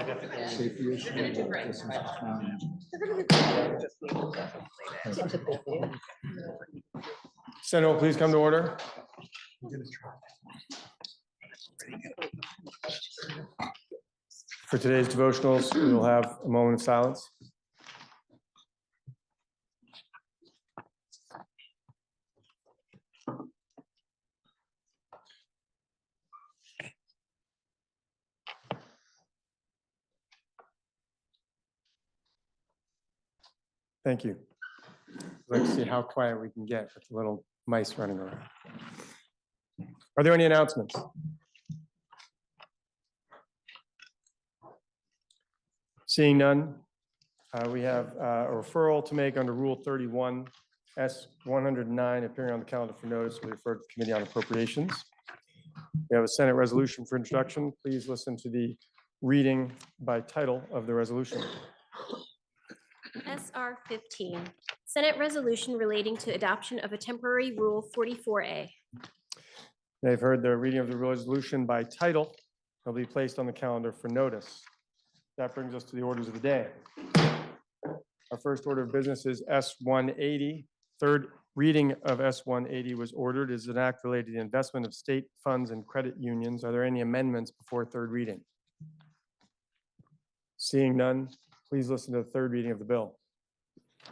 Safety issue. Senate will please come to order. For today's devotionals, we will have a moment of silence. Thank you. I'd like to see how quiet we can get with the little mice running around. Are there any announcements? Seeing none, we have a referral to make under Rule 31, S-109, appearing on the calendar for notice. We refer to the Committee on Appropriations. We have a Senate resolution for introduction. Please listen to the reading by title of the resolution. SR 15, Senate resolution relating to adoption of a temporary Rule 44A. They've heard the reading of the resolution by title. It'll be placed on the calendar for notice. That brings us to the orders of the day. Our first order of business is S-180. Third reading of S-180 was ordered. Is an act related to the investment of state funds and credit unions. Are there any amendments before third reading? Seeing none, please listen to the third reading of the bill.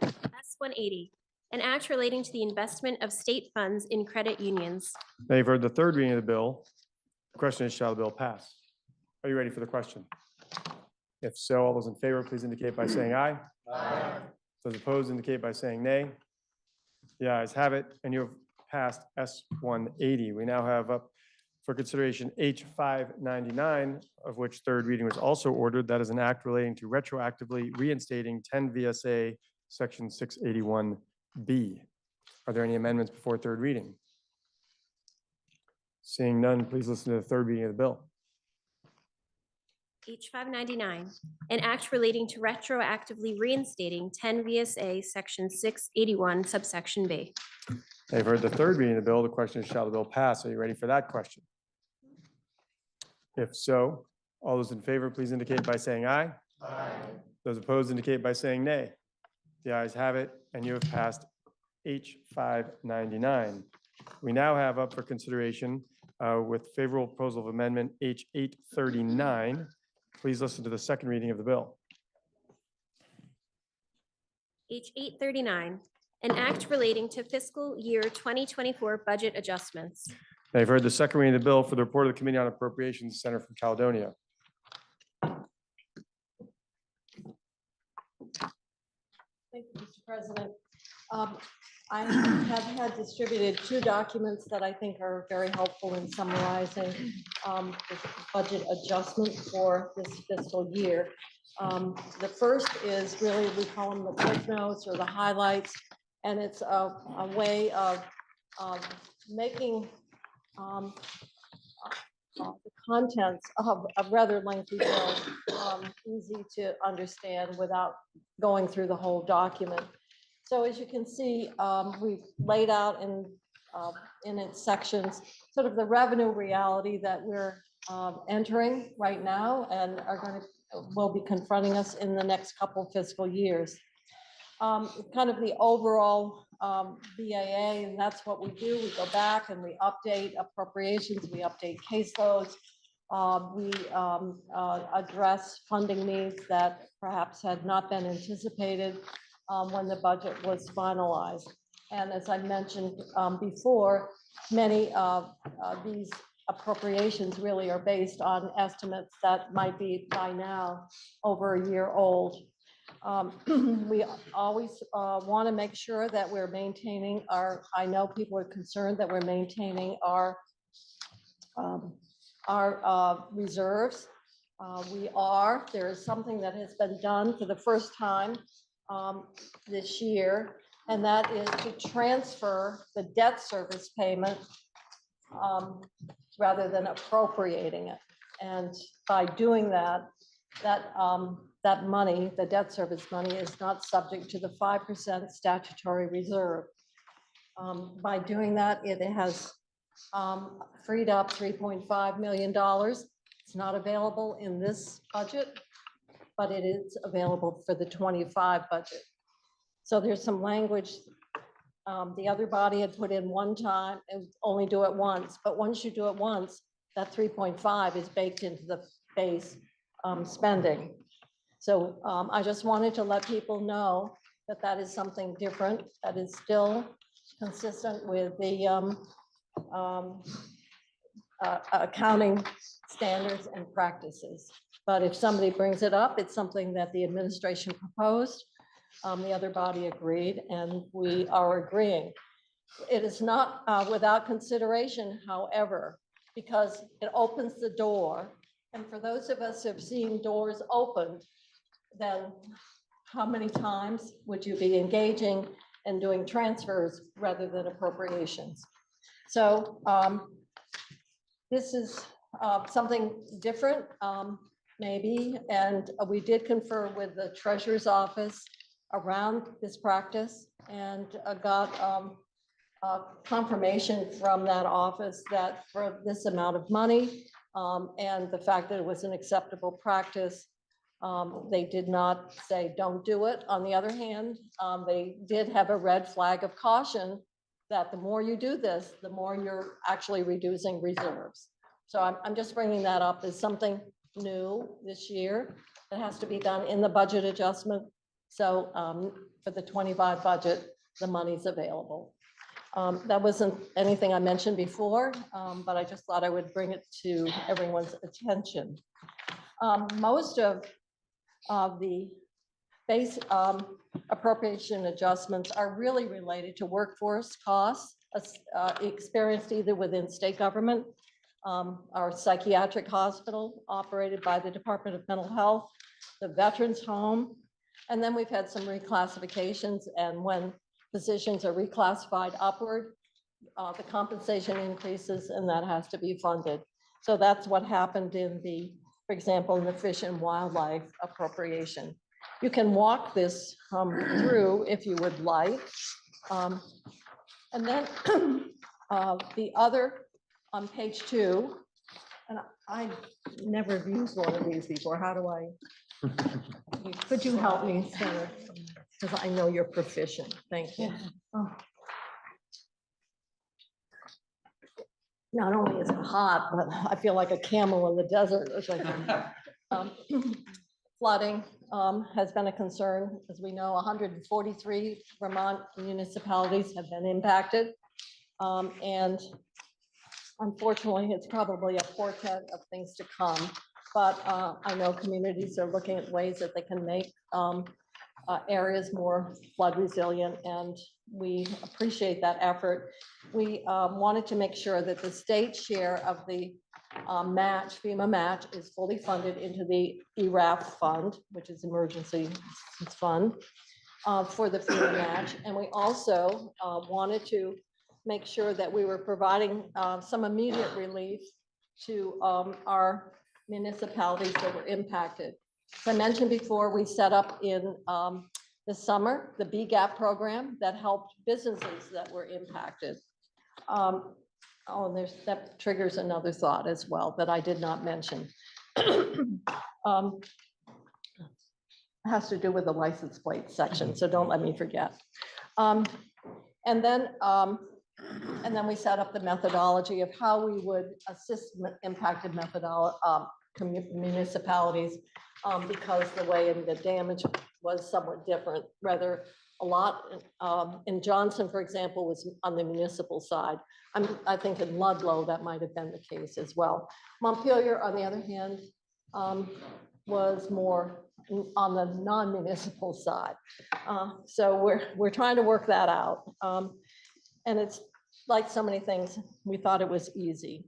S-180, an act relating to the investment of state funds in credit unions. They've heard the third reading of the bill. The question is, shall the bill pass? Are you ready for the question? If so, all those in favor, please indicate by saying aye. Aye. Those opposed indicate by saying nay. The ayes have it, and you have passed S-180. We now have up for consideration H-599, of which third reading was also ordered. That is an act relating to retroactively reinstating 10 VSA Section 681B. Are there any amendments before third reading? Seeing none, please listen to the third reading of the bill. H-599, an act relating to retroactively reinstating 10 VSA Section 681 subsection B. They've heard the third reading of the bill. The question is, shall the bill pass? Are you ready for that question? If so, all those in favor, please indicate by saying aye. Aye. Those opposed indicate by saying nay. The ayes have it, and you have passed H-599. We now have up for consideration with favorable proposal of amendment H-839. Please listen to the second reading of the bill. H-839, an act relating to fiscal year 2024 budget adjustments. They've heard the second reading of the bill. For the report of the Committee on Appropriations, Senator from Caledonia. Thank you, Mr. President. I have had distributed two documents that I think are very helpful in summarizing the budget adjustment for this fiscal year. The first is really, we call them the footnotes or the highlights, and it's a way of making the contents of a rather lengthy bill easy to understand without going through the whole document. So as you can see, we've laid out in its sections sort of the revenue reality that we're entering right now and will be confronting us in the next couple fiscal years. Kind of the overall BAA, and that's what we do. We go back and we update appropriations, we update caseloads, we address funding needs that perhaps had not been anticipated when the budget was finalized. And as I mentioned before, many of these appropriations really are based on estimates that might be by now over a year old. We always want to make sure that we're maintaining I know people are concerned that we're maintaining our reserves. There is something that has been done for the first time this year, and that is to transfer the debt service payment rather than appropriating it. And by doing that, that money, the debt service money, is not subject to the 5% statutory reserve. By doing that, it has freed up $3.5 million. It's not available in this budget, but it is available for the 25 budget. So there's some language. The other body had put in one time and only do it once, but once you do it once, that 3.5 is baked into the base spending. So I just wanted to let people know that that is something different, that is still consistent with the accounting standards and practices. But if somebody brings it up, it's something that the administration proposed. The other body agreed, and we are agreeing. It is not without consideration, however, because it opens the door. And for those of us who have seen doors opened, then how many times would you be engaging and doing transfers rather than appropriations? So this is something different, maybe, and we did confer with the treasurer's office around this practice and got confirmation from that office that for this amount of money and the fact that it was an acceptable practice, they did not say, don't do it. On the other hand, they did have a red flag of caution that the more you do this, the more you're actually reducing reserves. So I'm just bringing that up as something new this year that has to be done in the budget adjustment. So for the 25 budget, the money's available. That wasn't anything I mentioned before, but I just thought I would bring it to everyone's attention. Most of the base appropriation adjustments are really related to workforce costs experienced either within state government, our psychiatric hospital operated by the Department of Mental Health, the Veterans Home, and then we've had some reclassifications, and when positions are reclassified upward, the compensation increases, and that has to be funded. So that's what happened in the, for example, in the Fish and Wildlife appropriation. You can walk this through if you would like. And then the other on page 2, and I never used one of these before. How do I? Could you help me, Sarah? Because I know you're proficient. Thank you. Oh. Not only is it hot, but I feel like a camel in the desert. It's like, flooding has been a concern. As we know, 143 Vermont municipalities have been impacted. And unfortunately, it's probably a portent of things to come. But I know communities are looking at ways that they can make areas more flood resilient, and we appreciate that effort. We wanted to make sure that the state share of the match, FEMA match, is fully funded into the ERAF fund, which is Emergency Fund, for the FEMA match. And we also wanted to make sure that we were providing some immediate relief to our municipalities that were impacted. As I mentioned before, we set up in the summer the BGAP program that helped businesses that were impacted. Oh, and that triggers another thought as well that I did not mention. Has to do with the license plate section, so don't let me forget. And then we set up the methodology of how we would assist impacted municipalities because the way the damage was somewhat different. Rather, a lot in Johnson, for example, was on the municipal side. I think in Ludlow that might have been the case as well. Montpelier, on the other hand, was more on the non-municipal side. So we're trying to work that out. And it's like so many things, we thought it was easy.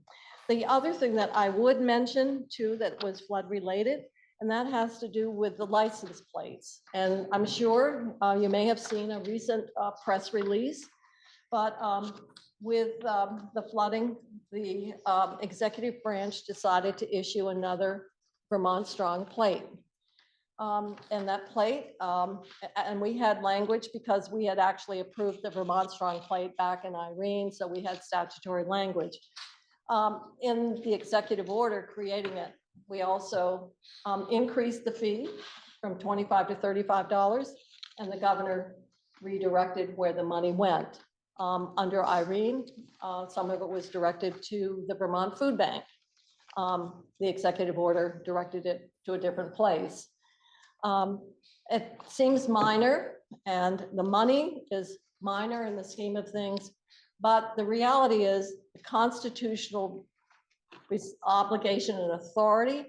The other thing that I would mention too that was flood related, and that has to do with the license plates. And I'm sure you may have seen a recent press release, but with the flooding, the executive branch decided to issue another Vermont Strong plate. And that plate, and we had language because we had actually approved the Vermont Strong plate back in Irene, so we had statutory language. In the executive order creating it, We also increased the fee from $25 to $35, and the governor redirected where the money went. Under Irene, some of it was directed to the Vermont Food Bank. The executive order directed it to a different place. It seems minor, and the money is minor in the scheme of things, but the reality is the constitutional obligation and authority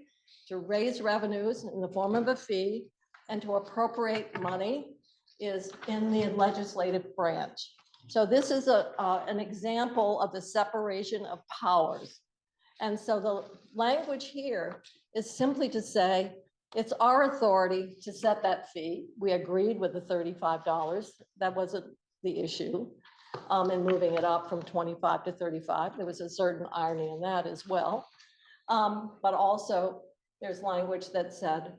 to raise revenues in the form of a fee and to appropriate money is in the legislative branch. So this is an example of the separation of powers. And so the language here is simply to say, it's our authority to set that fee. We agreed with the $35. That wasn't the issue. In moving it up from 25 to 35, there was a certain irony in that as well. But also there's language that said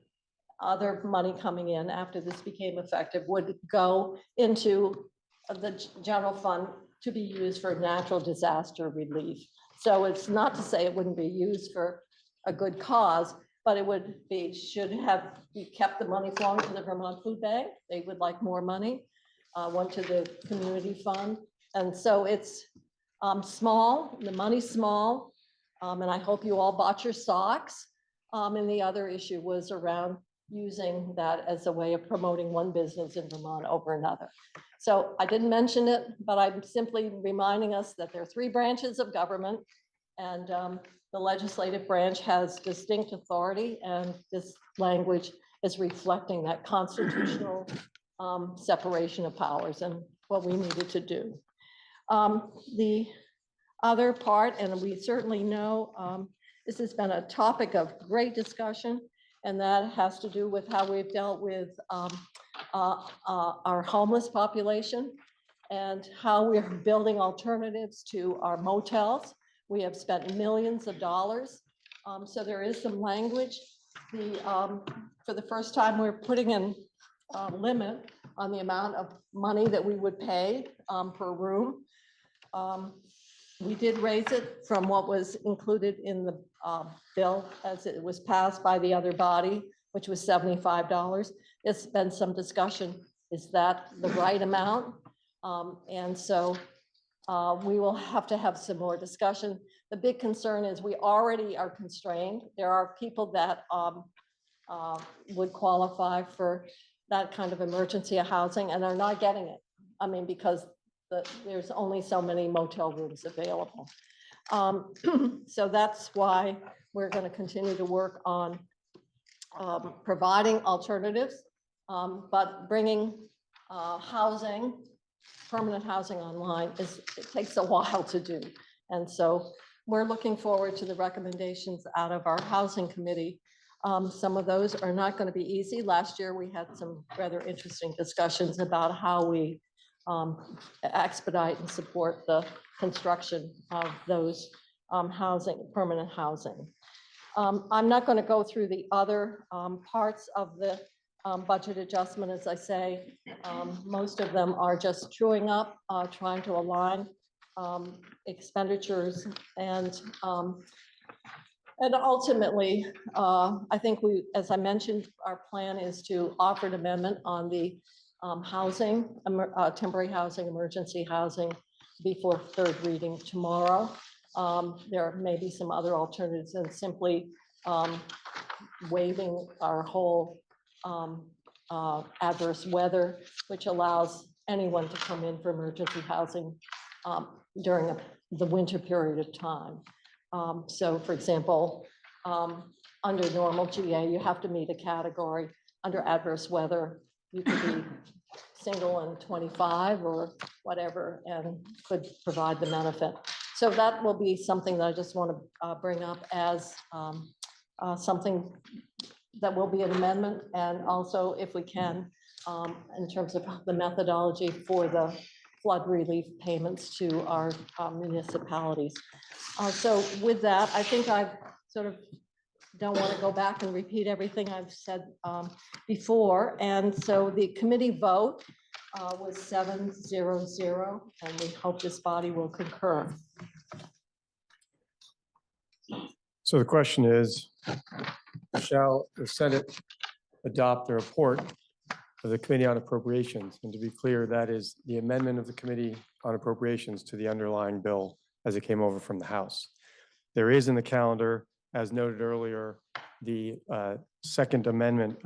other money coming in after this became effective would go into the general fund to be used for natural disaster relief. So it's not to say it wouldn't be used for a good cause, but it would be, we kept the money flowing to the Vermont Food Bank. They would like more money, went to the community fund. And so it's small, the money's small, and I hope you all bought your socks. And the other issue was around using that as a way of promoting one business in Vermont over another. So I didn't mention it, but I'm simply reminding us that there are 3 branches of government, and the legislative branch has distinct authority, and this language is reflecting that constitutional separation of powers and what we needed to do. The other part, and we certainly know this has been a topic of great discussion, and that has to do with how we've dealt with our homeless population and how we're building alternatives to our motels. We have spent millions of dollars. So there is some language. For the first time, we're putting in a limit on the amount of money that we would pay per room. We did raise it from what was included in the bill as it was passed by the other body, which was $75. There's been some discussion, is that the right amount? And so we will have to have some more discussion. The big concern is we already are constrained. There are people that would qualify for that kind of emergency housing, and they're not getting it. I mean, because there's only so many motel rooms available. So that's why we're going to continue to work on providing alternatives, but bringing housing, permanent housing online it takes a while to do. And so we're looking forward to the recommendations out of our housing committee. Some of those are not going to be easy. Last year, we had some rather interesting discussions about how we expedite and support the construction of those permanent housing. I'm not going to go through the other parts of the budget adjustment. As I say, most of them are just truing up, trying to align expenditures, and ultimately, I think as I mentioned, our plan is to offer an amendment on the temporary housing, emergency housing before 3rd reading tomorrow. There may be some other alternatives and simply waiving our whole adverse weather, which allows anyone to come in for emergency housing during the winter period of time. So for example, under normal GA, you have to meet a category. Under adverse weather, you could be single and 25 or whatever and could provide the benefit. So that will be something that I just want to bring up as something that will be an amendment, and also if we can, in terms of the methodology for the flood relief payments to our municipalities. So with that, I think I've sort of don't want to go back and repeat everything I've said before. And so the committee vote was 7-0-0, and we hope this body will concur. So the question is, shall the Senate adopt the report of the Committee on Appropriations? And to be clear, that is the amendment of the Committee on Appropriations to the underlying bill as it came over from the House. There is in the calendar, as noted earlier, the second amendment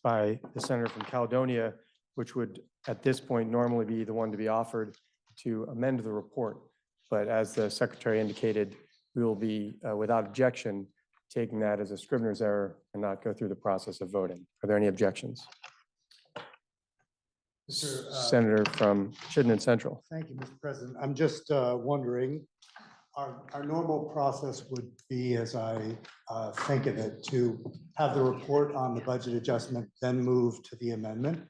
by the Senator from Caledonia, which would at this point normally be the one to be offered to amend the report. But as the Secretary indicated, we will be without objection taking that as a Scrivener's error and not go through the process of voting. Are there any objections? Senator from Chittenden Central. Thank you, Mr. President. I'm just wondering, our normal process would be, as I think of it, to have the report on the budget adjustment, then move to the amendment.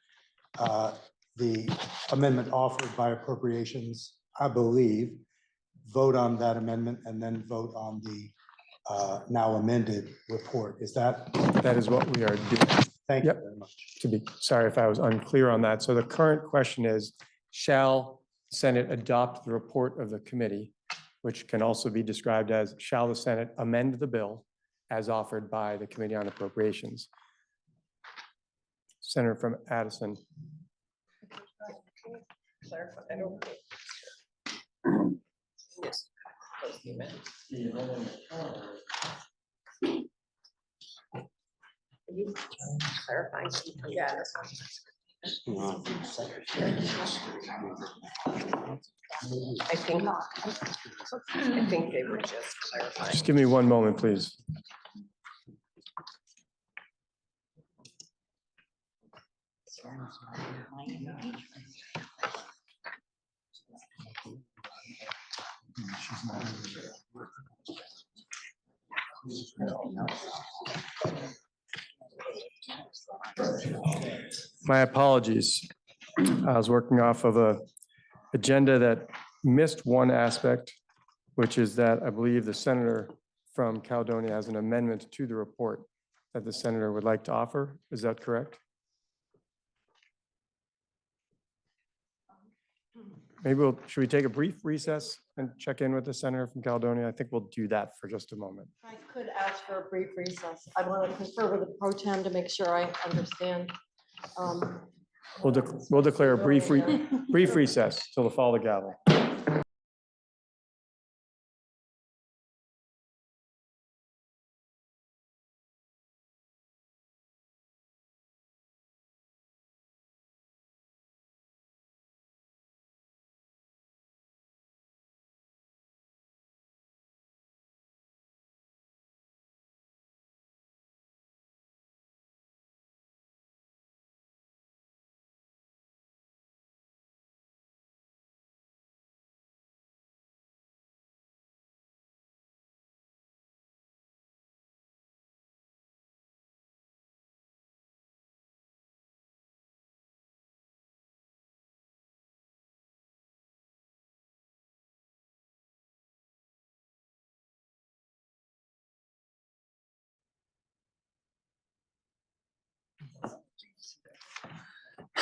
The amendment offered by appropriations, I believe, vote on that amendment and then vote on the now amended report. Is that? That is what we are doing. Thank you Yep. very much. To be, sorry if I was unclear on that. So the current question is, shall the Senate adopt the report of the committee, which can also be described as, shall the Senate amend the bill as offered by the Committee on Appropriations? Senator from Addison. Clarifying. Yeah. I think they were just clarifying. Just give me one moment, please. My apologies. I was working off of a agenda that missed one aspect, which is that I believe the senator from Caledonia has an amendment to the report that the senator would like to offer. Is that correct? Maybe should we take a brief recess and check in with the senator from Caledonia? I think we'll do that for just a moment. I could ask for a brief recess. I want to confer with the pro tem to make sure I understand. We'll declare a brief recess till the fall of the gavel.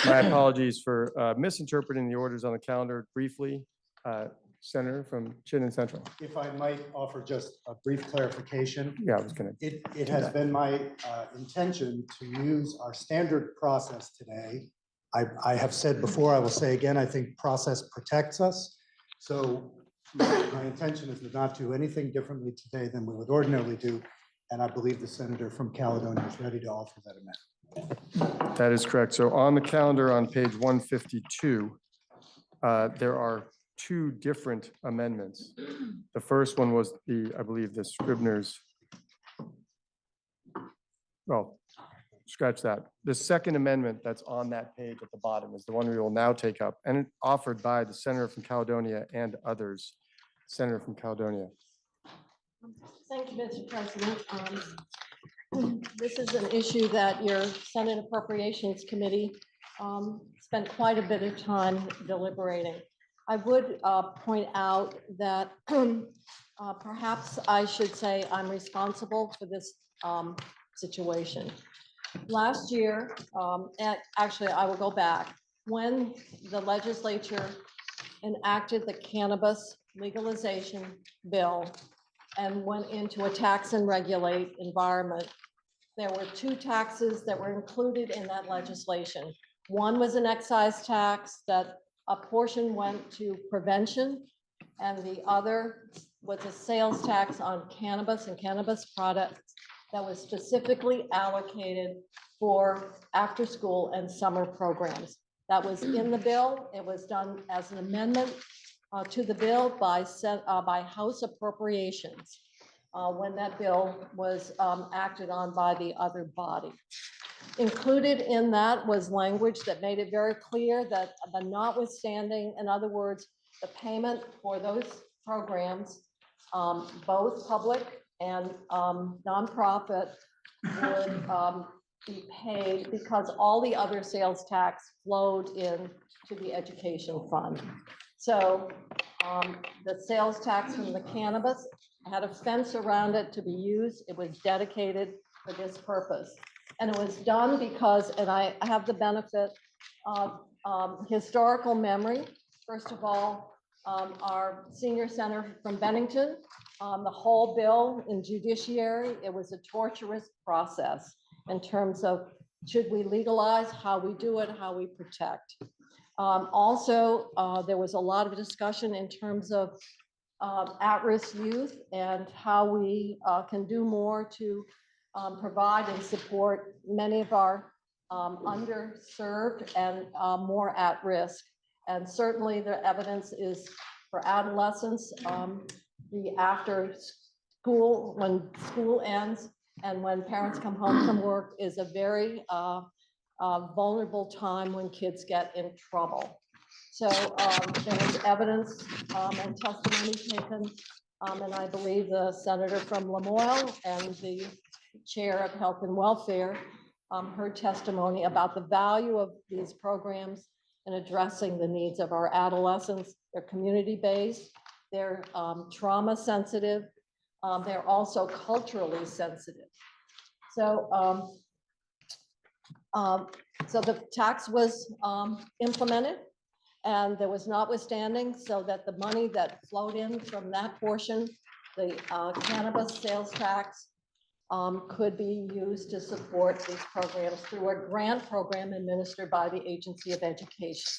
My apologies for misinterpreting the orders on the calendar briefly. Senator from Chittenden Central. If I might offer just a brief clarification. Yeah, I was going to. It has been my intention to use our standard process today. I have said before, I will say again, I think process protects us. So my intention is not to do anything differently today than we would ordinarily do. And I believe the senator from Caledonia is ready to offer that amendment. That is correct. So on the calendar on page 152, there are two different amendments. The first one was I believe the Scrivener's. Well, scratch that. The second amendment that's on that page at the bottom is the one we will now take up and offered by the senator from Caledonia and others. Senator from Caledonia. Thank you, Mr. President. This is an issue that your Senate Appropriations Committee spent quite a bit of time deliberating. I would point out that perhaps I should say I'm responsible for this situation. Last year, and actually I will go back, when the legislature enacted the cannabis legalization bill and went into a tax and regulate environment. There were two taxes that were included in that legislation. One was an excise tax that a portion went to prevention, and the other was a sales tax on cannabis and cannabis products that was specifically allocated for after-school and summer programs. That was in the bill. It was done as an amendment to the bill by House Appropriations when that bill was acted on by the other body. Included in that was language that made it very clear that the notwithstanding, in other words, the payment for those programs, both public and nonprofit, would be paid because all the other sales tax flowed in to the education fund. So the sales tax from the cannabis had a fence around it to be used. It was dedicated for this purpose. And it was done because, and I have the benefit of historical memory. First of all, our senior center from Bennington, the whole bill in judiciary, it was a torturous process in terms of should we legalize, how we do it, how we protect. Also, there was a lot of discussion in terms of at-risk youth and how we can do more to provide and support many of our underserved and more at risk. And certainly the evidence is for adolescents, the after school, when school ends and when parents come home from work is a very vulnerable time when kids get in trouble. So there was evidence and testimony taken, and I believe the senator from Lamoille and the chair of Health and Welfare heard testimony about the value of these programs in addressing the needs of our adolescents. They're community-based, they're trauma sensitive, they're also culturally sensitive. So, so the tax was implemented, and there was notwithstanding, so that the money that flowed in from that portion, the cannabis sales tax, could be used to support these programs through a grant program administered by the Agency of Education.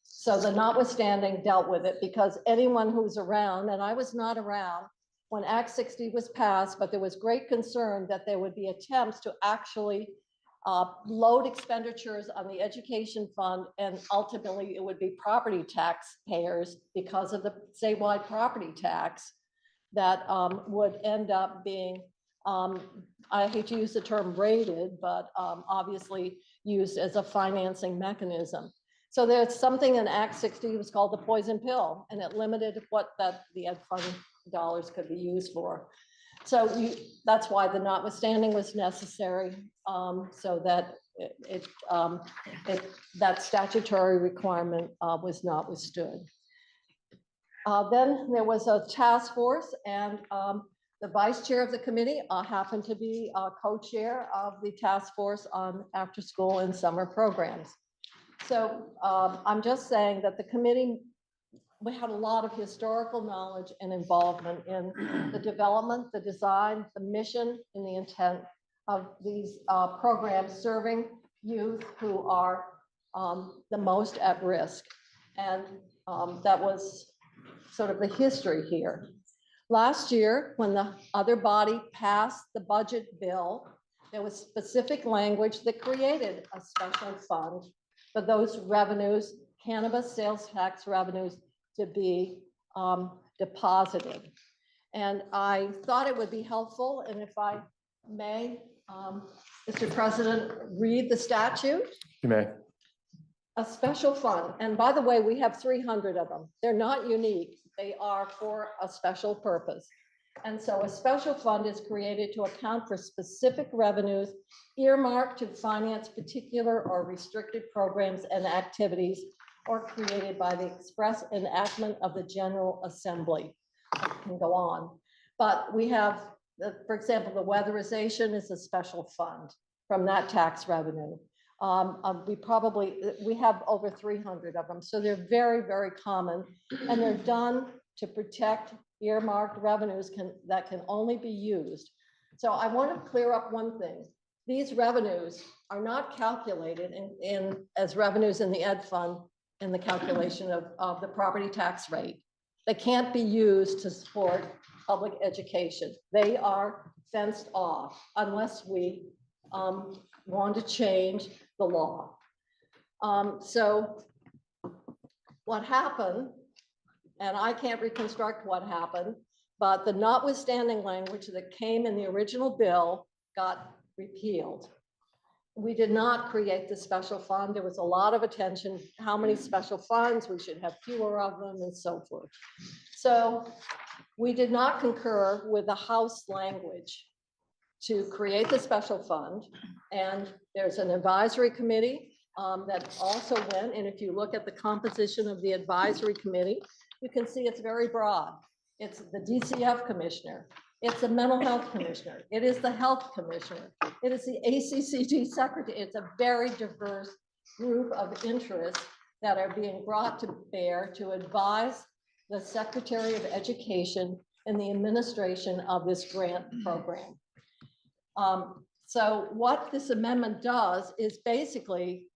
So the notwithstanding dealt with it because anyone who's around, and I was not around when Act 60 was passed, but there was great concern that there would be attempts to actually load expenditures on the education fund, and ultimately it would be property tax payers because of the statewide property tax that would end up being, I hate to use the term rated, but obviously used as a financing mechanism. So there's something in Act 60 was called the poison pill, and it limited what the ed fund dollars could be used for. So that's why the notwithstanding was necessary, so that that statutory requirement was not withstood. Then there was a task force, and the vice chair of the committee happened to be co-chair of the task force on after school and summer programs. So I'm just saying that the committee, we had a lot of historical knowledge and involvement in the development, the design, the mission, and the intent of these programs serving youth who are the most at risk. And that was sort of the history here. Last year, when the other body passed the budget bill, there was specific language that created a special fund for those revenues, cannabis sales tax revenues, to be deposited. And I thought it would be helpful, and if I may, Mr. President, read the statute. You may. A special fund, and by the way, we have 300 of them. They're not unique. They are for a special purpose. And so a special fund is created to account for specific revenues earmarked to finance particular or restricted programs and activities, or created by the express enactment of the General Assembly. I can go on. But we have, for example, the weatherization is a special fund from that tax revenue. We have over 300 of them. So they're very, very common, and they're done to protect earmarked revenues that can only be used. So I want to clear up one thing. These revenues are not calculated as revenues in the ed fund in the calculation of the property tax rate. They can't be used to support public education. They are fenced off unless we want to change the law. So what happened, and I can't reconstruct what happened, but the notwithstanding language that came in the original bill got repealed. We did not create the special fund. There was a lot of attention, how many special funds, we should have fewer of them and so forth. So we did not concur with the House language to create the special fund. And there's an advisory committee that also went. And if you look at the composition of the advisory committee, you can see it's very broad. It's the DCF commissioner. It's the mental health commissioner. It is the health commissioner. It is the ACCG secretary. It's a very diverse group of interests that are being brought to bear to advise the Secretary of Education in the administration of this grant program. So what this amendment does is basically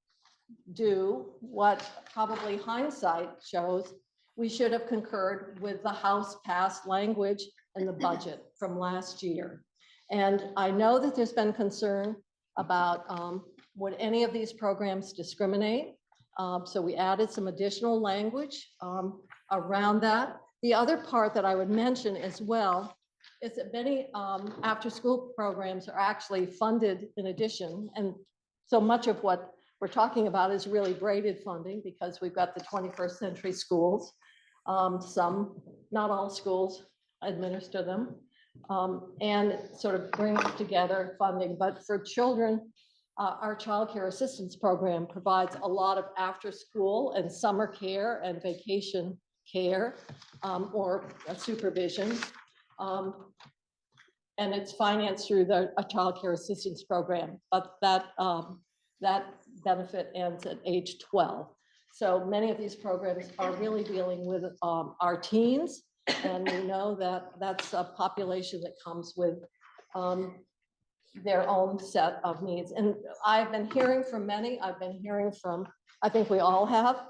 do what probably hindsight shows we should have concurred with the House passed language and the budget from last year. And I know that there's been concern about would any of these programs discriminate? So we added some additional language around that. The other part that I would mention as well is that many after-school programs are actually funded in addition. And so much of what we're talking about is really braided funding because we've got the 21st century schools. Some, not all schools administer them and sort of bring together funding. But for children, our child care assistance program provides a lot of after school and summer care and vacation care or supervision. And it's financed through a child care assistance program, but that benefit ends at age 12. So many of these programs are really dealing with our teens, and we know that that's a population that comes with their own set of needs. And I've been hearing from many, I've been hearing from, I think we all have,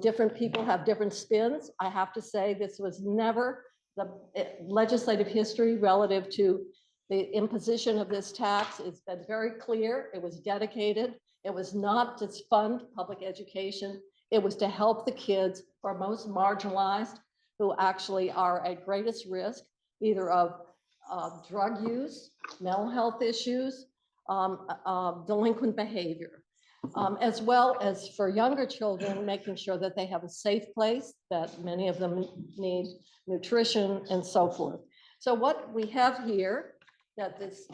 different people have different spins. I have to say this was never the legislative history relative to the imposition of this tax. It's been very clear. It was dedicated. It was not to fund public education. It was to help the kids who are most marginalized, who actually are at greatest risk, either of drug use, mental health issues, delinquent behavior, as well as for younger children, making sure that they have a safe place, that many of them need nutrition and so forth. So what we have here that this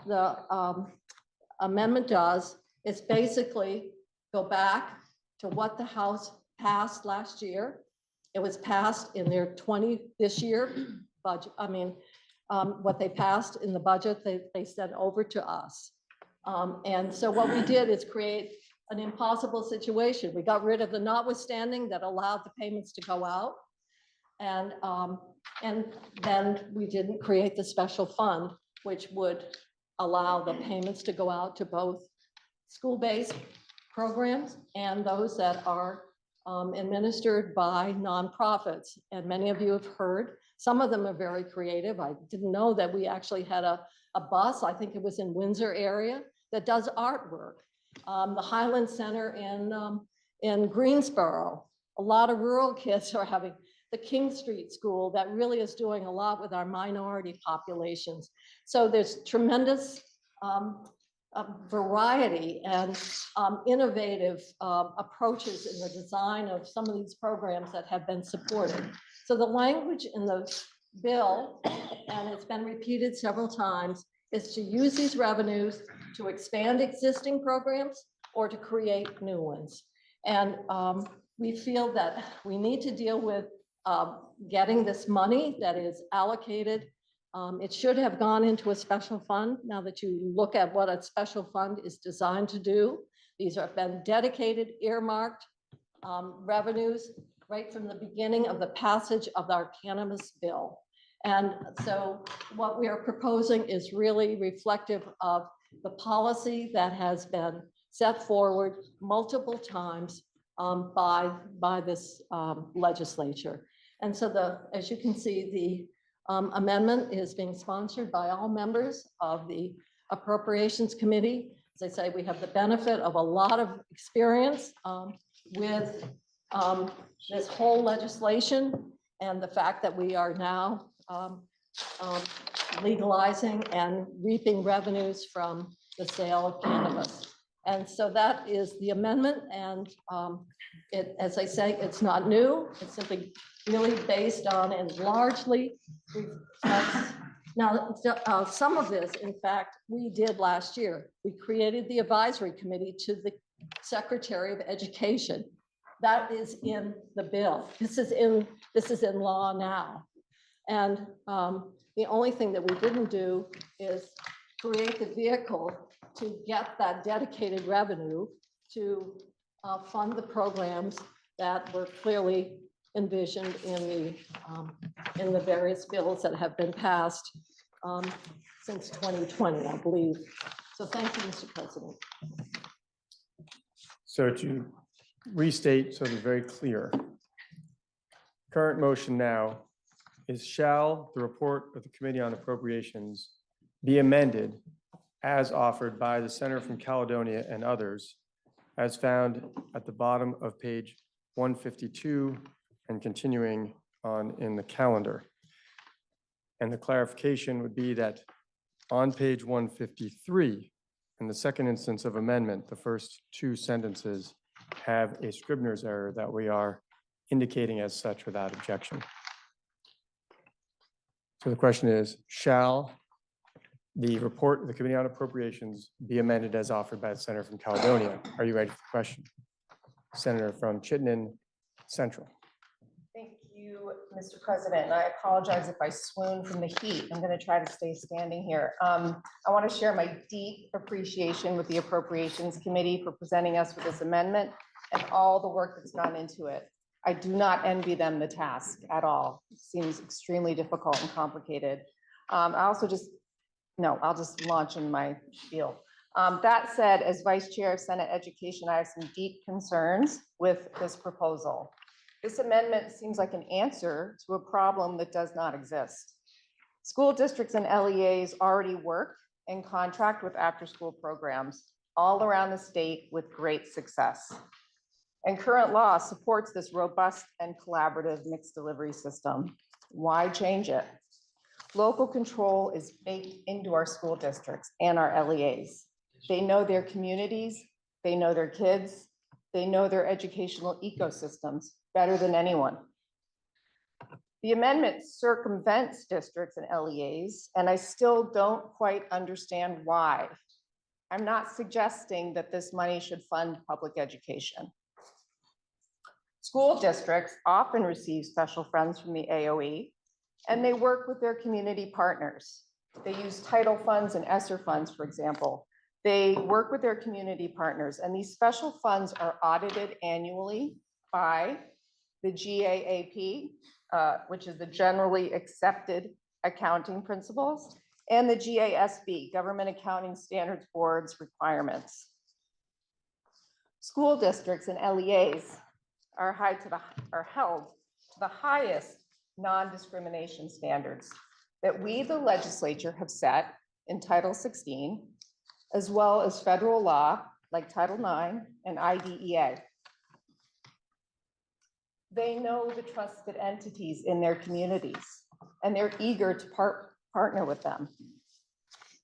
the amendment does is basically go back to what the House passed last year. It was passed in their this year budget. I mean, what they passed in the budget, they sent over to us. And so what we did is create an impossible situation. We got rid of the notwithstanding that allowed the payments to go out. And then we didn't create the special fund, which would allow the payments to go out to both school-based programs and those that are administered by nonprofits. And many of you have heard, some of them are very creative. I didn't know that we actually had a bus, I think it was in Windsor area, that does artwork. The Highland Center in Greensboro, a lot of rural kids are having the King Street School that really is doing a lot with our minority populations. So there's tremendous variety and innovative approaches in the design of some of these programs that have been supported. So the language in the bill, and it's been repeated several times, is to use these revenues to expand existing programs or to create new ones. And we feel that we need to deal with getting this money that is allocated. It should have gone into a special fund. Now that you look at what a special fund is designed to do, these have been dedicated, earmarked revenues right from the beginning of the passage of our cannabis bill. And so what we are proposing is really reflective of the policy that has been set forward multiple times by this legislature. And so as you can see, the amendment is being sponsored by all members of the Appropriations Committee. As I say, we have the benefit of a lot of experience with this whole legislation and the fact that we are now legalizing and reaping revenues from the sale of cannabis. And so that is the amendment. And as I say, it's not new. It's simply really based on and largely reflects. Now, some of this, in fact, we did last year. We created the advisory committee to the Secretary of Education. That is in the bill. This is in law now. And the only thing that we didn't do is create the vehicle to get that dedicated revenue to fund the programs that were clearly envisioned in the various bills that have been passed since 2020, I believe. So thank you, Mr. President. So to restate, so it's very clear, current motion now is shall the report of the Committee on Appropriations be amended as offered by the Senator from Caledonia and others, as found at the bottom of page 152 and continuing on in the calendar. And the clarification would be that on page 153, in the second instance of amendment, the first two sentences have a Scribner's error that we are indicating as such without objection. So the question is, shall the report of the Committee on Appropriations be amended as offered by the Senator from Caledonia? Are you ready for the question? Senator from Chittenden Central. Thank you, Mr. President. And I apologize if I swoon from the heat. I'm going to try to stay standing here. I want to share my deep appreciation with the Appropriations Committee for presenting us with this amendment and all the work that's gone into it. I do not envy them the task at all. It seems extremely difficult and complicated. I'll just launch in my spiel. That said, as Vice Chair of Senate Education, I have some deep concerns with this proposal. This amendment seems like an answer to a problem that does not exist. School districts and LEAs already work and contract with after-school programs all around the state with great success. And current law supports this robust and collaborative mixed delivery system. Why change it? Local control is baked into our school districts and our LEAs. They know their communities, they know their kids, they know their educational ecosystems better than anyone. The amendment circumvents districts and LEAs, and I still don't quite understand why. I'm not suggesting that this money should fund public education. School districts often receive special funds from the AOE, and they work with their community partners. They use title funds and ESSER funds, for example. They work with their community partners, and these special funds are audited annually by the GAAP, which is the Generally Accepted Accounting Principles, and the GASB, Government Accounting Standards Board's requirements. School districts and LEAs are held to the highest non-discrimination standards that we, the legislature, have set in Title 16, as well as federal law like Title 9 and IDEA. They know the trusted entities in their communities, and they're eager to partner with them.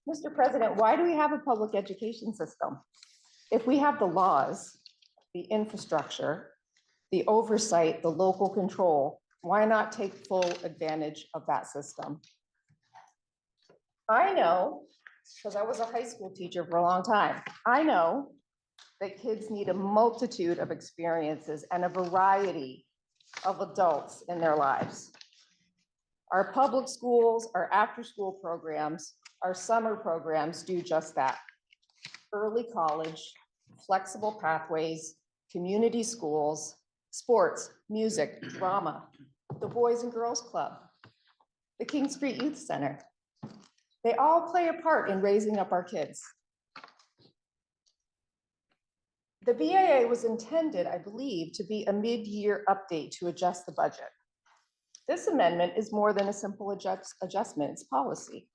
Mr. President, why do we have a public education system? If we have the laws, the infrastructure, the oversight, the local control, why not take full advantage of that system? I know, because I was a high school teacher for a long time, I know that kids need a multitude of experiences and a variety of adults in their lives. Our public schools, our after-school programs, our summer programs do just that. Early college, flexible pathways, community schools, sports, music, drama, the Boys and Girls Club, the King Street Youth Center. They all play a part in raising up our kids. The BAA was intended, I believe, to be a mid-year update to adjust the budget. This amendment is more than a simple adjustment, it's policy.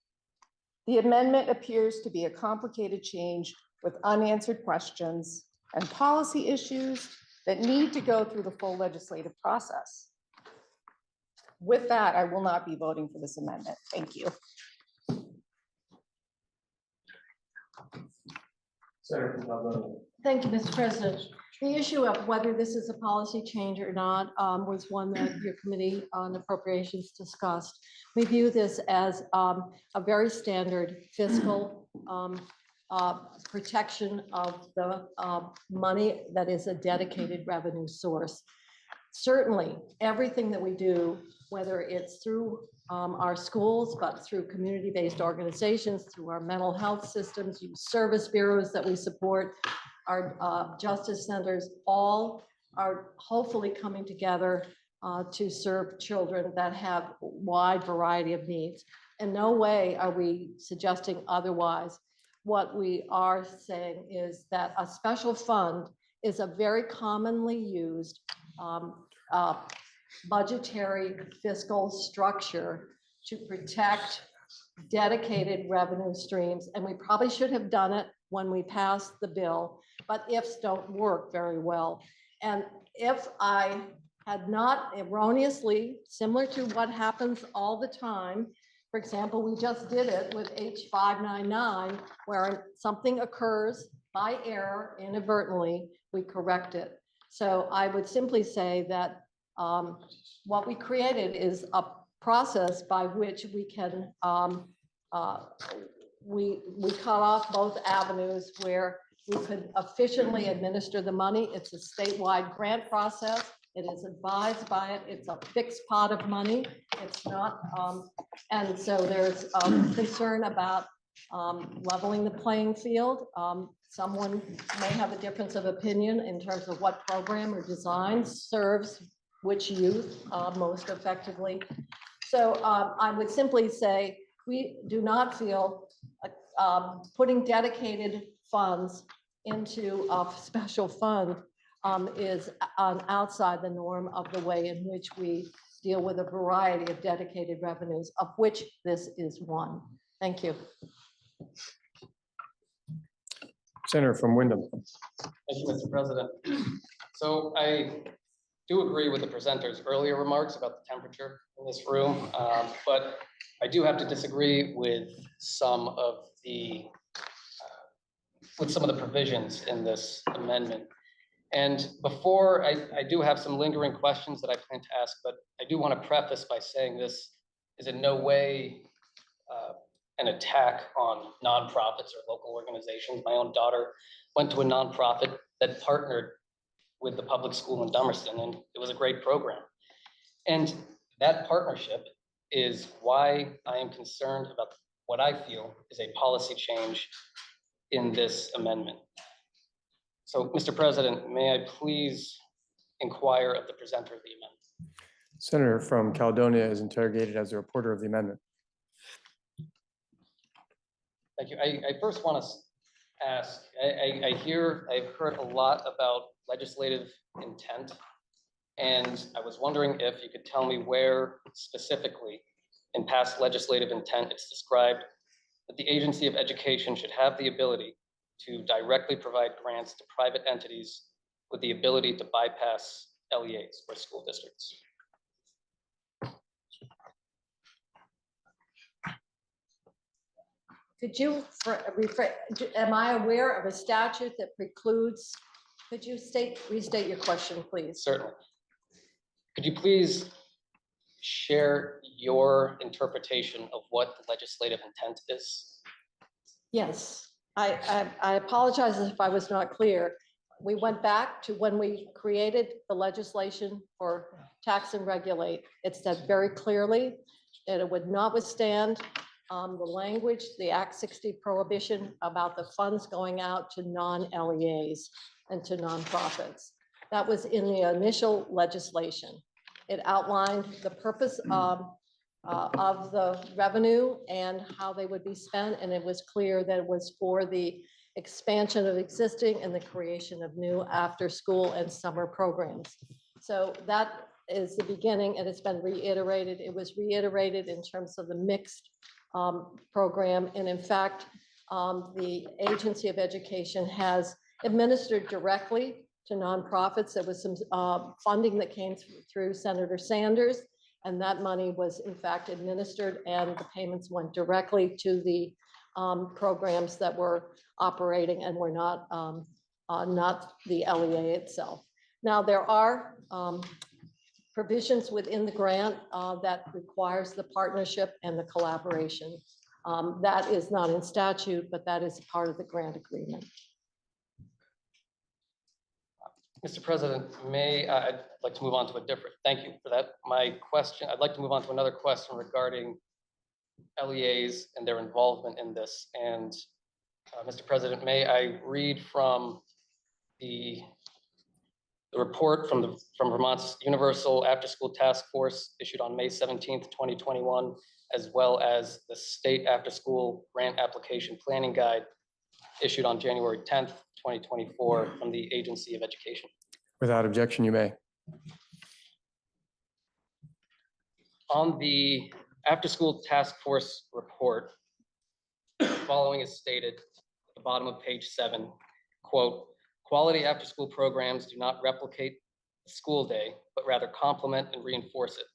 The amendment appears to be a complicated change with unanswered questions and policy issues that need to go through the full legislative process. With that, I will not be voting for this amendment. Thank you. Thank you, Mr. President. The issue of whether this is a policy change or not was one that your Committee on Appropriations discussed. We view this as a very standard fiscal protection of the money that is a dedicated revenue source. Certainly, everything that we do, whether it's through our schools, but through community-based organizations, through our mental health systems, youth service bureaus that we support, our justice centers, all are hopefully coming together to serve children that have a wide variety of needs. In no way are we suggesting otherwise. What we are saying is that a special fund is a very commonly used budgetary fiscal structure to protect dedicated revenue streams. And we probably should have done it when we passed the bill, but ifs don't work very well. And if I had not erroneously, similar to what happens all the time, for example, we just did it with H599, where something occurs by error inadvertently, we correct it. So I would simply say that what we created is a process by which we can we cut off both avenues where we could efficiently administer the money. It's a statewide grant process. It is advised by it. It's a fixed pot of money. It's not, and so there's concern about leveling the playing field. Someone may have a difference of opinion in terms of what program or design serves which youth most effectively. So I would simply say we do not feel putting dedicated funds into a special fund is outside the norm of the way in which we deal with a variety of dedicated revenues, of which this is one. Thank you. Senator from Wyndham. Thank you, Mr. President. So I do agree with the presenter's earlier remarks about the temperature in this room, but I do have to disagree with some of the provisions in this amendment. And before, I do have some lingering questions that I plan to ask, but I do want to preface by saying this is in no way an attack on nonprofits or local organizations. My own daughter went to a nonprofit that partnered with the public school in Dummerston, and it was a great program. And that partnership is why I am concerned about what I feel is a policy change in this amendment. So, Mr. President, may I please inquire of the presenter of the amendment? Senator from Caledonia is interrogated as a reporter of the amendment. Thank you. I first want to ask, I've heard a lot about legislative intent, and I was wondering if you could tell me where specifically in past legislative intent it's described that the Agency of Education should have the ability to directly provide grants to private entities with the ability to bypass LEAs or school districts. Could you am I aware of a statute that precludes? Could you restate your question, please? Certainly. Could you please share your interpretation of what the legislative intent is? Yes, I apologize if I was not clear. We went back to when we created the legislation for tax and regulate. It said very clearly that it would not withstand the language, the Act 60 prohibition about the funds going out to non-LEAs and to nonprofits. That was in the initial legislation. It outlined the purpose of the revenue and how they would be spent, and it was clear that it was for the expansion of existing and the creation of new after-school and summer programs. So that is the beginning, and it's been reiterated. It was reiterated in terms of the mixed program, and in fact, the Agency of Education has administered directly to nonprofits. There was some funding that came through Senator Sanders, and that money was in fact administered, and the payments went directly to the programs that were operating and were not the LEA itself. Now, there are provisions within the grant that requires the partnership and the collaboration. That is not in statute, but that is part of the grant agreement. Mr. President, I'd like to move on to a different, thank you for that. I'd like to move on to another question regarding LEAs and their involvement in this. And Mr. President, may I read from the report from Vermont's Universal After School Task Force issued on May 17th, 2021, as well as the State After School Grant Application Planning Guide issued on January 10th, 2024 from the Agency of Education. Without objection, you may. On the After School Task Force report, following is stated at the bottom of page 7, quote, "Quality after-school programs do not replicate the school day, but rather complement and reinforce it.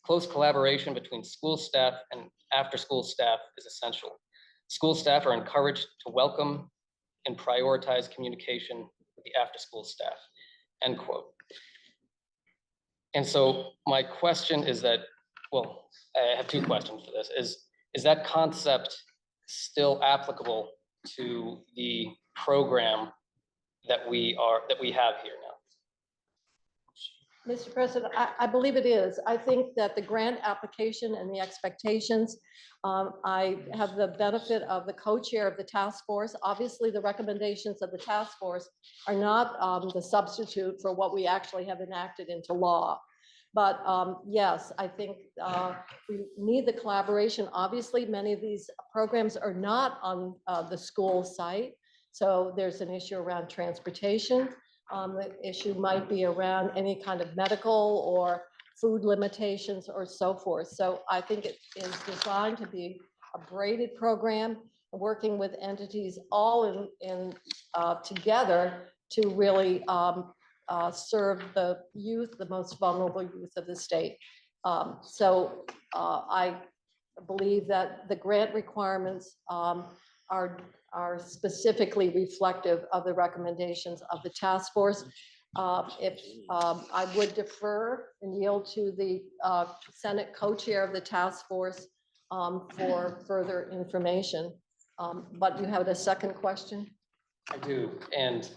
Close collaboration between school staff and after-school staff is essential. School staff are encouraged to welcome and prioritize communication with the after-school staff," end quote. And so my question is that, well, I have two questions for this. Is that concept still applicable to the program that we have here now? Mr. President, I believe it is. I think that the grant application and the expectations, I have the benefit of the co-chair of the task force. Obviously, the recommendations of the task force are not the substitute for what we actually have enacted into law. But yes, I think we need the collaboration. Obviously, many of these programs are not on the school site. So there's an issue around transportation. The issue might be around any kind of medical or food limitations or so forth. So I think it is designed to be a braided program, working with entities all in together to really serve the youth, the most vulnerable youth of the state. So I believe that the grant requirements are specifically reflective of the recommendations of the task force. If I would defer and yield to the Senate co-chair of the task force for further information. But you have a second question? I do, and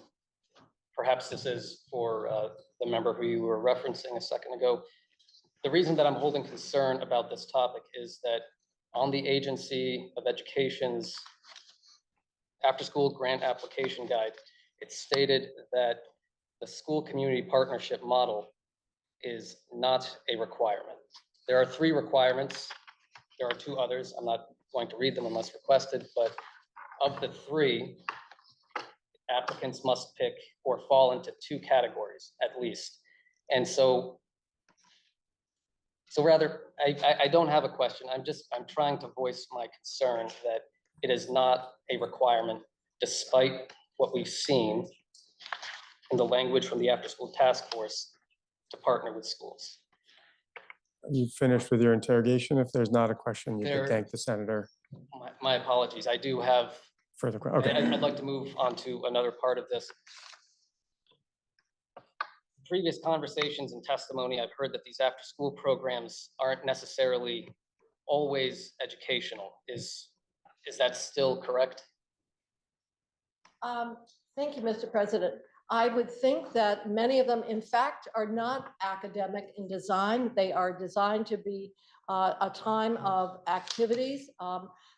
perhaps this is for the member who you were referencing a second ago. The reason that I'm holding concern about this topic is that on the Agency of Education's after-school grant application guide, it's stated that the school community partnership model is not a requirement. There are 3 requirements. There are 2 others. I'm not going to read them unless requested, but of the 3, applicants must pick or fall into 2 categories at least. And so rather, I don't have a question. I'm trying to voice my concern that it is not a requirement, despite what we've seen in the language from the after-school task force to partner with schools. You finished with your interrogation. If there's not a question, you There- can thank the senator. My apologies. I do have, Further, okay. I'd like to move on to another part of this. Previous conversations and testimony, I've heard that these after-school programs aren't necessarily always educational. Is that still correct? Thank you, Mr. President. I would think that many of them, in fact, are not academic in design. They are designed to be a time of activities.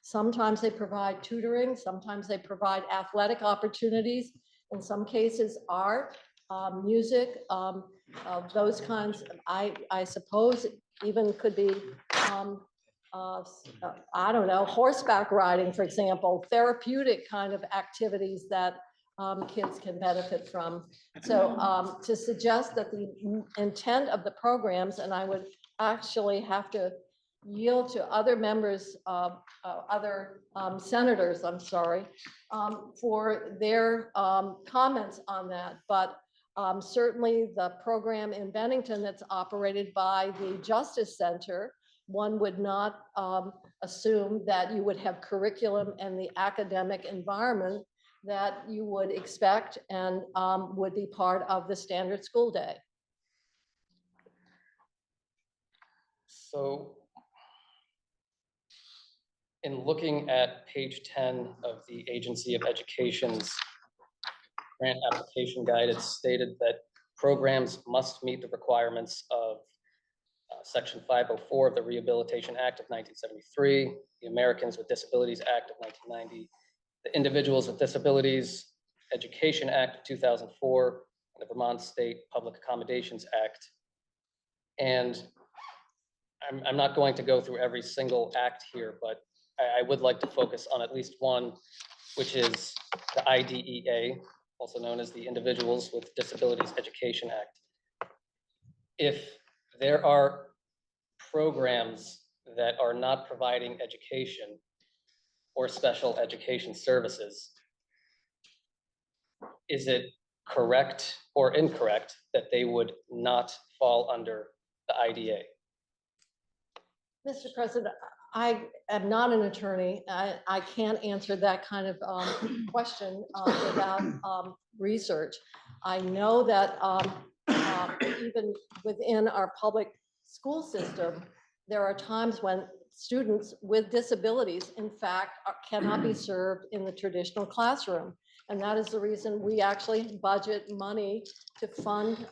Sometimes they provide tutoring, sometimes they provide athletic opportunities, in some cases art. music, those kinds, I suppose even could be, I don't know, horseback riding, for example, therapeutic kind of activities that kids can benefit from. So to suggest that the intent of the programs, and I would actually have to yield to other members, other senators, I'm sorry, for their comments on that. But certainly the program in Bennington that's operated by the Justice Center, one would not assume that you would have curriculum and the academic environment that you would expect and would be part of the standard school day. So in looking at page 10 of the Agency of Education's grant application guide, it's stated that programs must meet the requirements of Section 504 of the Rehabilitation Act of 1973, the Americans with Disabilities Act of 1990, the Individuals with Disabilities Education Act of 2004, and the Vermont State Public Accommodations Act. And I'm not going to go through every single act here, but I would like to focus on at least one, which is the IDEA, also known as the Individuals with Disabilities Education Act. If there are programs that are not providing education or special education services, is it correct or incorrect that they would not fall under the IDEA? Mr. President, I am not an attorney. I can't answer that kind of question without research. I know that even within our public school system, there are times when students with disabilities, in fact, cannot be served in the traditional classroom. And that is the reason we actually budget money to fund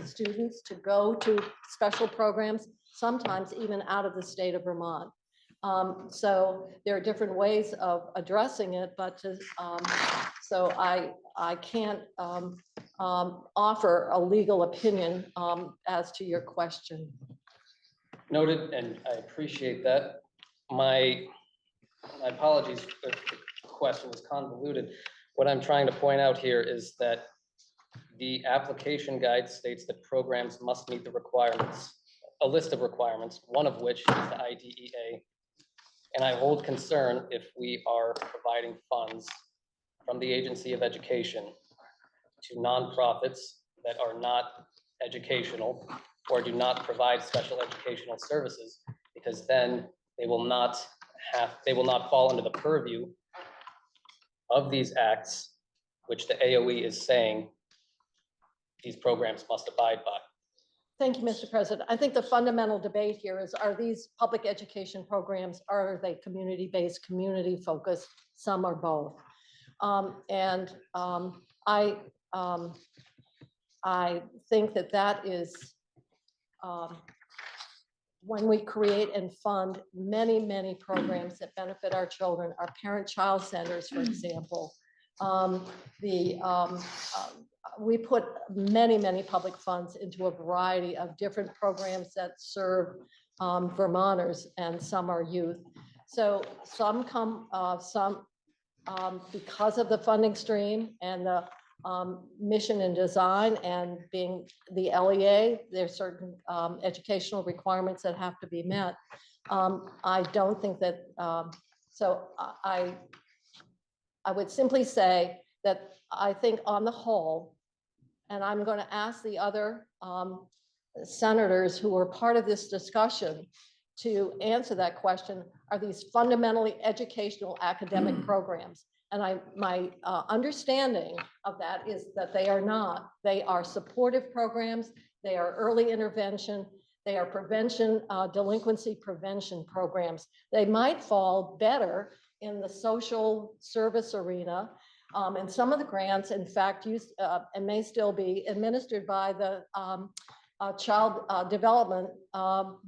students to go to special programs, sometimes even out of the state of Vermont. So there are different ways of addressing it, but so I can't offer a legal opinion as to your question. Noted, and I appreciate that. My apologies if the question was convoluted. What I'm trying to point out here is that the application guide states that programs must meet the requirements, a list of requirements, one of which is the IDEA. And I hold concern if we are providing funds from the Agency of Education to nonprofits that are not educational or do not provide special educational services, because then they will not fall under the purview of these acts, which the AOE is saying these programs must abide by. Thank you, Mr. President. I think the fundamental debate here is, are these public education programs, are they community-based, community-focused? Some are both. I think that is when we create and fund many programs that benefit our children, our parent-child centers, for example. We put many public funds into a variety of different programs that serve Vermonters, and some are youth. So some come, because of the funding stream and the mission and design, and being the LEA, there's certain educational requirements that have to be met. I don't think that, so I would simply say that I think on the whole, and I'm going to ask the other senators who were part of this discussion to answer that question, are these fundamentally educational academic programs? And my understanding of that is that they are not. They are supportive programs. They are early intervention. They are prevention, delinquency prevention programs. They might fall better in the social service arena. And some of the grants, in fact, used and may still be administered by the Child Development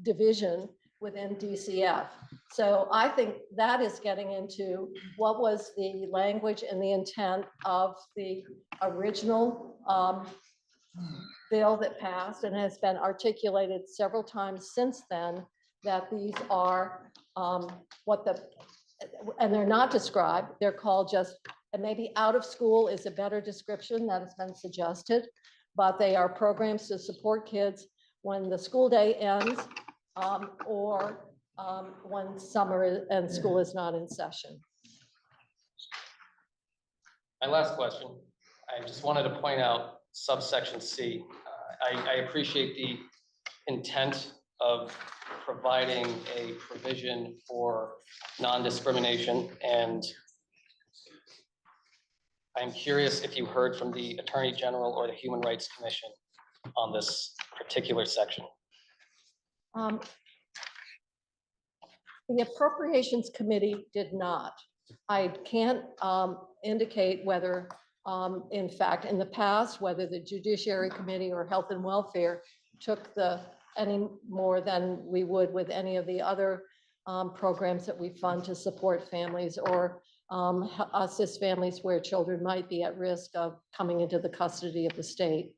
Division within DCF. So I think that is getting into what was the language and the intent of the original bill that passed and has been articulated several times since then, that these are and they're not described, they're called just, and maybe out of school is a better description that has been suggested, but they are programs to support kids when the school day ends or when summer and school is not in session. My last question, I just wanted to point out subsection C. I appreciate the intent of providing a provision for non-discrimination, and I'm curious if you heard from the Attorney General or the Human Rights Commission on this particular section. The Appropriations Committee did not. I can't indicate whether, in fact, in the past, whether the Judiciary Committee or Health and Welfare took any more than we would with any of the other programs that we fund to support families or assist families where children might be at risk of coming into the custody of the state.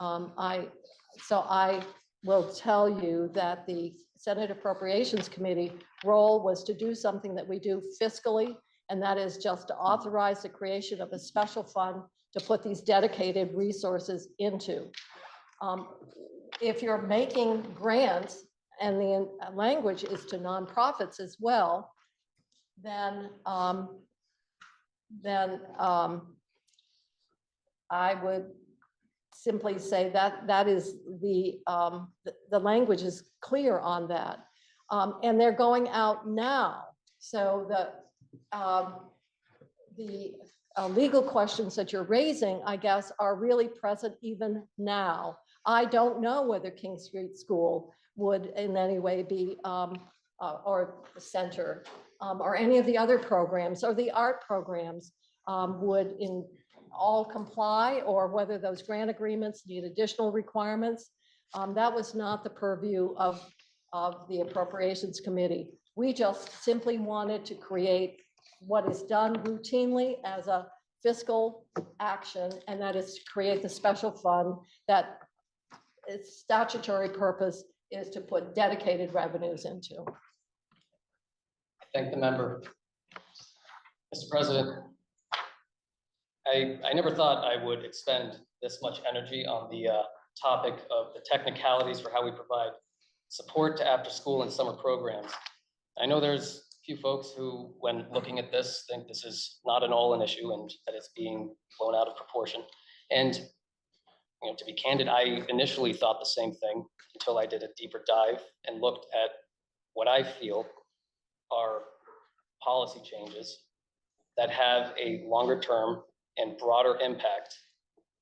So I will tell you that the Senate Appropriations Committee role was to do something that we do fiscally, and that is just to authorize the creation of a special fund to put these dedicated resources into. If you're making grants and the language is to nonprofits as well, then I would simply say that that is the language is clear on that. And they're going out now. So the legal questions that you're raising, I guess, are really present even now. I don't know whether King Street School would in any way be, or the center, or any of the other programs or the art programs would in all comply, or whether those grant agreements need additional requirements. That was not the purview of the Appropriations Committee. We just simply wanted to create what is done routinely as a fiscal action, and that is to create the special fund that its statutory purpose is to put dedicated revenues into. Thank the member. Mr. President, I never thought I would expend this much energy on the topic of the technicalities for how we provide support to after-school and summer programs. I know there's a few folks who, when looking at this, think this is not at all an issue and that it's being blown out of proportion. And to be candid, I initially thought the same thing until I did a deeper dive and looked at what I feel are policy changes that have a longer term and broader impact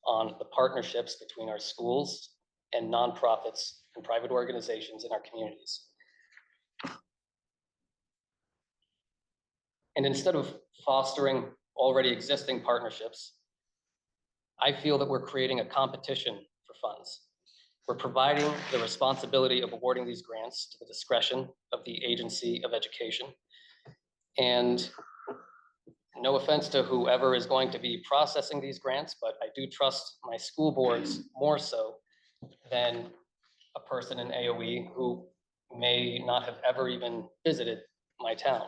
on the partnerships between our schools and nonprofits and private organizations in our communities. And instead of fostering already existing partnerships, I feel that we're creating a competition for funds. We're providing the responsibility of awarding these grants to the discretion of the Agency of Education. And no offense to whoever is going to be processing these grants, but I do trust my school boards more so than a person in AOE who may not have ever even visited my town.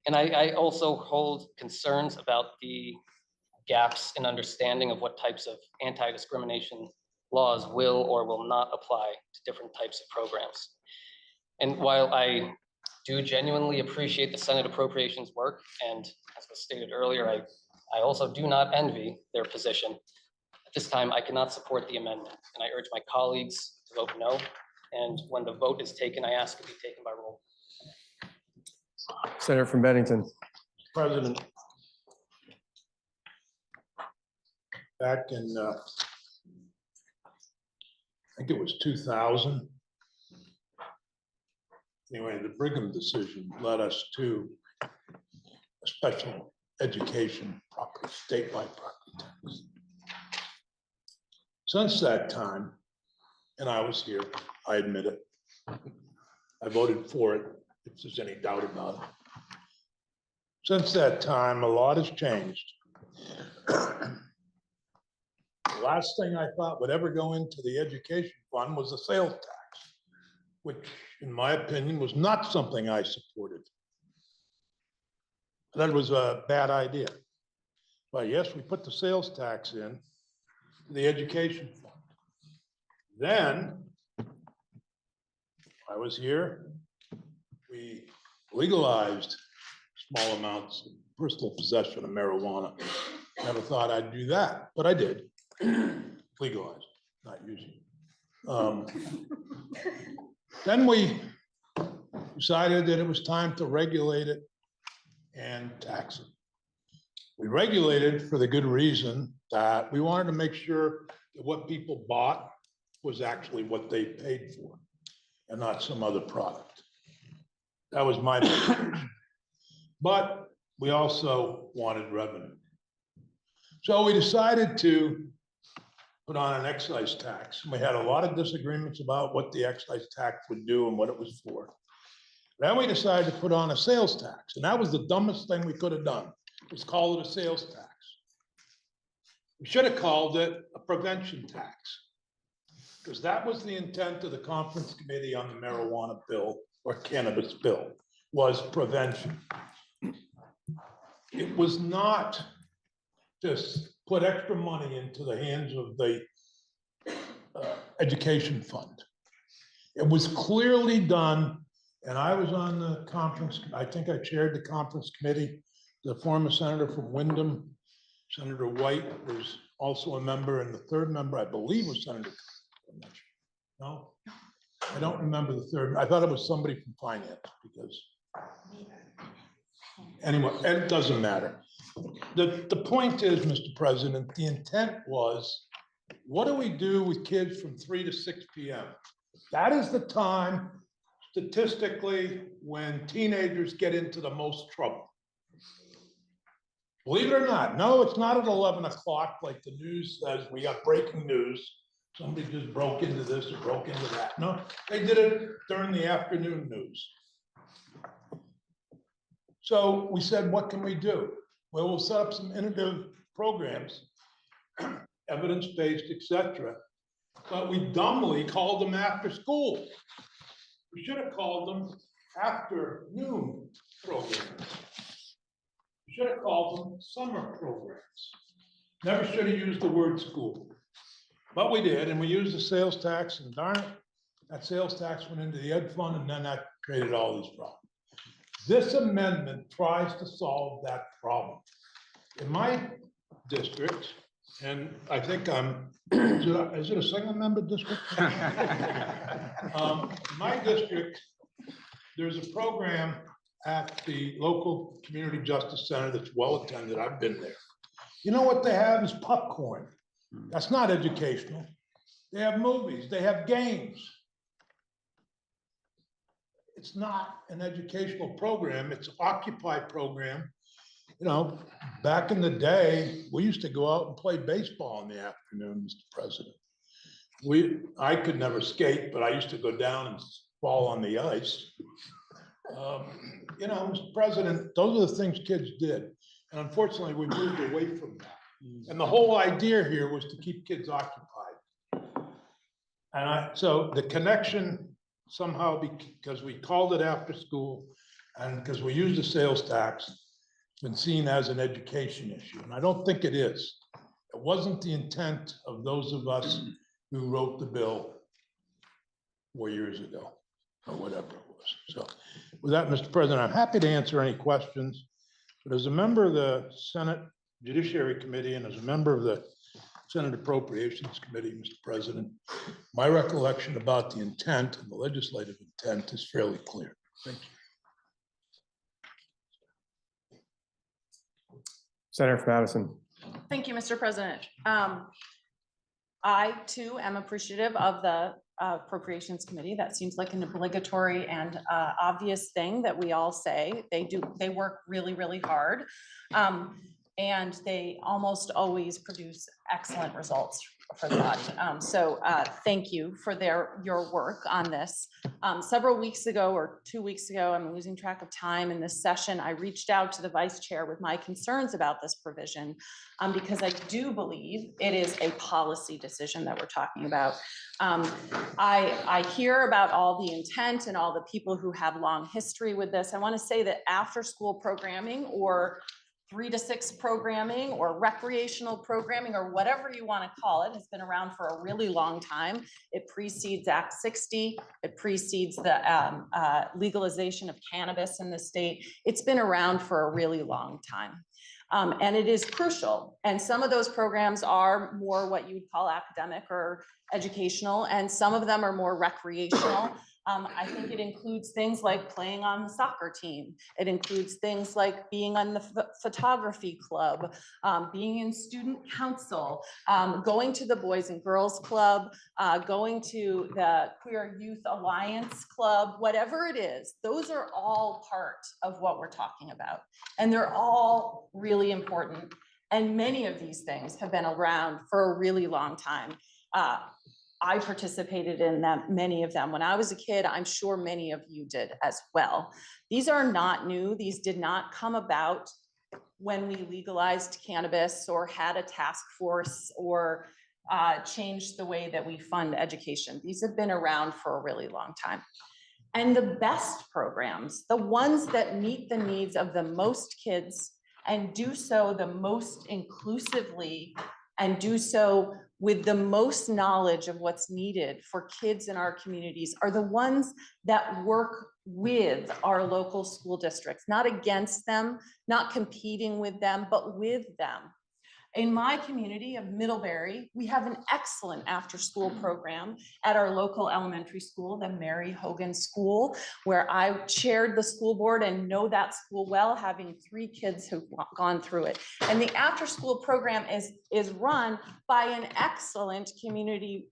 And I also hold concerns about the gaps in understanding of what types of anti-discrimination laws will or will not apply to different types of programs. And while I do genuinely appreciate the Senate Appropriations work, and as was stated earlier, I also do not envy their position. At this time, I cannot support the amendment, and I urge my colleagues to vote no. And when the vote is taken, I ask it be taken by roll. Senator from Bennington. President. Back in, I think it was 2000. Anyway, the Brigham decision led us to a special education property, statewide property tax. Since that time, and I was here, I admit it, I voted for it, if there's any doubt about it. Since that time, a lot has changed. The last thing I thought would ever go into the education fund was the sales tax, which in my opinion was not something I supported. That was a bad idea. But yes, we put the sales tax in the education fund. Then I was here, we legalized small amounts of personal possession of marijuana. Never thought I'd do that, but I did. Legalized, not using. Then we decided that it was time to regulate it and tax it. We regulated for the good reason that we wanted to make sure that what people bought was actually what they paid for and not some other product. That was my motivation. But we also wanted revenue. So we decided to put on an excise tax. We had a lot of disagreements about what the excise tax would do and what it was for. Then we decided to put on a sales tax, and that was the dumbest thing we could have done, was call it a sales tax. We should have called it a prevention tax, because that was the intent of the conference committee on the marijuana bill or cannabis bill, was prevention. It was not just put extra money into the hands of the education fund. It was clearly done, and I was on the conference, I think I chaired the conference committee. The former senator from Wyndham, Senator White, was also a member, and the third member, I believe, was Senator. No, I don't remember the third. I thought it was somebody from finance, because anyway, it doesn't matter. The point is, Mr. President, the intent was, what do we do with kids from 3 to 6 p.m.? That is the time statistically when teenagers get into the most trouble. Believe it or not, no, it's not at 11 o'clock like the news says. We got breaking news. Somebody just broke into this or broke into that. No, they did it during the afternoon news. So we said, what can we do? Well, we'll set up some innovative programs, evidence-based, et cetera. But we dumbly called them after school. We should have called them afternoon programs. We should have called them summer programs. Never should have used the word school. But we did, and we used the sales tax, and darn it, that sales tax went into the ed fund, and then that created all these problems. This amendment tries to solve that problem. In my district, and I think is it a single member district? In my district, there's a program at the local community justice center that's well attended. I've been there. You know what they have is popcorn. That's not educational. They have movies, they have games. It's not an educational program, it's an occupied program. You know, back in the day, we used to go out and play baseball in the afternoon, Mr. President. I could never skate, but I used to go down and fall on the ice. You know, Mr. President, those are the things kids did. And unfortunately, we moved away from that. And the whole idea here was to keep kids occupied. And so the connection somehow, because we called it after school and because we used the sales tax, it's been seen as an education issue. And I don't think it is. It wasn't the intent of those of us who wrote the bill 4 years ago or whatever it was. So with that, Mr. President, I'm happy to answer any questions. But as a member of the Senate Judiciary Committee and as a member of the Senate Appropriations Committee, Mr. President, my recollection about the intent and the legislative intent is fairly clear. Thank you. Senator from Madison. Thank you, Mr. President. I too am appreciative of the Appropriations Committee. That seems like an obligatory and obvious thing that we all say. They work really, really hard. And they almost always produce excellent results for the body. Thank you for your work on this. Several weeks ago or 2 weeks ago, I'm losing track of time in this session, I reached out to the vice chair with my concerns about this provision because I do believe it is a policy decision that we're talking about. I hear about all the intent and all the people who have long history with this. I want to say that after school programming or 3 to 6 programming or recreational programming or whatever you want to call it has been around for a really long time. It precedes Act 60. It precedes the legalization of cannabis in the state. It's been around for a really long time. And it is crucial. And some of those programs are more what you would call academic or educational, and some of them are more recreational. I think it includes things like playing on the soccer team. It includes things like being on the photography club, being in student council, going to the Boys and Girls Club, going to the Queer Youth Alliance Club, whatever it is, those are all part of what we're talking about. And they're all really important. And many of these things have been around for a really long time. I participated in them, many of them. When I was a kid, I'm sure many of you did as well. These are not new. These did not come about when we legalized cannabis or had a task force or changed the way that we fund education. These have been around for a really long time. And the best programs, the ones that meet the needs of the most kids and do so the most inclusively and do so with the most knowledge of what's needed for kids in our communities are the ones that work with our local school districts, not against them, not competing with them, but with them. In my community of Middlebury, we have an excellent after-school program at our local elementary school, the Mary Hogan School, where I chaired the school board and know that school well, having 3 kids who've gone through it. And the after-school program is run by an excellent community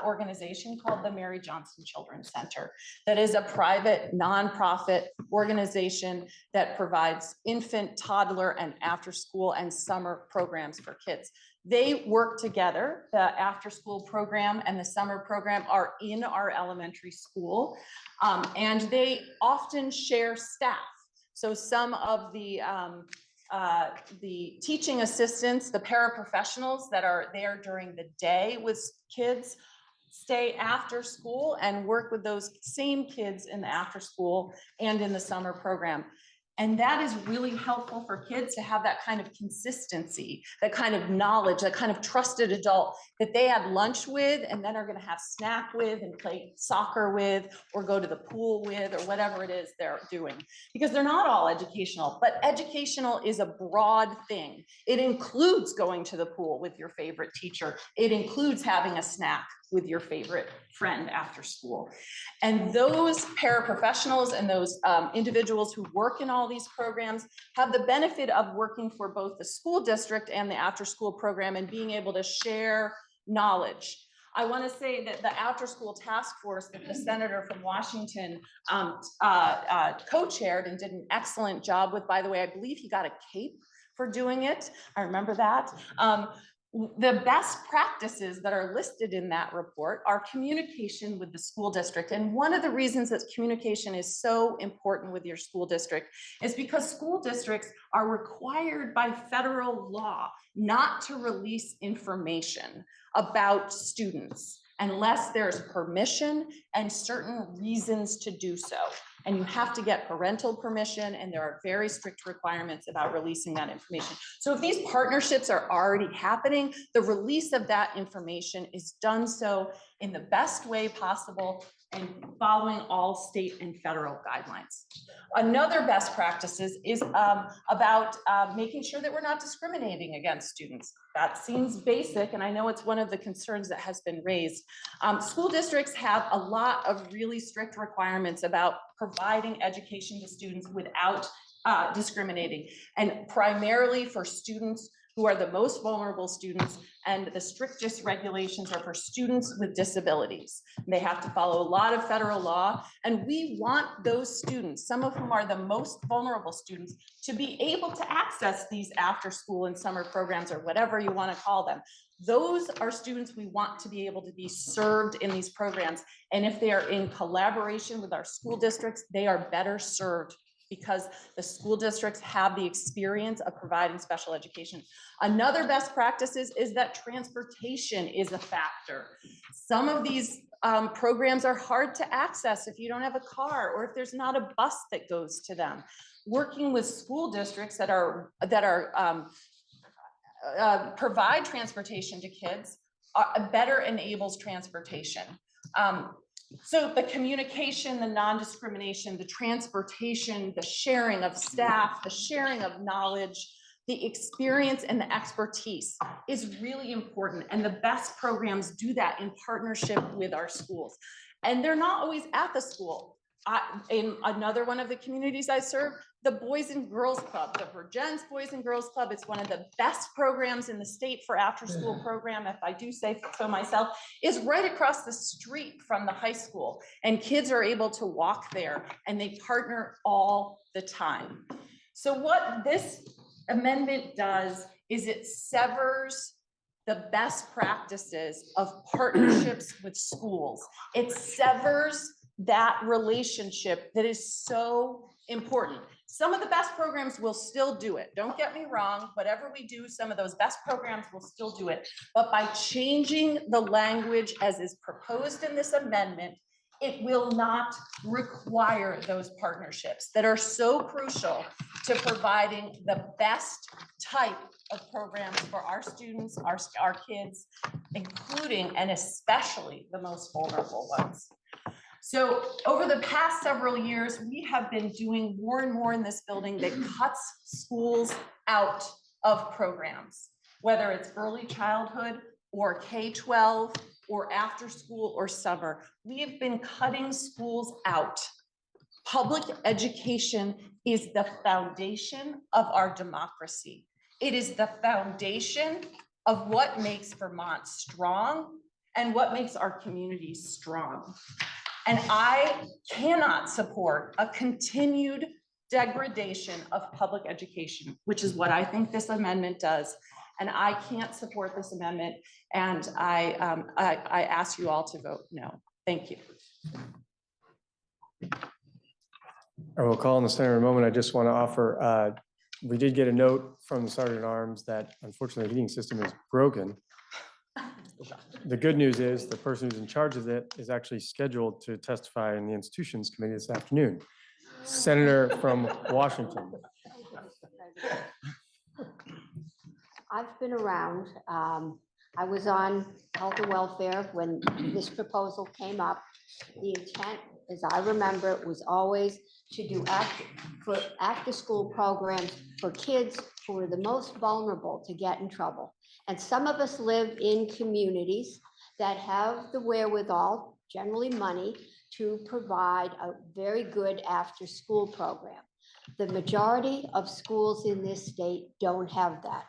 organization called the Mary Johnson Children's Center. That is a private nonprofit organization that provides infant, toddler, and after-school and summer programs for kids. They work together. The after-school program and the summer program are in our elementary school, and they often share staff. So some of the teaching assistants, the paraprofessionals that are there during the day with kids, stay after school and work with those same kids in the after school and in the summer program. And that is really helpful for kids to have that kind of consistency, that kind of knowledge, that kind of trusted adult that they have lunch with and then are going to have snack with and play soccer with or go to the pool with or whatever it is they're doing. Because they're not all educational, but educational is a broad thing. It includes going to the pool with your favorite teacher. It includes having a snack with your favorite friend after school. And those paraprofessionals and those individuals who work in all these programs have the benefit of working for both the school district and the after-school program and being able to share knowledge. I want to say that the after-school task force that the senator from Washington co-chaired and did an excellent job with, by the way, I believe he got a cape for doing it. I remember that. The best practices that are listed in that report are communication with the school district. And one of the reasons that communication is so important with your school district is because school districts are required by federal law not to release information about students unless there's permission and certain reasons to do so. And you have to get parental permission, and there are very strict requirements about releasing that information. So if these partnerships are already happening, the release of that information is done so in the best way possible and following all state and federal guidelines. Another best practices is about making sure that we're not discriminating against students. That seems basic, and I know it's one of the concerns that has been raised. School districts have a lot of really strict requirements about providing education to students without discriminating, and primarily for students who are the most vulnerable students, and the strictest regulations are for students with disabilities. They have to follow a lot of federal law, and we want those students, some of whom are the most vulnerable students, to be able to access these after-school and summer programs, or whatever you want to call them. Those are students we want to be able to be served in these programs. And if they are in collaboration with our school districts, they are better served because the school districts have the experience of providing special education. Another best practices is that transportation is a factor. Some of these programs are hard to access if you don't have a car or if there's not a bus that goes to them. Working with school districts that provide transportation to kids better enables transportation. So the communication, the non-discrimination, the transportation, the sharing of staff, the sharing of knowledge, the experience and the expertise is really important. And the best programs do that in partnership with our schools. And they're not always at the school. In another one of the communities I serve, the Boys and Girls Club, the Virgins Boys and Girls Club, it's one of the best programs in the state for after-school program, if I do say so myself, is right across the street from the high school. And kids are able to walk there and they partner all the time. So what this amendment does is it severs the best practices of partnerships with schools. It severs that relationship that is so important. Some of the best programs will still do it. Don't get me wrong, whatever we do, some of those best programs will still do it. But by changing the language as is proposed in this amendment, it will not require those partnerships that are so crucial to providing the best type of programs for our students, our kids, including and especially the most vulnerable ones. So over the past several years, we have been doing more and more in this building that cuts schools out of programs, whether it's early childhood or K-12 or after school or summer. We have been cutting schools out. Public education is the foundation of our democracy. It is the foundation of what makes Vermont strong and what makes our communities strong. And I cannot support a continued degradation of public education, which is what I think this amendment does. And I can't support this amendment. And I ask you all to vote no. Thank you. I will call on the senator in a moment. I just want to offer, we did get a note from the Sergeant at Arms that unfortunately the heating system is broken. The good news is the person who's in charge of it is actually scheduled to testify in the Institutions Committee this afternoon. Senator from Washington. I've been around. I was on health and welfare when this proposal came up. The intent, as I remember, it was always to do after-school programs for kids who are the most vulnerable to get in trouble. And some of us live in communities that have the wherewithal, generally money, to provide a very good after-school program. The majority of schools in this state don't have that.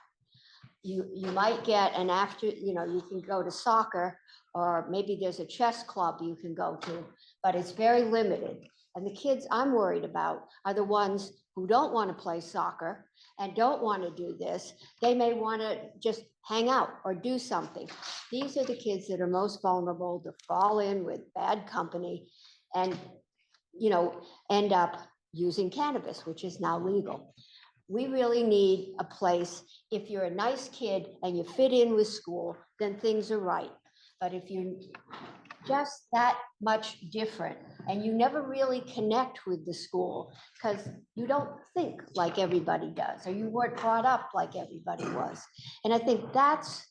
You might get an after, you can go to soccer, or maybe there's a chess club you can go to, but it's very limited. And the kids I'm worried about are the ones who don't want to play soccer and don't want to do this. They may want to just hang out or do something. These are the kids that are most vulnerable to fall in with bad company and, end up using cannabis, which is now legal. We really need a place. If you're a nice kid and you fit in with school, then things are right. But if you're just that much different and you never really connect with the school because you don't think like everybody does, or you weren't brought up like everybody was. And I think that's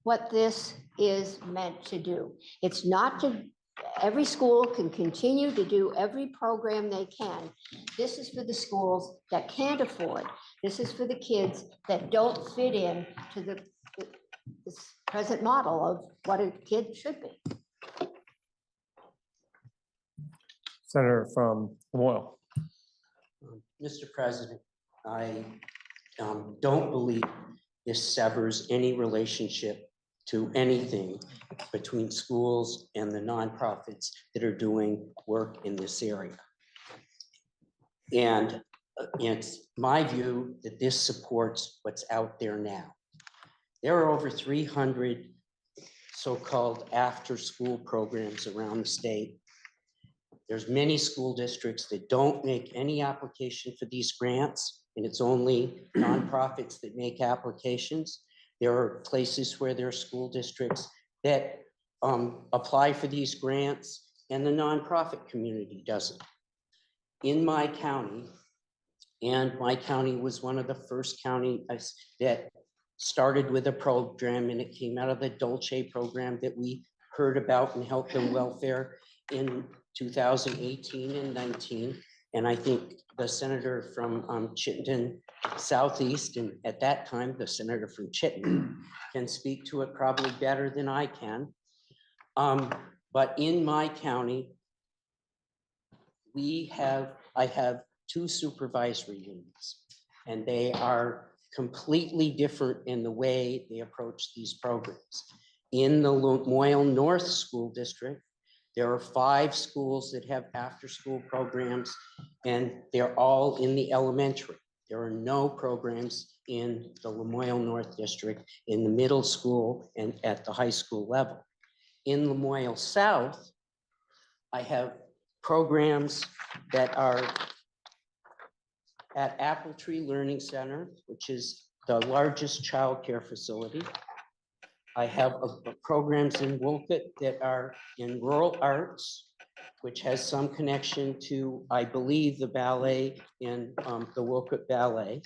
what this is meant to do. It's not to, every school can continue to do every program they can. This is for the schools that can't afford. This is for the kids that don't fit in to this present model of what a kid should be. Senator from Lamoille. Mr. President, I don't believe this severs any relationship to anything between schools and the nonprofits that are doing work in this area. And it's my view that this supports what's out there now. There are over 300 so-called after-school programs around the state. There's many school districts that don't make any application for these grants, and it's only nonprofits that make applications. There are places where there are school districts that apply for these grants, and the nonprofit community doesn't. In my county, and my county was one of the first counties that started with a program, and it came out of the Dolce program that we heard about in health and welfare in 2018 and 19. And I think the senator from Chittenden Southeast, and at that time, the senator from Chittenden can speak to it probably better than I can. But in my county, I have 2 supervisory units, and they are completely different in the way they approach these programs. In the Lamoille North School District, there are 5 schools that have after-school programs, and they're all in the elementary. There are no programs in the Lamoille North District in the middle school and at the high school level. In Lamoille South, I have programs that are at Apple Tree Learning Center, which is the largest childcare facility. I have programs in Wolcott that are in rural arts, which has some connection to, I believe, the ballet in the Wolcott Ballet.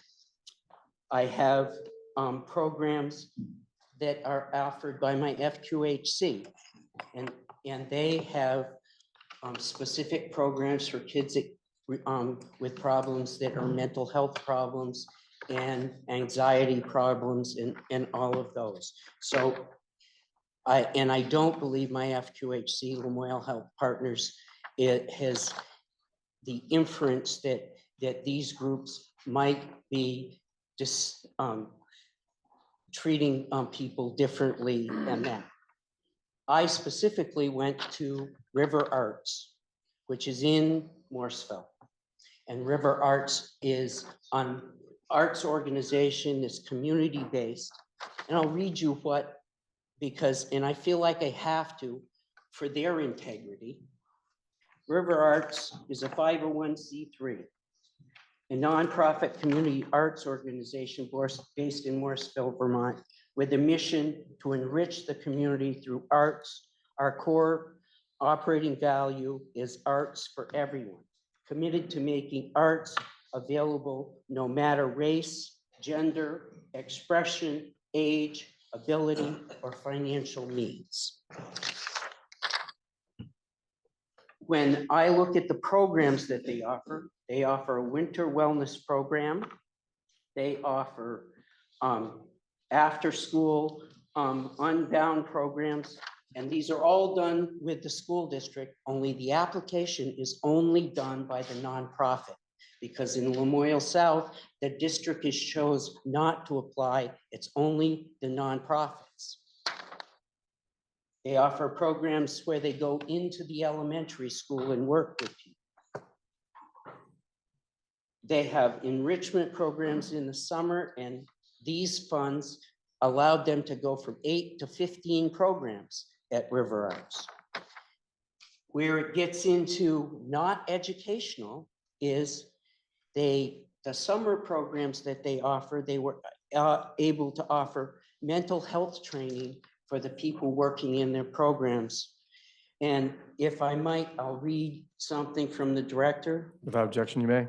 I have programs that are offered by my FQHC, and they have specific programs for kids that, with problems that are mental health problems and anxiety problems and all of those. So I don't believe my FQHC, Lamoille Health Partners, it has the inference that these groups might be just treating people differently than that. I specifically went to River Arts, which is in Morrisville. And River Arts is an arts organization, is community-based. And I'll read you what, and I feel like I have to, for their integrity. River Arts is a 501c3, a nonprofit community arts organization based in Morrisville, Vermont, with a mission to enrich the community through arts. Our core operating value is arts for everyone, committed to making arts available no matter race, gender, expression, age, ability, or financial needs. When I look at the programs that they offer a winter wellness program. They offer after school unbound programs. And these are all done with the school district, only the application is only done by the nonprofit. Because in Lamoille South, the district has chose not to apply, it's only the nonprofits. They offer programs where they go into the elementary school and work with people. They have enrichment programs in the summer, and these funds allowed them to go from 8 to 15 programs at River Arts. Where it gets into not educational is the summer programs that they offer, they were able to offer mental health training for the people working in their programs. And if I might, I'll read something from the director. Without objection, you may.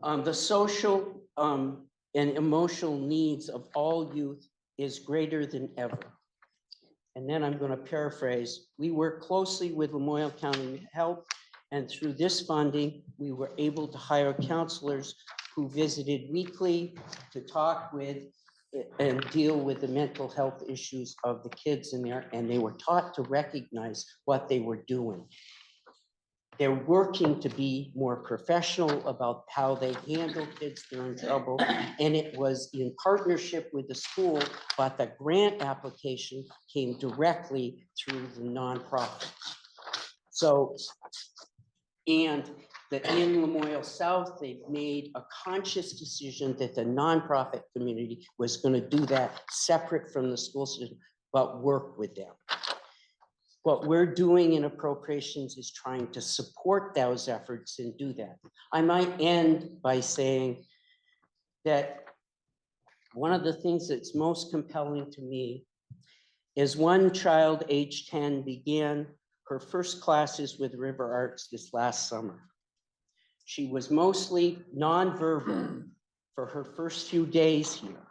The social and emotional needs of all youth is greater than ever. And then I'm going to paraphrase. We work closely with Lamoille County Health, and through this funding, we were able to hire counselors who visited weekly to talk with and deal with the mental health issues of the kids in there, and they were taught to recognize what they were doing. They're working to be more professional about how they handle kids that are in trouble. And it was in partnership with the school, but the grant application came directly through the nonprofit. So, and in Lamoille South, they've made a conscious decision that the nonprofit community was going to do that separate from the school system, but work with them. What we're doing in appropriations is trying to support those efforts and do that. I might end by saying that one of the things that's most compelling to me is one child, age 10, began her first classes with River Arts this last summer. She was mostly nonverbal for her first few days here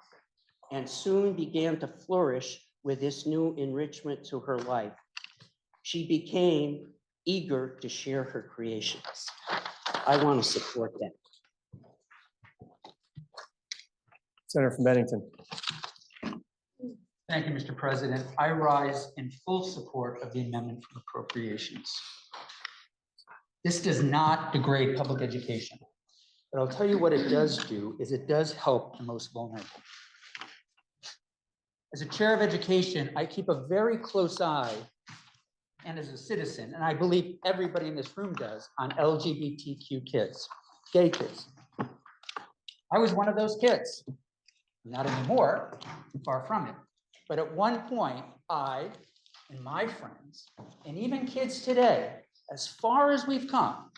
and soon began to flourish with this new enrichment to her life. She became eager to share her creations. I want to support that. Senator from Bennington. Thank you, Mr. President. I rise in full support of the amendment for appropriations. This does not degrade public education, but I'll tell you what it does do is it does help the most vulnerable. As a chair of education, I keep a very close eye, and as a citizen, and I believe everybody in this room does, on LGBTQ kids, gay kids. I was one of those kids. Not anymore, far from it. But at one point, I and my friends, and even kids today, as far as we've come,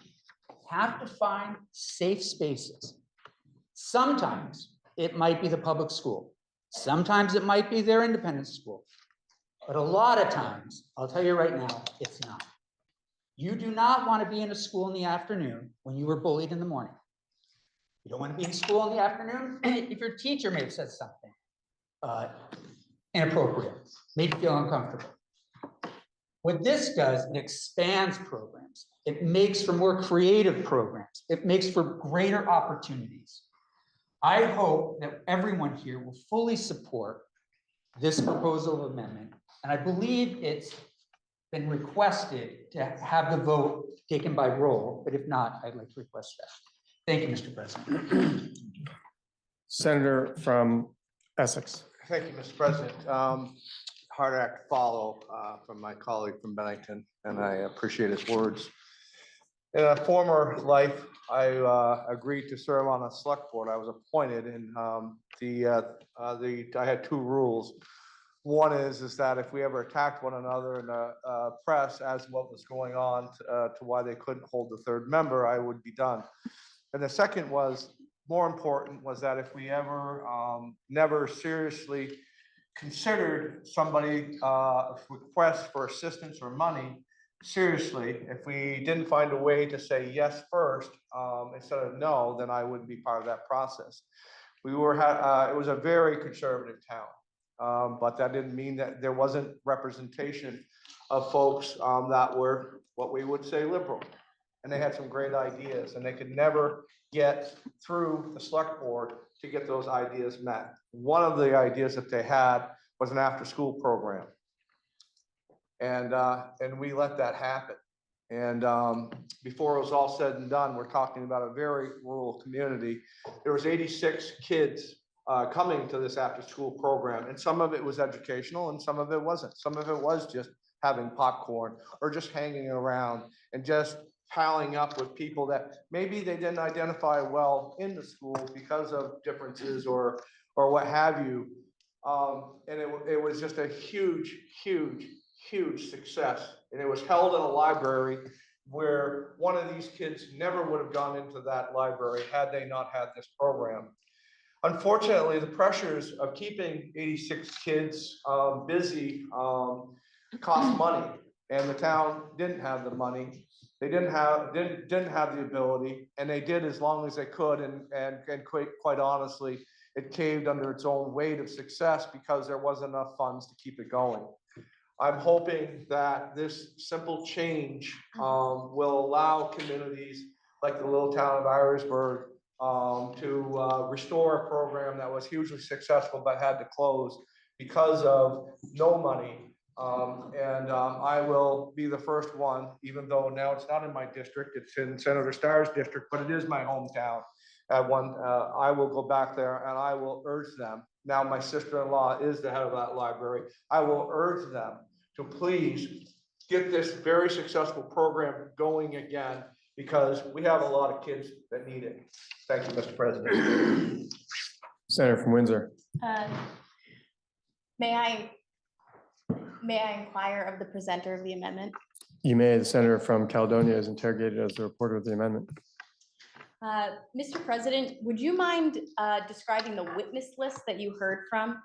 have to find safe spaces. Sometimes it might be the public school. Sometimes it might be their independent school. But a lot of times, I'll tell you right now, it's not. You do not want to be in a school in the afternoon when you were bullied in the morning. You don't want to be in school in the afternoon if your teacher may have said something inappropriate, made you feel uncomfortable. What this does, it expands programs. It makes for more creative programs. It makes for greater opportunities. I hope that everyone here will fully support this proposal of amendment. And I believe it's been requested to have the vote taken by roll, but if not, I'd like to request that. Thank you, Mr. President. Senator from Essex. Thank you, Mr. President. Hard act to follow from my colleague from Bennington, and I appreciate his words. In a former life, I agreed to serve on a select board. I was appointed, and I had two rules. One is that if we ever attacked one another in the press as what was going on to why they couldn't hold the third member, I would be done. And the second was, more important, was that if we ever never seriously considered somebody request for assistance or money seriously, if we didn't find a way to say yes first instead of no, then I wouldn't be part of that process. We were it was a very conservative town, but that didn't mean that there wasn't representation of folks that were what we would say liberal. And they had some great ideas, and they could never get through the select board to get those ideas met. One of the ideas that they had was an after-school program. And we let that happen. And before it was all said and done, we're talking about a very rural community. There was 86 kids coming to this after-school program, and some of it was educational and some of it wasn't. Some of it was just having popcorn or just hanging around and just palling up with people that maybe they didn't identify well in the school because of differences or what have you. And it was just a huge, huge, huge success. And it was held in a library where one of these kids never would have gone into that library had they not had this program. Unfortunately, the pressures of keeping 86 kids busy cost money, and the town didn't have the money. They didn't have the ability, and they did as long as they could, and quite honestly, it caved under its own weight of success because there wasn't enough funds to keep it going. I'm hoping that this simple change will allow communities like the little town of Irisburg to restore a program that was hugely successful but had to close because of no money I will be the first one, even though now it's not in my district, it's in Senator Starr's district, but it is my hometown. I will go back there and I will urge them. Now, my sister-in-law is the head of that library. I will urge them to please get this very successful program going again, because we have a lot of kids that need it. Thank you, Mr. President. Senator from Windsor. May I inquire of the presenter of the amendment? You may, the senator from Caledonia is interrogated as the reporter of the amendment. Mr. President, would you mind describing the witness list that you heard from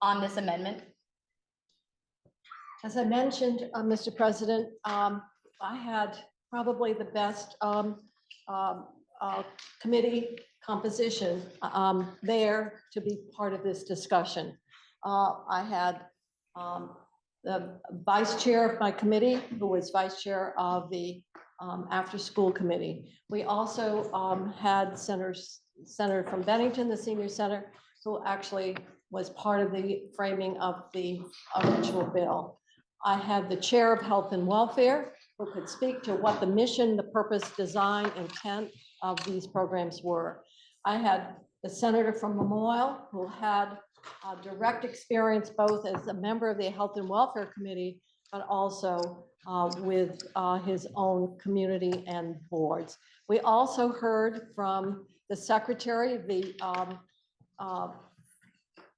on this amendment? As I mentioned, Mr. President, I had probably the best committee composition there to be part of this discussion. I had the vice chair of my committee, who was vice chair of the after-school committee. We also had Senator from Bennington, the senior senator, who actually was part of the framing of the original bill. I had the chair of health and welfare, who could speak to what the mission, the purpose, design, intent of these programs were. I had the senator from Memorial, who had direct experience both as a member of the Health and Welfare Committee, but also with his own community and boards. We also heard from the secretary of the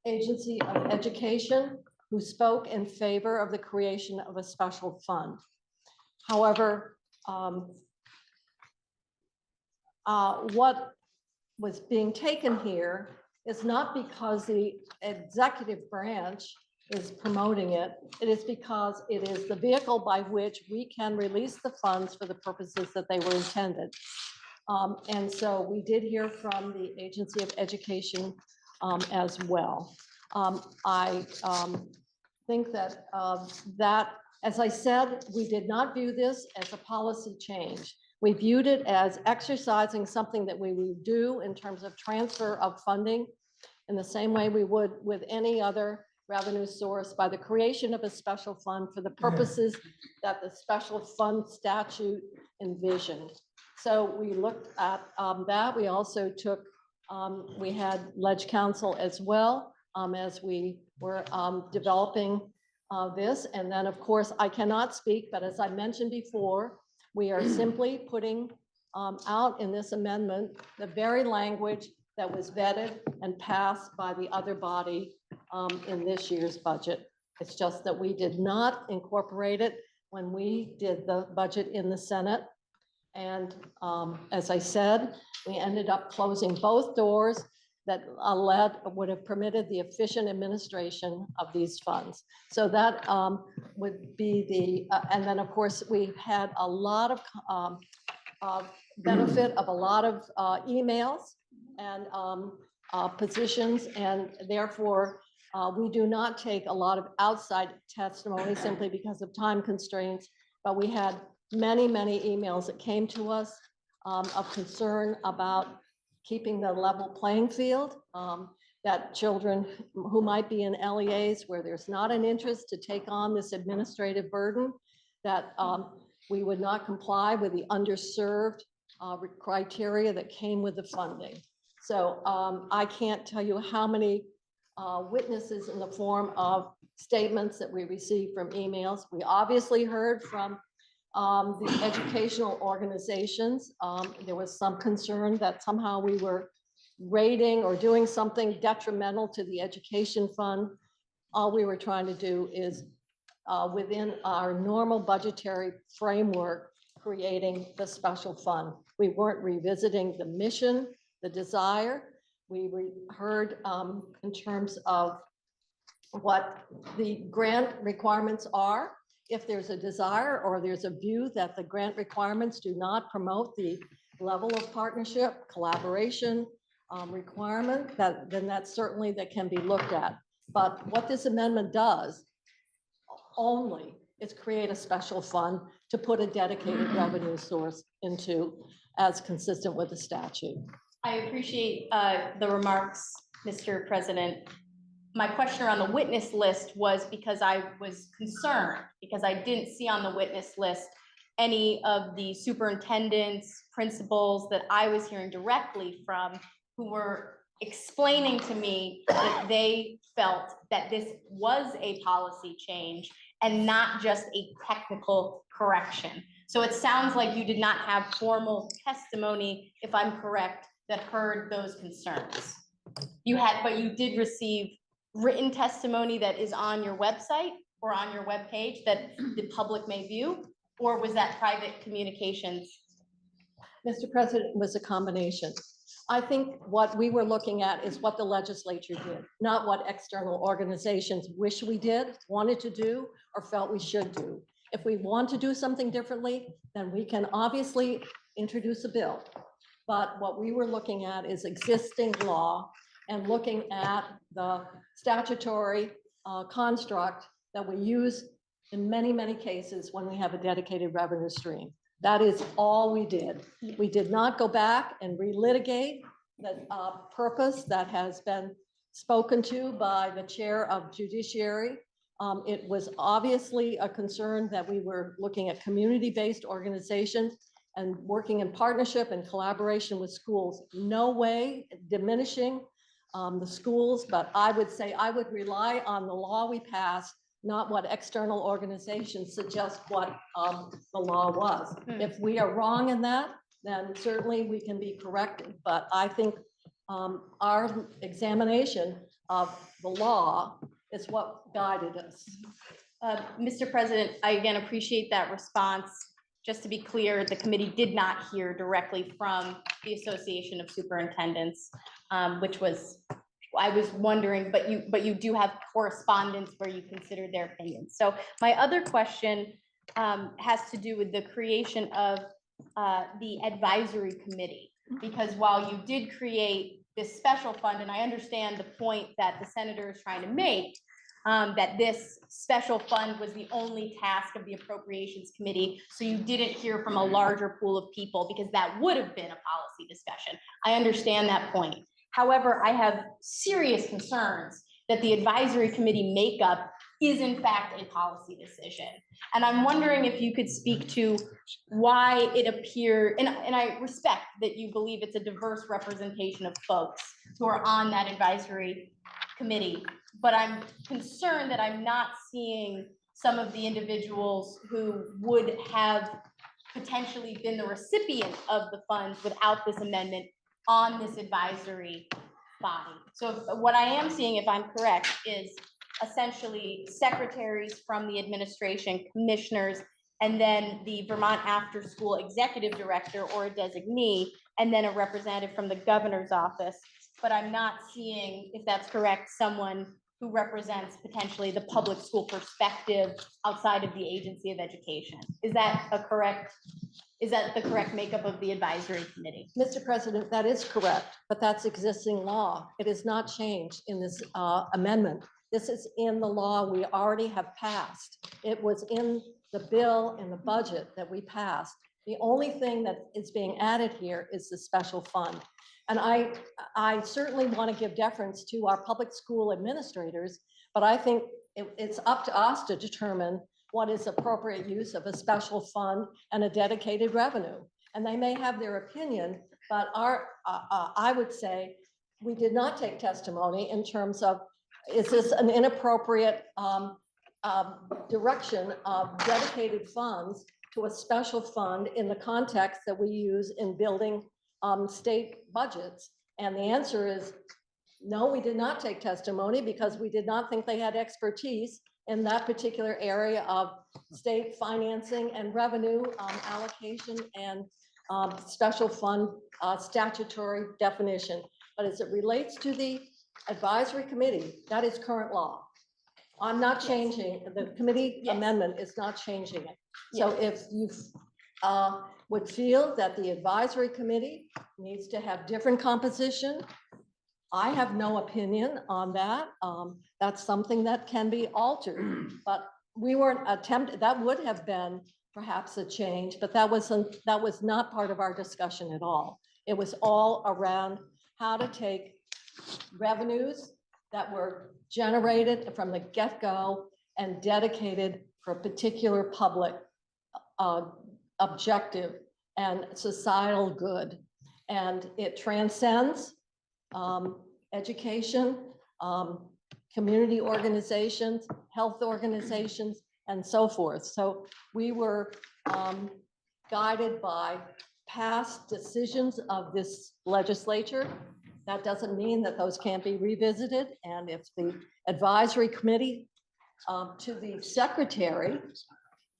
Agency of Education, who spoke in favor of the creation of a special fund. However, what was being taken here is not because the executive branch is promoting it. It is because it is the vehicle by which we can release the funds for the purposes that they were intended. And so we did hear from the Agency of Education as well. I think that as I said, we did not view this as a policy change. We viewed it as exercising something that we would do in terms of transfer of funding in the same way we would with any other revenue source, by the creation of a special fund for the purposes that the special fund statute envisioned. So we looked at that. We also took, we had Ledge Council as well as we were developing this. And then, of course, I cannot speak, but as I mentioned before, we are simply putting out in this amendment the very language that was vetted and passed by the other body in this year's budget. It's just that we did not incorporate it when we did the budget in the Senate. And as I said, we ended up closing both doors that would have permitted the efficient administration of these funds. So that would be the, and then of course, we've had a lot of benefit of a lot of emails and positions, and therefore we do not take a lot of outside testimony simply because of time constraints, but we had many, many emails that came to us of concern about keeping the level playing field, that children who might be in LEAs where there's not an interest to take on this administrative burden, that we would not comply with the underserved criteria that came with the funding. So I can't tell you how many witnesses in the form of statements that we received from emails. We obviously heard from the educational organizations. There was some concern that somehow we were rating or doing something detrimental to the education fund. All we were trying to do is within our normal budgetary framework, creating the special fund. We weren't revisiting the mission, the desire. We heard in terms of what the grant requirements are. If there's a desire or there's a view that the grant requirements do not promote the level of partnership, collaboration requirement, then that's certainly that can be looked at. But what this amendment does only is create a special fund to put a dedicated revenue source into, as consistent with the statute. I appreciate the remarks, Mr. President. my question around the witness list was because I was concerned, because I didn't see on the witness list any of the superintendents, principals that I was hearing directly from, who were explaining to me that they felt that this was a policy change and not just a technical correction. So it sounds like you did not have formal testimony, if I'm correct, that heard those concerns. You had, but you did receive written testimony that is on your website or on your webpage that the public may view? Or was that private communications? Mr. President, it was a combination. I think what we were looking at is what the legislature did, not what external organizations wish we did, wanted to do, or felt we should do. If we want to do something differently, then we can obviously introduce a bill. But what we were looking at is existing law and looking at the statutory construct that we use in many, many cases when we have a dedicated revenue stream. That is all we did. We did not go back and relitigate the purpose that has been spoken to by the chair of judiciary. It was obviously a concern that we were looking at community-based organizations and working in partnership and collaboration with schools. No way diminishing the schools, but I would say I would rely on the law we passed, not what external organizations suggest what the law was. If we are wrong in that, then certainly we can be corrected. But I think our examination of the law is what guided us. Mr. President, I again appreciate that response. Just to be clear, the committee did not hear directly from the Association of Superintendents, which was, I was wondering, but you do have correspondence where you considered their opinions. So my other question has to do with the creation of the advisory committee, because while you did create this special fund, and I understand the point that the senator is trying to make, that this special fund was the only task of the Appropriations Committee, so you didn't hear from a larger pool of people, because that would have been a policy discussion. I understand that point. However, I have serious concerns that the advisory committee makeup is in fact a policy decision. And I'm wondering if you could speak to why it appeared, and I respect that you believe it's a diverse representation of folks who are on that advisory committee, but I'm concerned that I'm not seeing some of the individuals who would have potentially been the recipient of the funds without this amendment on this advisory body. So what I am seeing, if I'm correct, is essentially secretaries from the administration, commissioners, and then the Vermont After School Executive Director or a designee, and then a representative from the governor's office. But I'm not seeing, if that's correct, someone who represents potentially the public school perspective outside of the Agency of Education. Is that the correct makeup of the advisory committee? Mr. President, that is correct, but that's existing law. It is not changed in this amendment. This is in the law we already have passed. It was in the bill in the budget that we passed. The only thing that is being added here is the special fund. And I certainly want to give deference to our public school administrators, but I think it's up to us to determine what is appropriate use of a special fund and a dedicated revenue. And they may have their opinion, but I would say we did not take testimony in terms of, is this an inappropriate direction of dedicated funds to a special fund in the context that we use in building state budgets? And the answer is no, we did not take testimony because we did not think they had expertise in that particular area of state financing and revenue allocation and special fund statutory definition. But as it relates to the advisory committee, that is current law. I'm not changing, the committee amendment is not changing it. So if you would feel that the advisory committee needs to have different composition, I have no opinion on that. That's something that can be altered, but we weren't attempting, that would have been perhaps a change, but that was not part of our discussion at all. It was all around how to take revenues that were generated from the get-go and dedicated for a particular public objective and societal good. And it transcends education, community organizations, health organizations, and so forth. So we were guided by past decisions of this legislature. That doesn't mean that those can't be revisited. And if the advisory committee to the secretary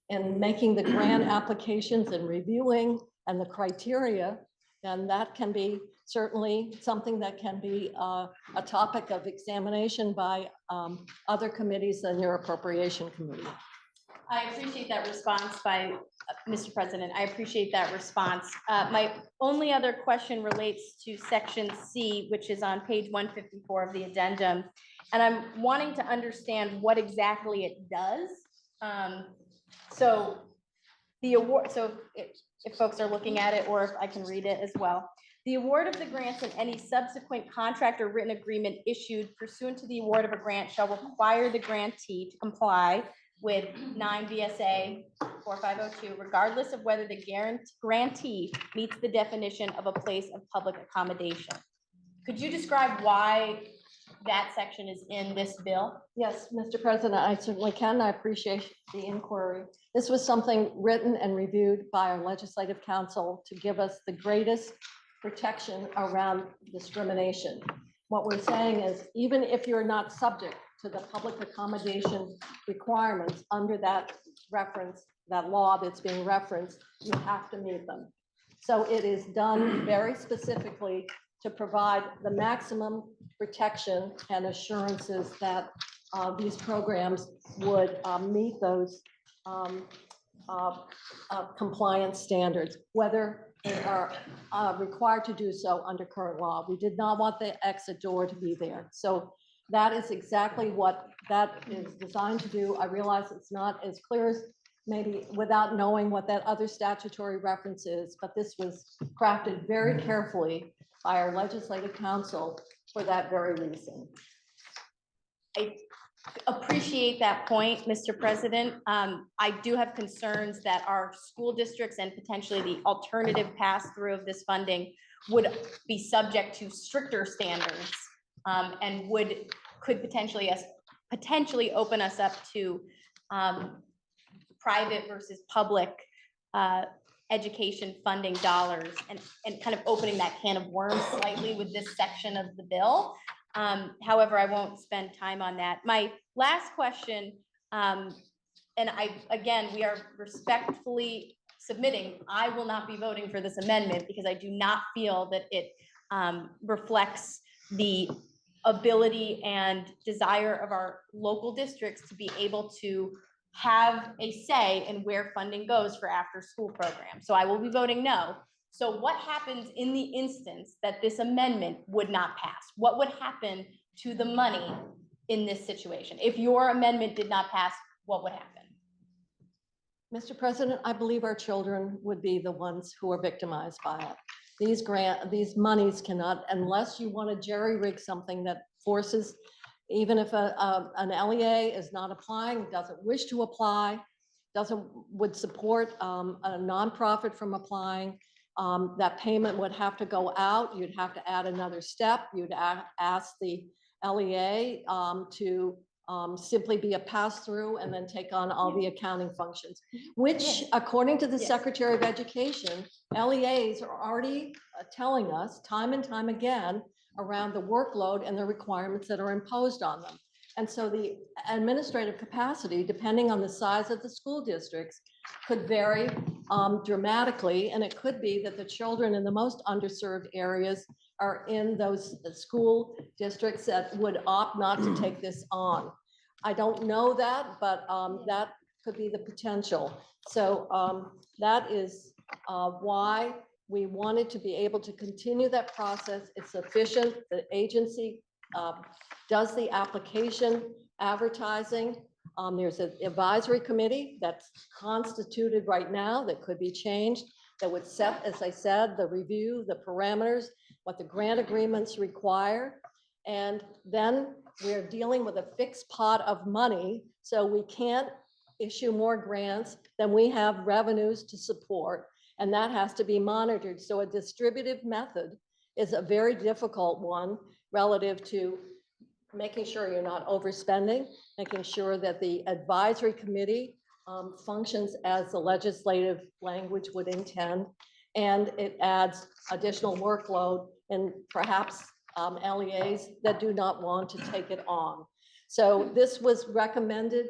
in making the grant applications and reviewing and the criteria, then that can be certainly something that can be a topic of examination by other committees than your appropriation committee. I appreciate that response by Mr. President. I appreciate that response. My only other question relates to section C, which is on page 154 of the addendum. And I'm wanting to understand what exactly it does. So the award, so if folks are looking at it, or if I can read it as well. The award of the grants and any subsequent contract or written agreement issued pursuant to the award of a grant shall require the grantee to comply with 9 VSA 4502, regardless of whether the grantee meets the definition of a place of public accommodation. Could you describe why that section is in this bill? Yes, Mr. President, I certainly can. I appreciate the inquiry. This was something written and reviewed by our legislative council to give us the greatest protection around discrimination. What we're saying is, even if you're not subject to the public accommodation requirements under that reference, that law that's being referenced, you have to meet them. So it is done very specifically to provide the maximum protection and assurances that these programs would meet those compliance standards, whether they are required to do so under current law. We did not want the exit door to be there. So that is exactly what that is designed to do. I realize it's not as clear as maybe without knowing what that other statutory reference is, but this was crafted very carefully by our legislative council for that very reason. I appreciate that point, Mr. President. I do have concerns that our school districts and potentially the alternative pass-through of this funding would be subject to stricter standards and could potentially open us up to private versus public education funding dollars and kind of opening that can of worms slightly with this section of the bill. However, I won't spend time on that. My last question, and again, we are respectfully submitting, I will not be voting for this amendment because I do not feel that it reflects the ability and desire of our local districts to be able to have a say in where funding goes for after-school programs. So I will be voting no. So what happens in the instance that this amendment would not pass? What would happen to the money in this situation? If your amendment did not pass, what would happen? Mr. President, I believe our children would be the ones who are victimized by it. These monies cannot, unless you want to jerry-rig something that forces, even if an LEA is not applying, doesn't wish to apply, would support a nonprofit from applying, that payment would have to go out. You'd have to add another step. You'd ask the LEA to simply be a pass-through and then take on all the accounting functions, which according to the Secretary of Education, LEAs are already telling us time and time again around the workload and the requirements that are imposed on them. And so the administrative capacity, depending on the size of the school districts, could vary dramatically. And it could be that the children in the most underserved areas are in those school districts that would opt not to take this on. I don't know that, but that could be the potential. So that is why we wanted to be able to continue that process. It's efficient. The agency does the application advertising. There's an advisory committee that's constituted right now that could be changed, that would set, as I said, the review, the parameters, what the grant agreements require. And then we're dealing with a fixed pot of money, so we can't issue more grants than we have revenues to support, and that has to be monitored. So a distributive method is a very difficult one relative to making sure you're not overspending, making sure that the advisory committee functions as the legislative language would intend, and it adds additional workload and perhaps LEAs that do not want to take it on. So this was recommended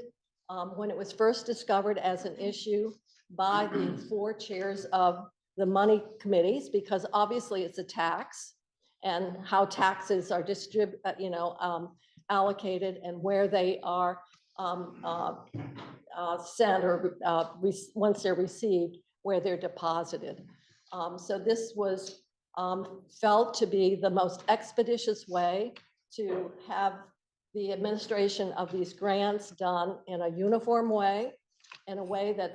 when it was first discovered as an issue by the 4 chairs of the money committees, because obviously it's a tax, and how taxes are allocated and where they are sent or once they're received, where they're deposited. So this was felt to be the most expeditious way to have the administration of these grants done in a uniform way, in a way that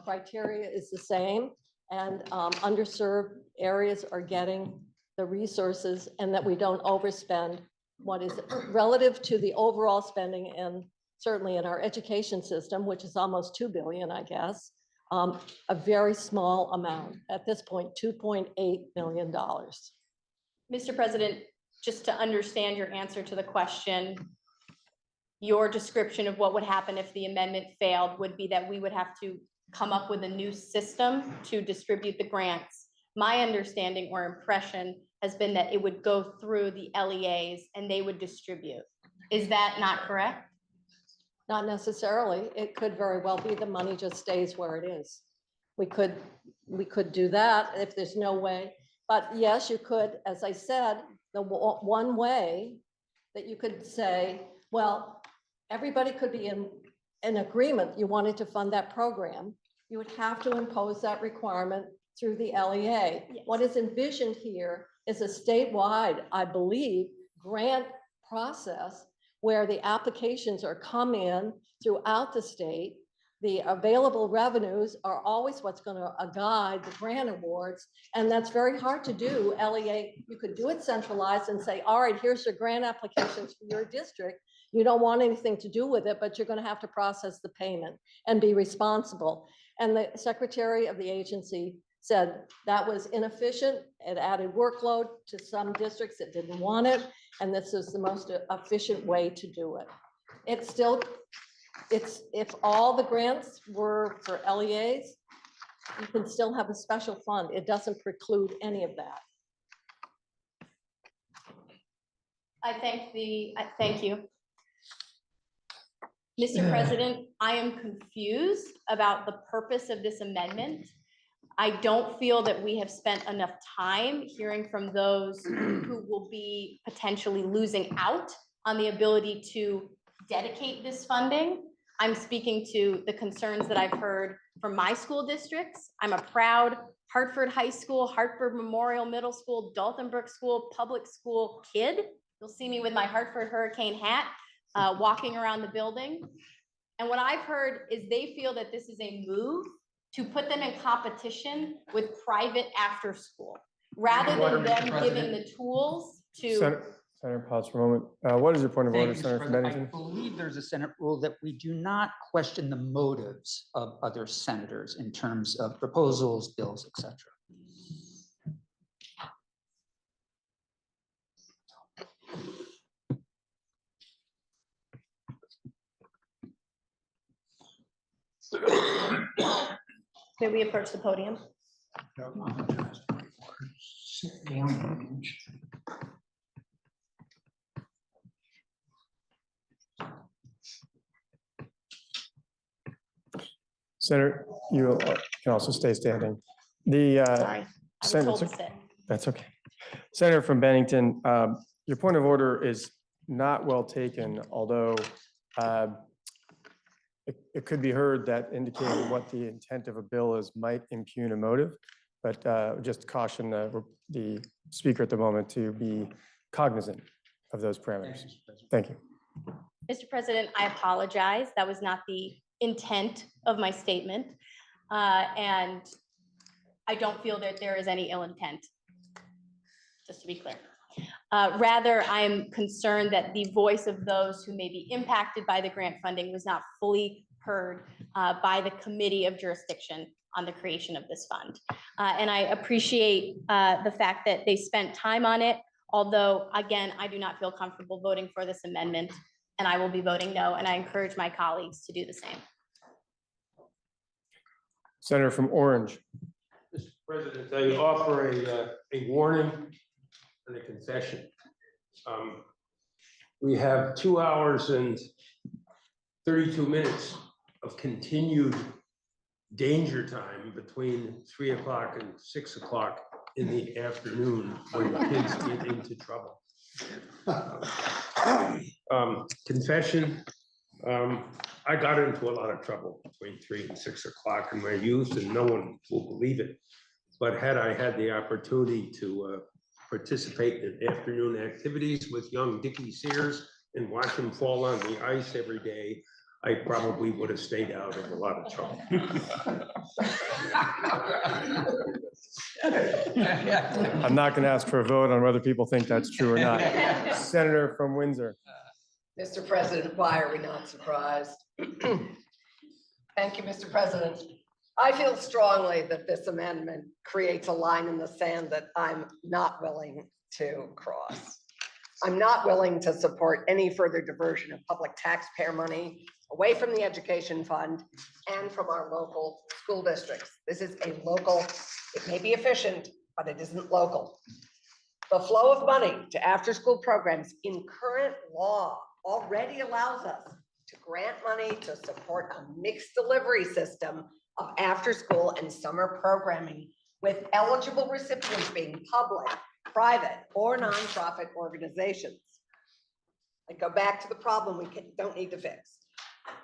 criteria is the same, and underserved areas are getting the resources, and that we don't overspend what is relative to the overall spending, and certainly in our education system, which is almost 2 billion, I guess, a very small amount at this point, $2.8 million. Mr. President, just to understand your answer to the question, your description of what would happen if the amendment failed would be that we would have to come up with a new system to distribute the grants. My understanding or impression has been that it would go through the LEAs and they would distribute. Is that not correct? Not necessarily. It could very well be the money just stays where it is. We could do that if there's no way. But yes, you could, as I said, the one way that you could say, well, everybody could be in agreement. You wanted to fund that program. You would have to impose that requirement through the LEA. Yes. What is envisioned here is a statewide, I believe, grant process where the applications are come in throughout the state. The available revenues are always what's going to guide the grant awards. And that's very hard to do. LEA, you could do it centralized and say, all right, here's your grant applications for your district. You don't want anything to do with it, but you're going to have to process the payment and be responsible. And the secretary of the agency said that was inefficient. It added workload to some districts that didn't want it. And this is the most efficient way to do it. If all the grants were for LEAs, you can still have a special fund. It doesn't preclude any of that. Thank you. Mr. President, I am confused about the purpose of this amendment. I don't feel that we have spent enough time hearing from those who will be potentially losing out on the ability to dedicate this funding. I'm speaking to the concerns that I've heard from my school districts. I'm a proud Hartford High School, Hartford Memorial Middle School, Dalton Brook School, public school kid. You'll see me with my Hartford Hurricane hat walking around the building. And what I've heard is they feel that this is a move to put them in competition with private after school, rather than them giving the tools to. Senator, pause for a moment. What is your point of Thank order, you, Mr. Senator from President. I Bennington? believe there's a Senate rule that we do not question the motives of other senators in terms of proposals, bills, et cetera. May we approach the podium? Senator, you can also stay standing. The Sorry, I was told to Senator, sit. that's okay. Senator from Bennington, your point of order is not well taken, although it could be heard that indicating what the intent of a bill is might impugn a motive, but just caution the speaker at the moment to be cognizant of those parameters. Thank you. Mr. President, I apologize. That was not the intent of my statement. And I don't feel that there is any ill intent, just to be clear. Rather, I am concerned that the voice of those who may be impacted by the grant funding was not fully heard by the Committee of Jurisdiction on the creation of this fund. And I appreciate the fact that they spent time on it, although, again, I do not feel comfortable voting for this amendment, and I will be voting no, and I encourage my colleagues to do the same. Senator from Orange. Mr. President, I offer a warning and a confession. We have 2 hours and 32 minutes of continued danger time between 3 o'clock and 6 o'clock in the afternoon when the kids get into trouble. Confession, I got into a lot of trouble between 3 and 6 o'clock in my youth, and no one will believe it. But had I had the opportunity to participate in afternoon activities with young Dickie Sears and watch him fall on the ice every day, I probably would have stayed out of a lot of trouble. I'm not going to ask for a vote on whether people think that's true or not. Senator from Windsor. Mr. President, why are we not surprised? Thank you, Mr. President. I feel strongly that this amendment creates a line in the sand that I'm not willing to cross. I'm not willing to support any further diversion of public taxpayer money away from the education fund and from our local school districts. This is a local, it may be efficient, but it isn't local. The flow of money to after-school programs in current law already allows us to grant money to support a mixed delivery system of after-school and summer programming, with eligible recipients being public, private, or nonprofit organizations. I go back to the problem we don't need to fix.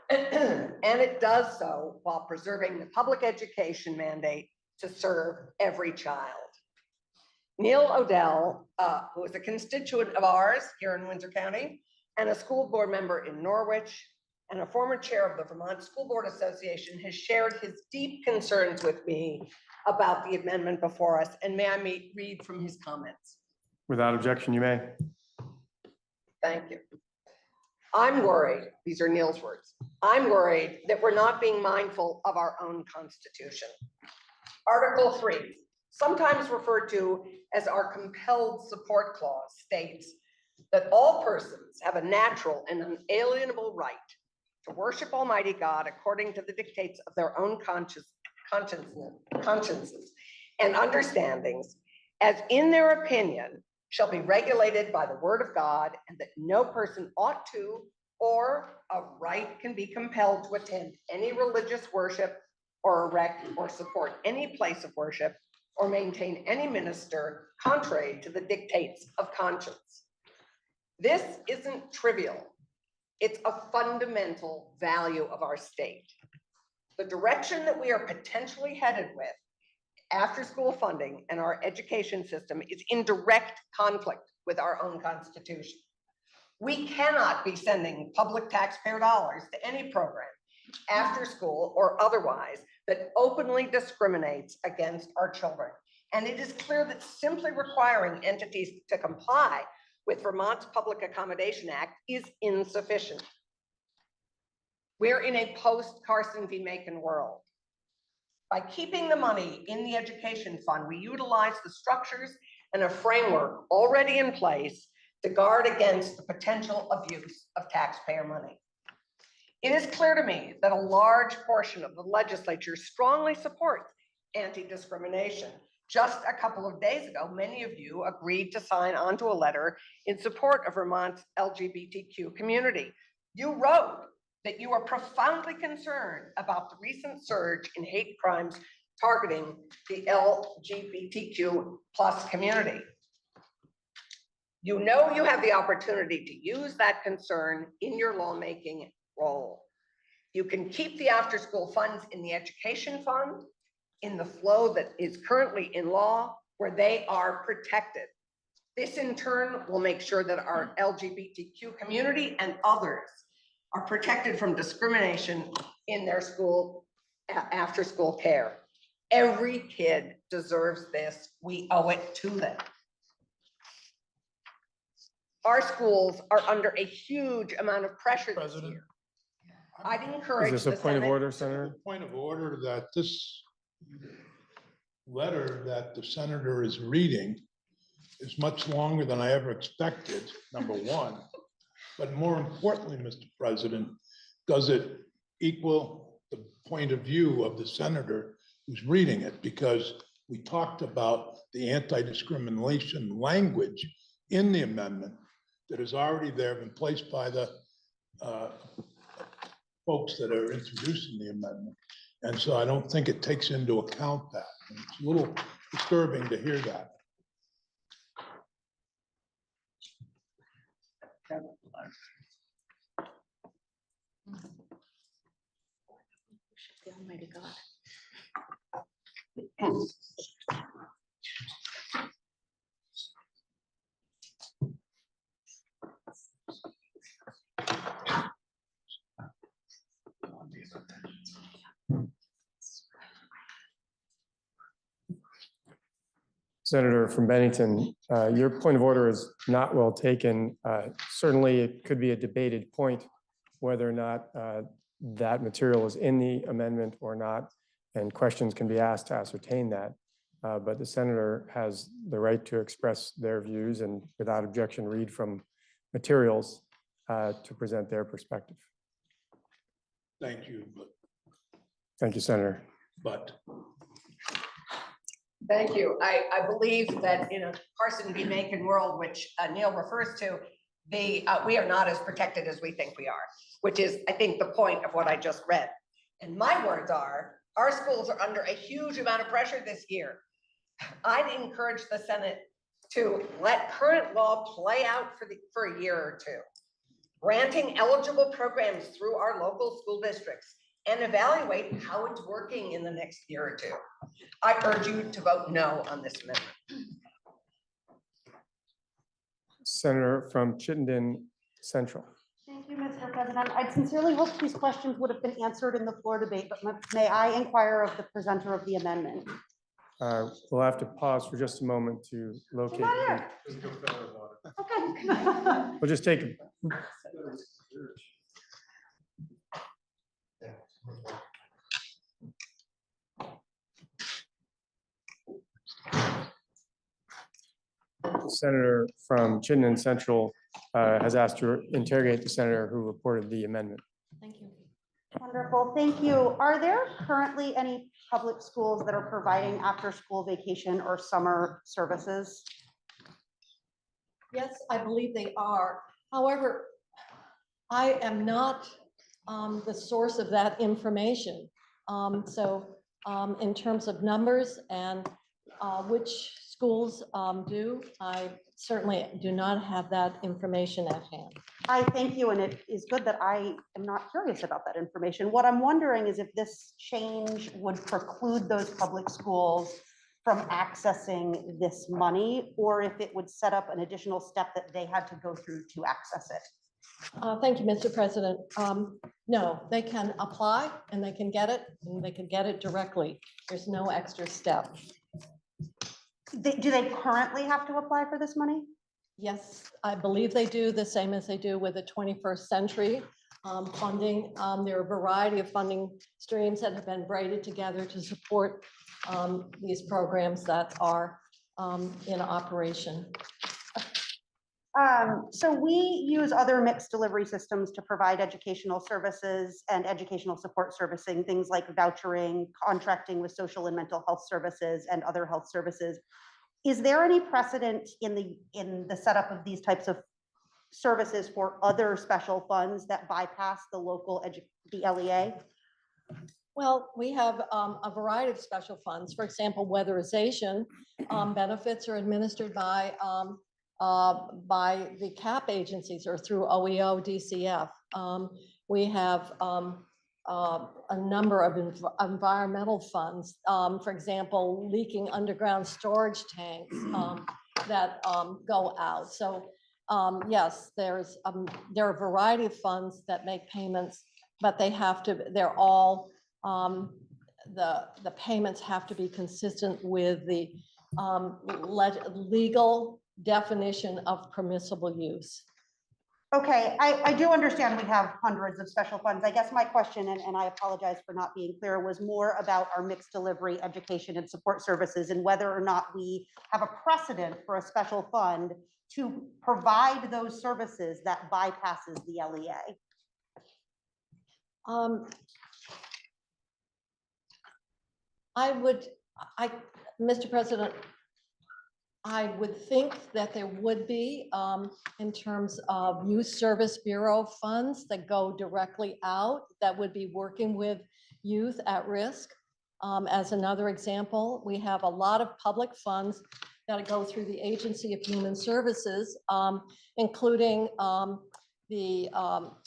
And it does so while preserving the public education mandate to serve every child. Neil Odell, who is a constituent of ours here in Windsor County and a school board member in Norwich and a former chair of the Vermont School Board Association, has shared his deep concerns with me about the amendment before us. And may I read from his comments? Without objection, you may. Thank you. I'm worried, these are Neil's words, I'm worried that we're not being mindful of our own Constitution. Article 3, sometimes referred to as our compelled support clause, states that all persons have a natural and unalienable right to worship Almighty God according to the dictates of their own consciences and understandings, as in their opinion shall be regulated by the word of God, and that no person ought to or a right can be compelled to attend any religious worship or erect or support any place of worship or maintain any minister contrary to the dictates of conscience. This isn't trivial. It's a fundamental value of our state. The direction that we are potentially headed with after-school funding and our education system is in direct conflict with our own Constitution. We cannot be sending public taxpayer dollars to any program, after school or otherwise, that openly discriminates against our children. And it is clear that simply requiring entities to comply with Vermont's Public Accommodation Act is insufficient. We're in a post-Carson v. Macon world. By keeping the money in the education fund, we utilize the structures and a framework already in place to guard against the potential abuse of taxpayer money. It is clear to me that a large portion of the legislature strongly supports anti-discrimination. Just a couple of days ago, many of you agreed to sign onto a letter in support of Vermont's LGBTQ community. You wrote that you are profoundly concerned about the recent surge in hate crimes targeting the LGBTQ+ community. You know you have the opportunity to use that concern in your lawmaking role. You can keep the after-school funds in the education fund in the flow that is currently in law, where they are protected. This in turn will make sure that our LGBTQ community and others are protected from discrimination in their school, after-school care. Every kid deserves this. We owe it to them. Our schools are under a huge amount of pressure this President. year. I'd Is encourage this a the point of Senate. order, Senator? Point of order that this letter that the senator is reading is much longer than I ever expected, number one. But more importantly, Mr. President, does it equal the point of view of the senator who's reading it? Because we talked about the anti-discrimination language in the amendment that is already there, been placed by the folks that are introducing the amendment. And so I don't think it takes into account that. And it's a little disturbing to hear that. Almighty God. Senator from Bennington, your point of order is not well taken. Certainly, it could be a debated point whether or not that material is in the amendment or not, and questions can be asked to ascertain that. But the senator has the right to express their views and without objection, read from materials to present their perspective. Thank you, Thank you, Senator. but Thank you. I believe that in a Carson v. Macon world, which Neil refers to, we are not as protected as we think we are, which is, I think, the point of what I just read. And my words are, our schools are under a huge amount of pressure this year. I'd encourage the Senate to let current law play out for a year or two, granting eligible programs through our local school districts and evaluate how it's working in the next year or two. I urge you to vote no on this amendment. Senator from Chittenden Central. Thank you, Mr. President. I sincerely hope these questions would have been answered in the floor debate, but may I inquire of the presenter of the amendment? We'll have to pause for just a moment to locate. Not Okay. We'll just take a Senator from Chittenden Central has asked to interrogate the senator who reported the amendment. Thank you. Wonderful, thank you. Are there currently any public schools that are providing after-school vacation or summer services? Yes, I believe they are. However, I am not the source of that information. In terms of numbers and which schools do, I certainly do not have that information at hand. I thank you, and it is good that I am not curious about that information. What I'm wondering is if this change would preclude those public schools from accessing this money, or if it would set up an additional step that they had to go through to access it. Thank you, Mr. President. No, they can apply and they can get it, and they can get it directly. There's no extra step. Do they currently have to apply for this money? Yes, I believe they do, the same as they do with the 21st century funding. There are a variety of funding streams that have been braided together to support these programs that are in operation. So we use other mixed delivery systems to provide educational services and educational support servicing, things like vouchering, contracting with social and mental health services and other health services. Is there any precedent in the setup of these types of services for other special funds that bypass the local the LEA? Well, we have a variety of special funds. For example, weatherization benefits are administered by the CAP agencies or through OEO DCF. We have a number of environmental funds, for example, leaking underground storage tanks that go out. So yes, there are a variety of funds that make payments, but they're all, the payments have to be consistent with the legal definition of permissible use. Okay, I do understand we have hundreds of special funds. I guess my question, and I apologize for not being clear, was more about our mixed delivery, education and support services and whether or not we have a precedent for a special fund to provide those services that bypasses the LEA. Mr. President, I would think that there would be, in terms of Youth Service Bureau funds that go directly out, that would be working with youth at risk. As another example, we have a lot of public funds that go through the Agency of Human Services, including the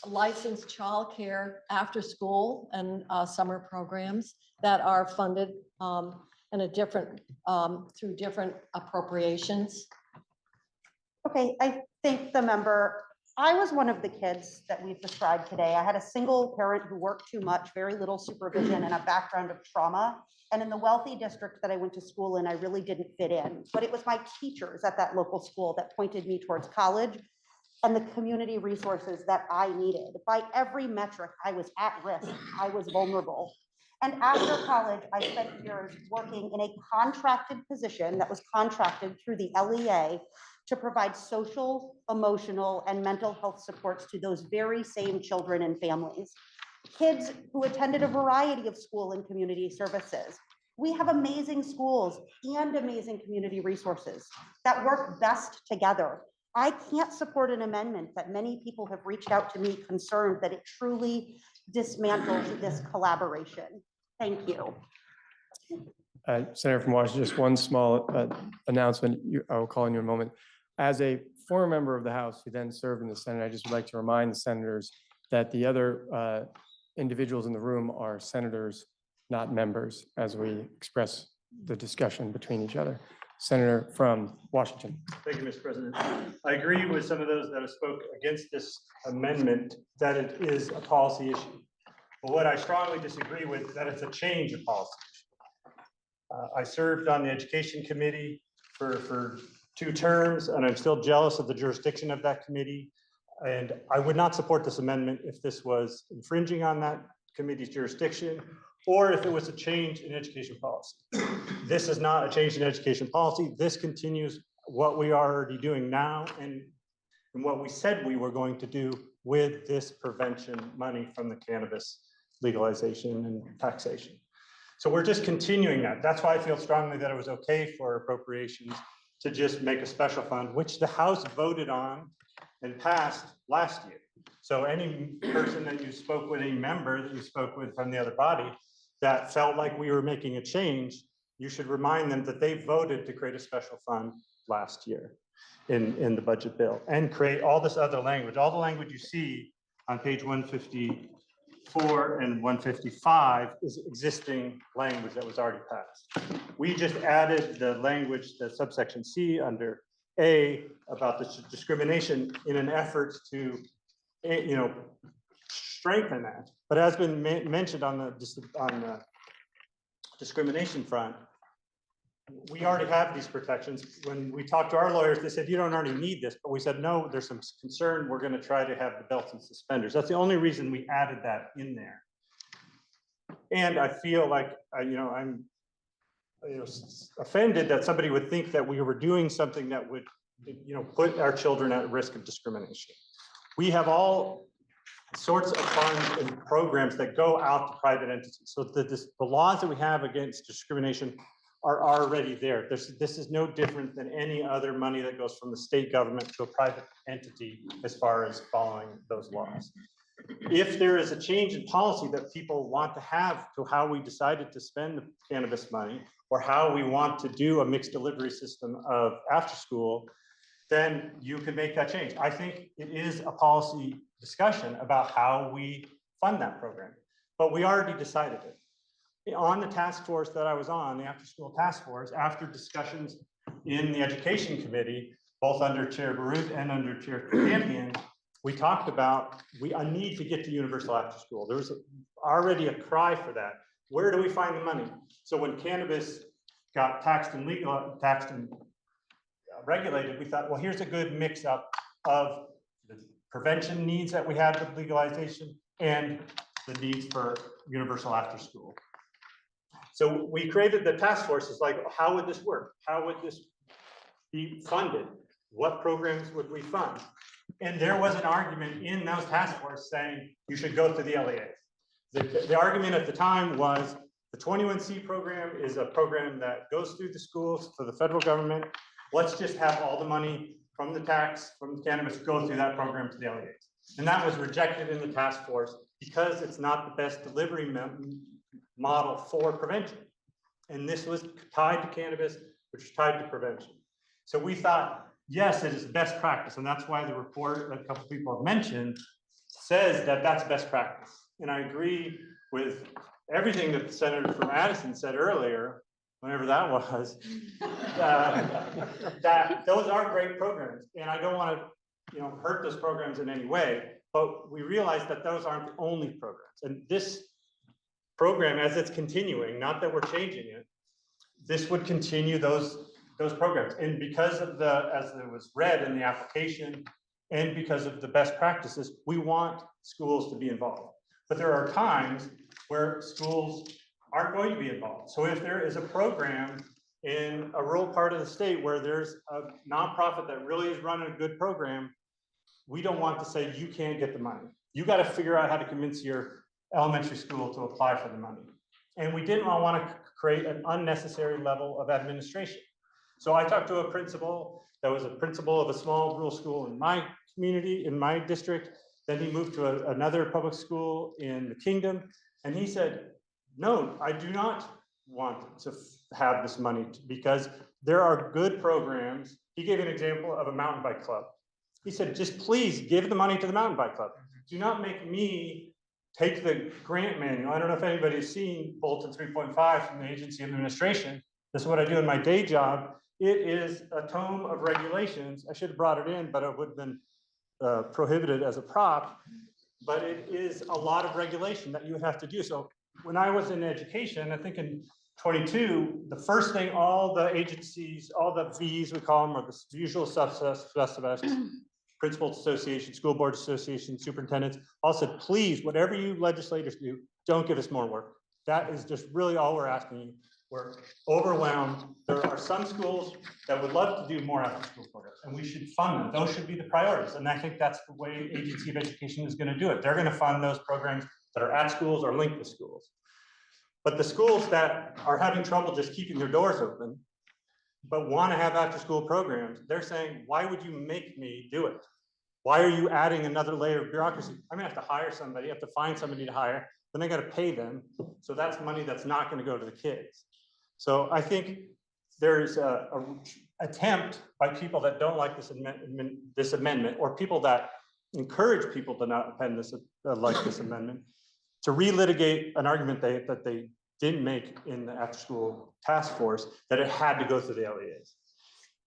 licensed childcare after school and summer programs that are funded in a different, through different appropriations. Okay, I thank the member. I was one of the kids that we've described today. I had a single parent who worked too much, very little supervision, and a background of trauma. And in the wealthy district that I went to school in, I really didn't fit in. But it was my teachers at that local school that pointed me towards college and the community resources that I needed. By every metric, I was at risk. I was vulnerable. And after college, I spent years working in a contracted position that was contracted through the LEA to provide social, emotional, and mental health supports to those very same children and families. Kids who attended a variety of school and community services. We have amazing schools and amazing community resources that work best together. I can't support an amendment that many people have reached out to me concerned that it truly dismantles this collaboration. Thank you. Senator from Washington, just one small announcement. I will call on you in a moment. As a former member of the House who then served in the Senate, I just would like to remind the senators that the other individuals in the room are senators, not members, as we express the discussion between each other. Senator from Washington. Thank you, Mr. President. I agree with some of those that have spoke against this amendment that it is a policy issue. But what I strongly disagree with, that it's a change of policy. I served on the Education Committee for 2 terms, and I'm still jealous of the jurisdiction of that committee. And I would not support this amendment if this was infringing on that committee's jurisdiction, or if it was a change in education policy. This is not a change in education policy. This continues what we are already doing now and what we said we were going to do with this prevention money from the cannabis legalization and taxation. So we're just continuing that. That's why I feel strongly that it was okay for appropriations to just make a special fund, which the House voted on and passed last year. So any person that you spoke with, any member that you spoke with from the other body that felt like we were making a change, you should remind them that they voted to create a special fund last year in the budget bill and create all this other language. All the language you see on page 154 and 155 is existing language that was already passed. We just added the language, the subsection C under A about the discrimination in an effort to, strengthen that. But as been mentioned on the discrimination front, we already have these protections. When we talked to our lawyers, they said, you don't already need this, but we said, no, there's some concern. We're gonna try to have the belts and suspenders. That's the only reason we added that in there. And I feel like, I'm offended that somebody would think that we were doing something that would, put our children at risk of discrimination. We have all sorts of funds and programs that go out to private entities. So the laws that we have against discrimination are already there. This is no different than any other money that goes from the state government to a private entity as far as following those laws. If there is a change in policy that people want to have to how we decided to spend the cannabis money or how we want to do a mixed delivery system of after school, then you can make that change. I think it is a policy discussion about how we fund that program, but we already decided it. On the task force that I was on, the after school task force, after discussions in the education committee, both under Chair Baruth and under Chair Campion, we talked about a need to get to universal after school. There was already a cry for that. Where do we find the money? So when cannabis got taxed and regulated, we thought, well, here's a good mix up of the prevention needs that we had with legalization and the needs for universal after school. So we created the task force. It's like, how would this work? How would this be funded? What programs would we fund? And there was an argument in those task force saying you should go through the LEAs. The argument at the time was the 21C program is a program that goes through the schools for the federal government. Let's just have all the money from the tax, from the cannabis, go through that program to the LEAs. And that was rejected in the task force because it's not the best delivery model for prevention. And this was tied to cannabis, which is tied to prevention. So we thought, yes, it is best practice. And that's why the report that a couple people have mentioned says that that's best practice. And I agree with everything that the Senator from Addison said earlier, whenever that was, that those are great programs. And I don't want to, hurt those programs in any way, but we realize that those aren't the only programs. And this program, as it's continuing, not that we're changing it, this would continue those programs. And because of as it was read in the application, and because of the best practices, we want schools to be involved. But there are times where schools aren't going to be involved. So if there is a program in a rural part of the state where there's a nonprofit that really is running a good program, we don't want to say you can't get the money. You got to figure out how to convince your elementary school to apply for the money. And we didn't want to create an unnecessary level of administration. So I talked to a principal that was a principal of a small rural school in my community, in my district. Then he moved to another public school in the kingdom. And he said, no, I do not want to have this money because there are good programs. He gave an example of a mountain bike club. He said, just please give the money to the mountain bike club. Do not make me take the grant manual. I don't know if anybody's seen Bulletin 3.5 from the Agency of Administration. This is what I do in my day job. It is a tome of regulations. I should have brought it in, but it would have been prohibited as a prop. But it is a lot of regulation that you would have to do. So when I was in education, I think in 22, the first thing all the agencies, all the Vs, we call them, or the usual suspects, principals association, school board association, superintendents, all said, please, whatever you legislators do, don't give us more work. That is just really all we're asking you. We're overwhelmed. There are some schools that would love to do more after school programs, and we should fund them. Those should be the priorities. And I think that's the way Agency of Education is going to do it. They're going to fund those programs that are at schools or linked to schools. But the schools that are having trouble just keeping their doors open, but want to have after school programs, they're saying, why would you make me do it? Why are you adding another layer of bureaucracy? I'm gonna have to hire somebody, I have to find somebody to hire, then I got to pay them. So that's money that's not going to go to the kids. So I think there's a attempt by people that don't like this amendment, or people that encourage people to not append this, like this amendment, to relitigate an argument that they didn't make in the after-school task force, that it had to go through the LEAs.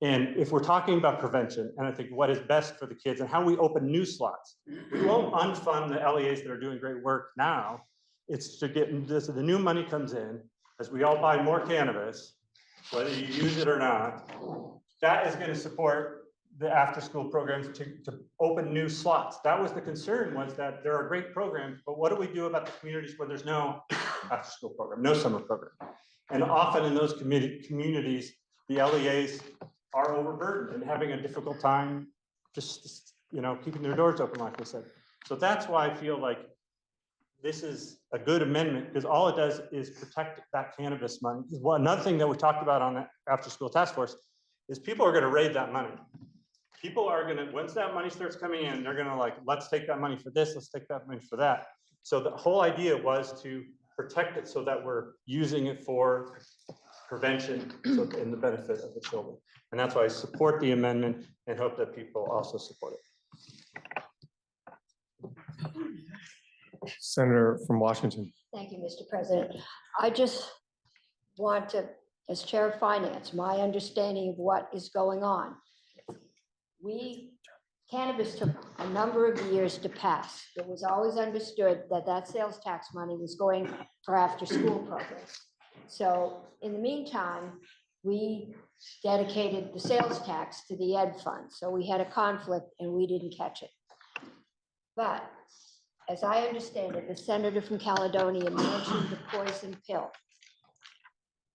And if we're talking about prevention, and I think what is best for the kids and how we open new slots, we won't unfund the LEAs that are doing great work now. It's to get this, the new money comes in, as we all buy more cannabis, whether you use it or not, that is going to support the after-school programs to open new slots. That was the concern, was that there are great programs, but what do we do about the communities where there's no after-school program, no summer program? And often in those communities, the LEAs are overburdened and having a difficult time just, keeping their doors open, like I said. So that's why I feel like this is a good amendment, because all it does is protect that cannabis money. Another thing that we talked about on the after-school task force is people are going to raid that money. People are going to, once that money starts coming in, they're going to let's take that money for this, let's take that money for that. So the whole idea was to protect it so that we're using it for prevention in the benefit of the children. And that's why I support the amendment and hope that people also support it. Senator from Washington. Thank you, Mr. President. I just want to, as Chair of Finance, my understanding of what is going on. Cannabis took a number of years to pass. It was always understood that that sales tax money was going for after-school programs. So in the meantime, we dedicated the sales tax to the ed fund. So we had a conflict and we didn't catch it. But as I understand it, the senator from Caledonia mentioned the poison pill.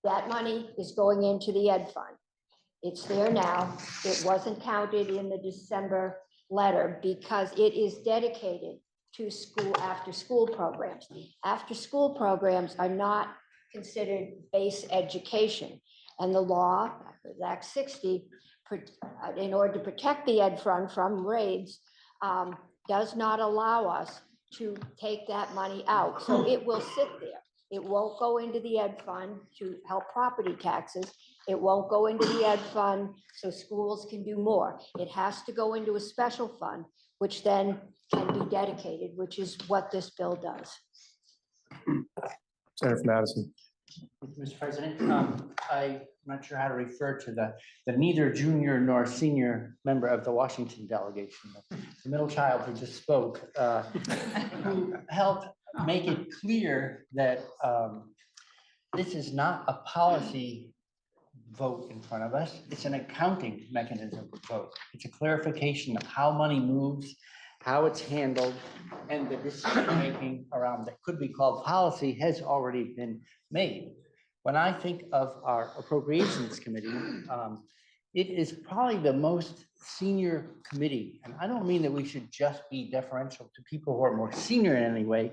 That money is going into the ed fund. It's there now. It wasn't counted in the December letter because it is dedicated to school, after-school programs. After-school programs are not considered base education. And the law, Act 60, in order to protect the ed fund from raids, does not allow us to take that money out. So it will sit there. It won't go into the ed fund to help property taxes. It won't go into the ed fund so schools can do more. It has to go into a special fund, which then can be dedicated, which is what this bill does. Senator from Madison. Mr. President, I'm not sure how to refer to the neither junior nor senior member of the Washington delegation, the middle child who just spoke, who helped make it clear that this is not a policy vote in front of us. It's an accounting mechanism vote. It's a clarification of how money moves, how it's handled, and the decision-making around that could be called policy has already been made. When I think of our Appropriations Committee, it is probably the most senior committee. And I don't mean that we should just be deferential to people who are more senior in any way,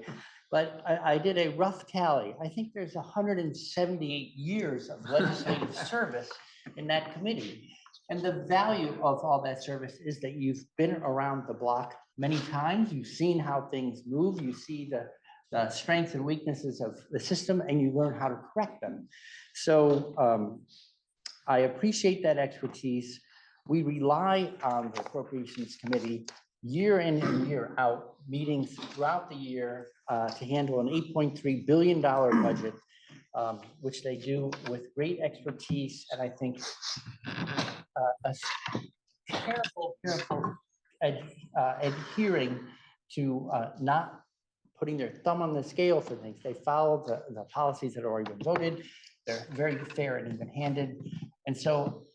but I did a rough tally. I think there's 178 years of legislative service in that committee. And the value of all that service is that you've been around the block many times. You've seen how things move. You see the strengths and weaknesses of the system, and you learn how to correct them. So I appreciate that expertise. We rely on the Appropriations Committee year in and year out, meetings throughout the year to handle an $8.3 billion budget, which they do with great expertise. And I think a careful adhering to not putting their thumb on the scale for things. They follow the policies that have already been voted. They're very fair and even-handed. And so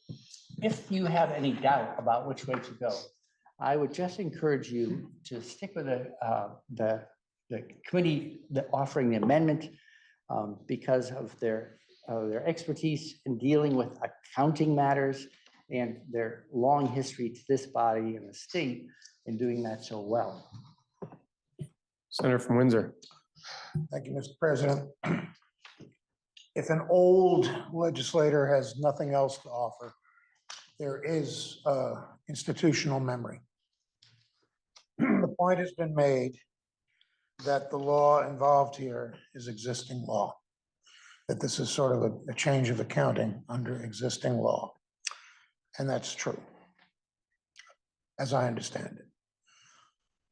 if you have any doubt about which way to go, I would just encourage you to stick with the committee offering the amendment because of their expertise in dealing with accounting matters and their long history to this body and the state in doing that so well. Senator from Windsor. Thank you, Mr. President. If an old legislator has nothing else to offer, there is institutional memory. The point has been made that the law involved here is existing law, that this is sort of a change of accounting under existing law. And that's true, as I understand it.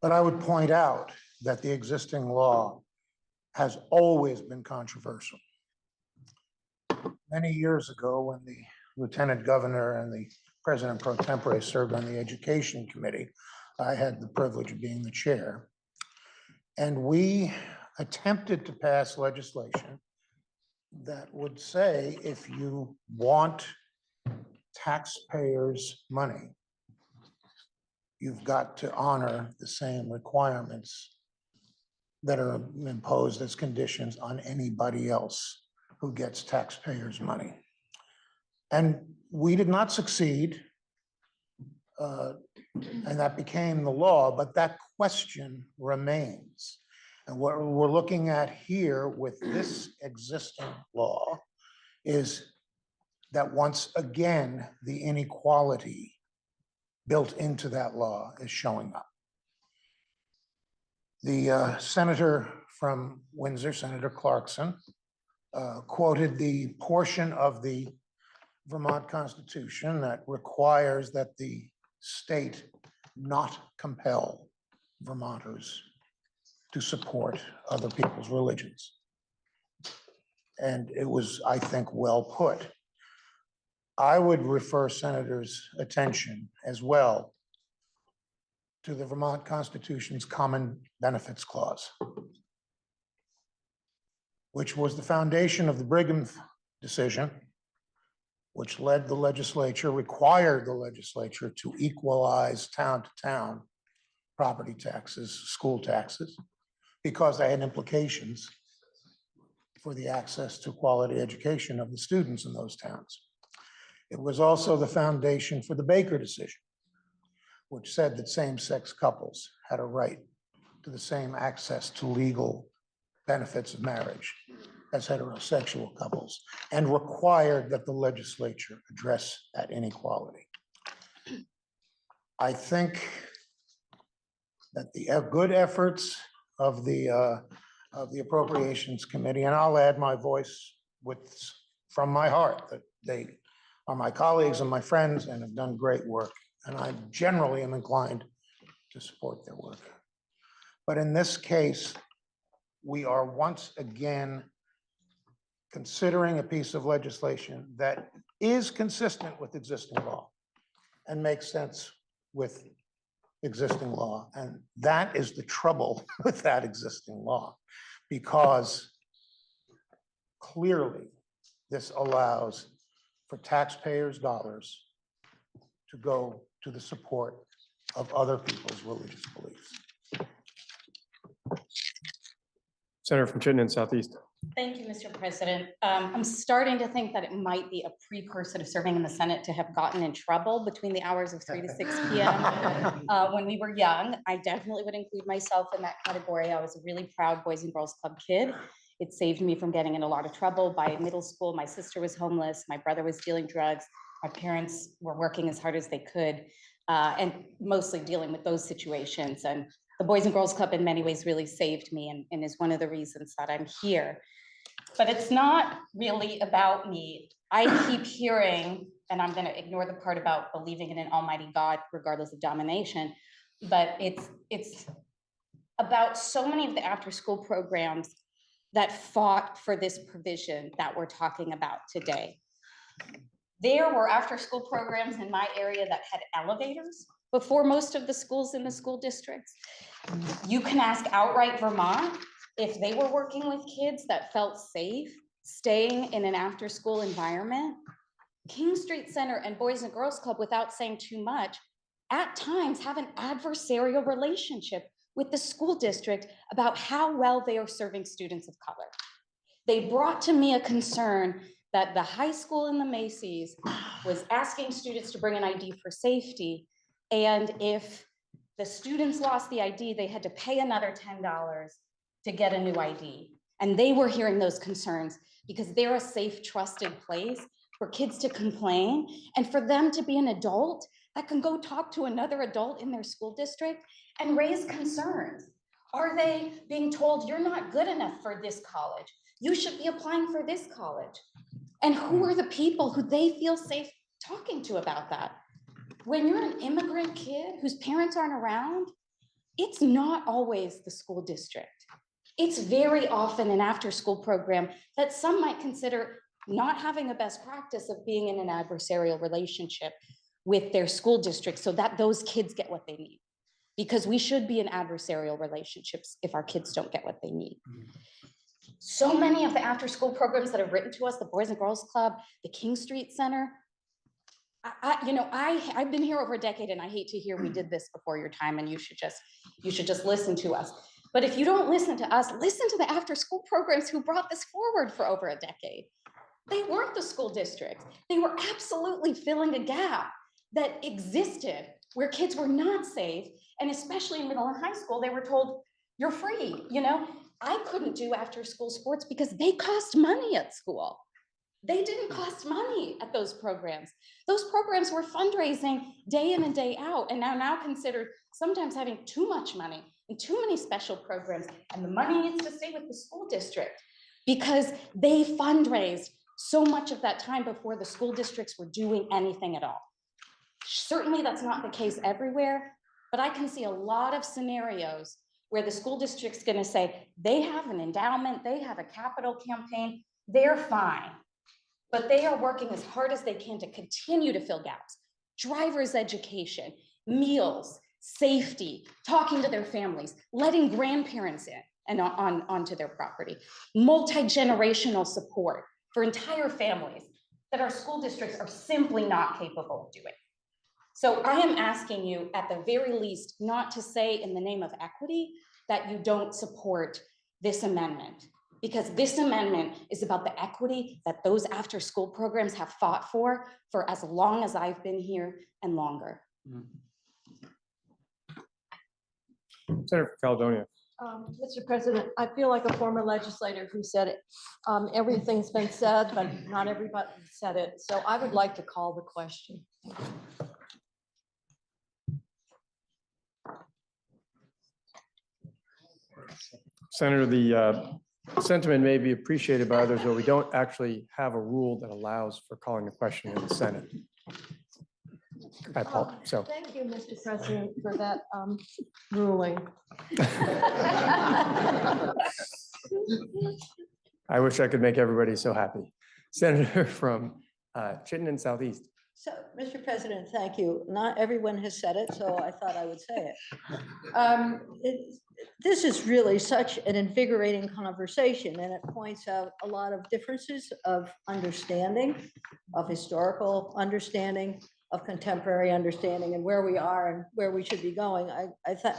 But I would point out that the existing law has always been controversial. Many years ago, when the Lieutenant Governor and the President pro tempore served on the Education Committee, I had the privilege of being the chair. And we attempted to pass legislation that would say, if you want taxpayers' money, you've got to honor the same requirements that are imposed as conditions on anybody else who gets taxpayers' money. And we did not succeed, and that became the law, but that question remains. And what we're looking at here with this existing law is that once again, the inequality built into that law is showing up. The senator from Windsor, Senator Clarkson, quoted the portion of the Vermont Constitution that requires that the state not compel Vermonters to support other people's religions. And it was, I think, well put. I would refer senators' attention as well to the Vermont Constitution's Common Benefits Clause, which was the foundation of the Brigham decision which led the legislature, required the legislature to equalize town to town property taxes, school taxes, because they had implications for the access to quality education of the students in those towns. It was also the foundation for the Baker decision, which said that same-sex couples had a right to the same access to legal benefits of marriage as heterosexual couples, and required that the legislature address that inequality. I think that the good efforts of the Appropriations Committee, and I'll add my voice from my heart, that they are my colleagues and my friends and have done great work. And I generally am inclined to support their work. But in this case, we are once again considering a piece of legislation that is consistent with existing law and makes sense with existing law. And that is the trouble with that existing law, because clearly this allows for taxpayers' dollars to go to the support of other people's religious beliefs. Senator from Chittenden Southeast. Thank you, Mr. President. I'm starting to think that it might be a precursor to serving in the Senate to have gotten in trouble between the hours of 3 to 6 p.m. When we were young. I definitely would include myself in that category. I was a really proud Boys and Girls Club kid. It saved me from getting in a lot of trouble. By middle school, my sister was homeless, my brother was dealing drugs, my parents were working as hard as they could, and mostly dealing with those situations. And the Boys and Girls Club in many ways really saved me and is one of the reasons that I'm here. But it's not really about me. I keep hearing, and I'm going to ignore the part about believing in an almighty God, regardless of domination, but it's about so many of the after-school programs that fought for this provision that we're talking about today. There were after-school programs in my area that had elevators before most of the schools in the school districts. You can ask Outright Vermont if they were working with kids that felt safe staying in an after-school environment. King Street Center and Boys and Girls Club, without saying too much, at times have an adversarial relationship with the school district about how well they are serving students of color. They brought to me a concern that the high school in the Macy's was asking students to bring an ID for safety, and if the students lost the ID, they had to pay another $10 to get a new ID. And they were hearing those concerns because they're a safe, trusted place for kids to complain and for them to be an adult that can go talk to another adult in their school district and raise concerns. Are they being told, you're not good enough for this college, you should be applying for this college? And who are the people who they feel safe talking to about that? When you're an immigrant kid whose parents aren't around, it's not always the school district. It's very often an after-school program that some might consider not having a best practice of being in an adversarial relationship with their school district so that those kids get what they need. Because we should be in adversarial relationships if our kids don't get what they need. So many of the after-school programs that have written to us, the Boys and Girls Club, the King Street Center, I've been here over a decade and I hate to hear we did this before your time and you should just listen to us. But if you don't listen to us, listen to the after-school programs who brought this forward for over a decade. They weren't the school districts. They were absolutely filling a gap that existed where kids were not safe. And especially in middle and high school, they were told, you're free. I couldn't do after-school sports because they cost money at school. They didn't cost money at those programs. Those programs were fundraising day in and day out and now considered sometimes having too much money and too many special programs. And the money needs to stay with the school district because they fundraised so much of that time before the school districts were doing anything at all. Certainly that's not the case everywhere, but I can see a lot of scenarios where the school district's gonna say, they have an endowment, they have a capital campaign, they're fine. But they are working as hard as they can to continue to fill gaps. Driver's education, meals, safety, talking to their families, letting grandparents in and onto their property, multi-generational support for entire families. that our school districts are simply not capable of doing. So I am asking you, at the very least, not to say in the name of equity that you don't support this amendment, because this amendment is about the equity that those after-school programs have fought for as long as I've been here and longer. Senator Caledonia. Mr. President, I feel like a former legislator who said it. Everything's been said, but not everybody said it. So I would like to call the question. Senator, the sentiment may be appreciated by others, but we don't actually have a rule that allows for calling the question in the Senate. I apologize. So Thank you, Mr. President, for that ruling. I wish I could make everybody so happy. Senator from Chittenden Southeast. So, Mr. President, thank you. Not everyone has said it, so I thought I would say it. This is really such an invigorating conversation, and it points out a lot of differences of understanding, of historical understanding, of contemporary understanding, and where we are and where we should be going. I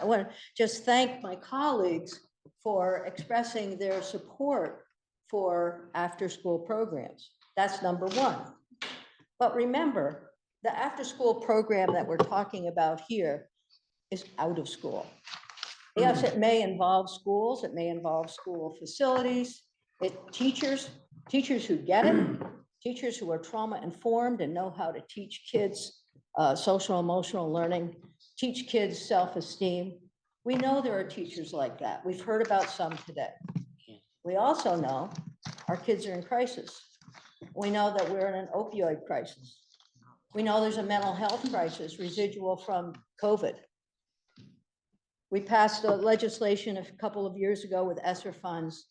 want to just thank my colleagues for expressing their support for after-school programs. That's number one. But remember, the after-school program that we're talking about here is out of school. Yes, it may involve schools, it may involve school facilities, teachers who get it, teachers who are trauma-informed and know how to teach kids social emotional learning, teach kids self-esteem. We know there are teachers like that. We've heard about some today. We also know our kids are in crisis. We know that we're in an opioid crisis. We know there's a mental health crisis residual from COVID. We passed a legislation a couple of years ago with ESSER funds,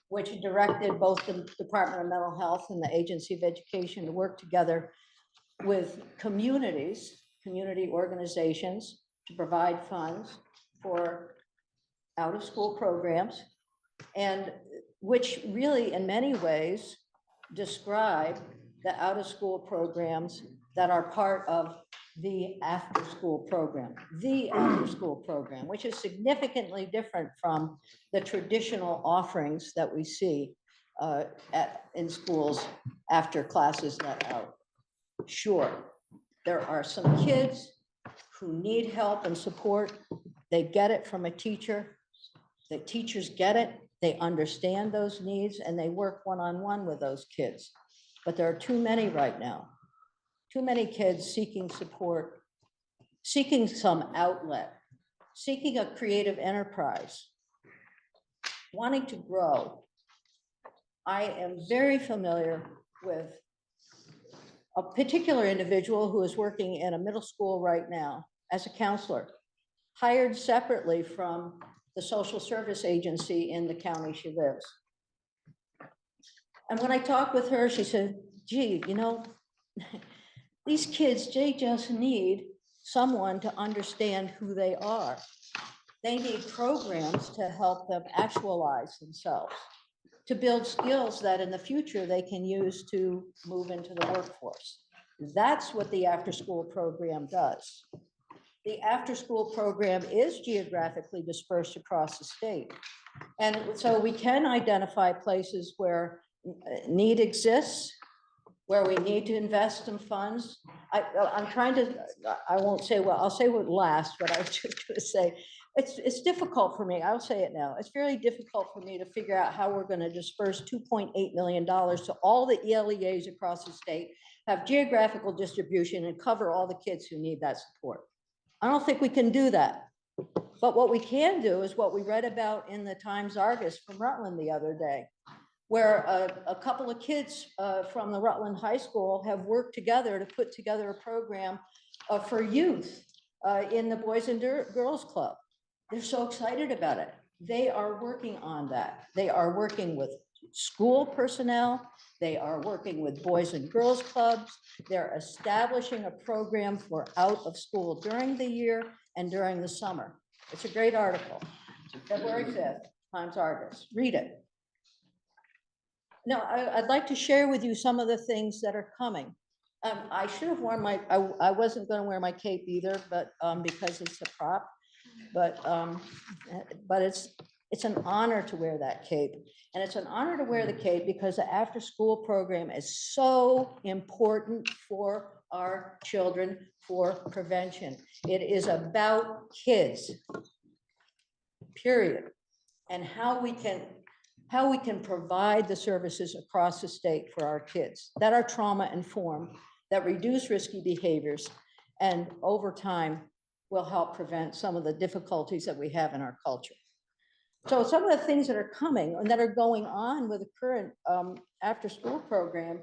which directed both the Department of Mental Health and the Agency of Education to work together with communities, community organizations, to provide funds for out-of-school programs, and which really in many ways describe the out-of-school programs that are part of the after-school program, which is significantly different from the traditional offerings that we see in schools after classes let out. Sure, there are some kids who need help and support. They get it from a teacher. The teachers get it. They understand those needs and they work one-on-one with those kids. But there are too many right now. Too many kids seeking support, seeking some outlet, seeking a creative enterprise, wanting to grow. I am very familiar with a particular individual who is working in a middle school right now as a counselor, hired separately from the social service agency in the county she lives. And when I talked with her, she said, gee, you know, these kids, they just need someone to understand who they are. They need programs to help them actualize themselves, to build skills that in the future they can use to move into the workforce. That's what the after-school program does. The after-school program is geographically dispersed across the state. And so we can identify places where need exists, where we need to invest in funds. I'm trying to, I won't say, well, I'll say what last, but I was just going to say, it's difficult for me. I'll say it now. It's very difficult for me to figure out how we're going to disperse $2.8 million to all the ELEAs across the state, have geographical distribution and cover all the kids who need that support. I don't think we can do that. But what we can do is what we read about in the Times-Argus from Rutland the other day, where a couple of kids from the Rutland High School have worked together to put together a program for youth in the Boys and Girls Club. They're so excited about it. They are working on that. They are working with school personnel. They are working with Boys and Girls Clubs. They're establishing a program for out of school during the year and during the summer. It's a great article. February 5th, Times-Argus. Read it. No, I'd like to share with you some of the things that are coming. I should have worn I wasn't gonna wear my cape either, but, because it's a prop. But it's an honor to wear that cape. And it's an honor to wear the cape because the after-school program is so important for our children, for prevention. It is about kids, period. And how we can provide the services across the state for our kids that are trauma informed, that reduce risky behaviors, and over time will help prevent some of the difficulties that we have in our culture. So some of the things that are coming and that are going on with the current after-school program,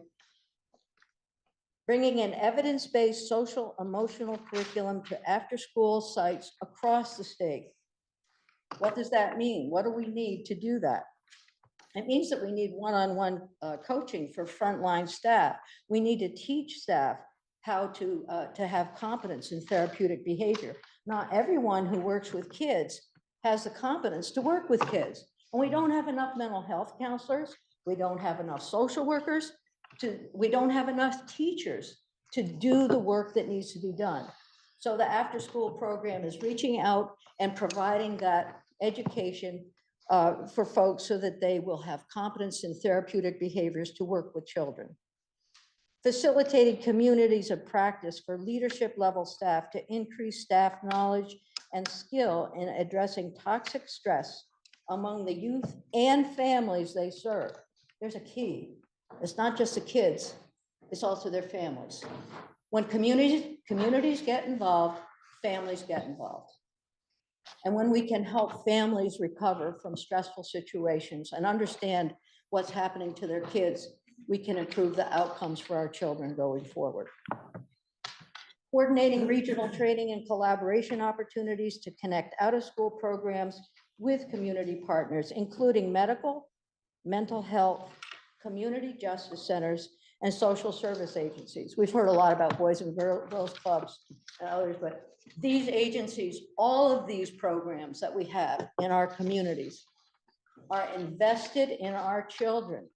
bringing in evidence-based social emotional curriculum to after-school sites across the state. What does that mean? What do we need to do that? It means that we need one-on-one coaching for frontline staff. We need to teach staff how to have competence in therapeutic behavior. Not everyone who works with kids has the competence to work with kids. And we don't have enough mental health counselors. We don't have enough social workers. We don't have enough teachers to do the work that needs to be done. So the after-school program is reaching out and providing that education for folks so that they will have competence in therapeutic behaviors to work with children. Facilitating communities of practice for leadership level staff to increase staff knowledge and skill in addressing toxic stress among the youth and families they serve. There's a key. It's not just the kids, it's also their families. When communities get involved, families get involved. And when we can help families recover from stressful situations and understand what's happening to their kids, we can improve the outcomes for our children going forward. Coordinating regional training and collaboration opportunities to connect out-of-school programs with community partners, including medical, mental health, community justice centers, and social service agencies. We've heard a lot about Boys and Girls Clubs and others, but these agencies, all of these programs that we have in our communities are invested in our children.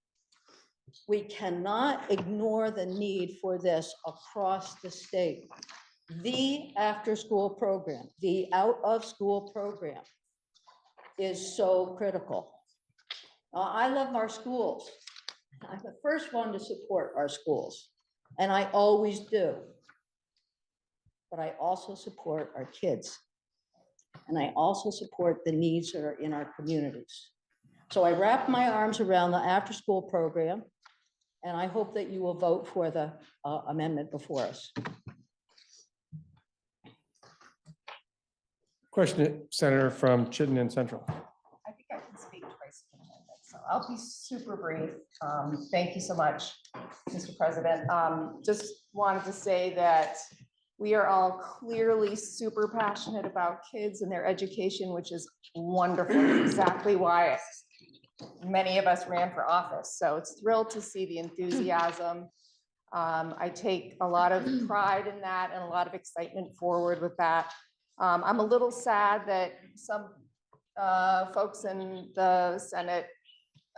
We cannot ignore the need for this across the state. The after-school program, the out-of-school program is so critical. I love our schools. I'm the first one to support our schools, and I always do. But I also support our kids, and I also support the needs that are in our communities. So I wrap my arms around the after-school program, and I hope that you will vote for the amendment before us. Question, Senator from Chittenden Central. I think I can speak twice in a minute, so I'll be super brief. Thank you so much, Mr. President. Just wanted to say that we are all clearly super passionate about kids and their education, which is wonderful. It's exactly why many of us ran for office. So it's thrilled to see the enthusiasm. I take a lot of pride in that and a lot of excitement forward with that. I'm a little sad that some folks in the Senate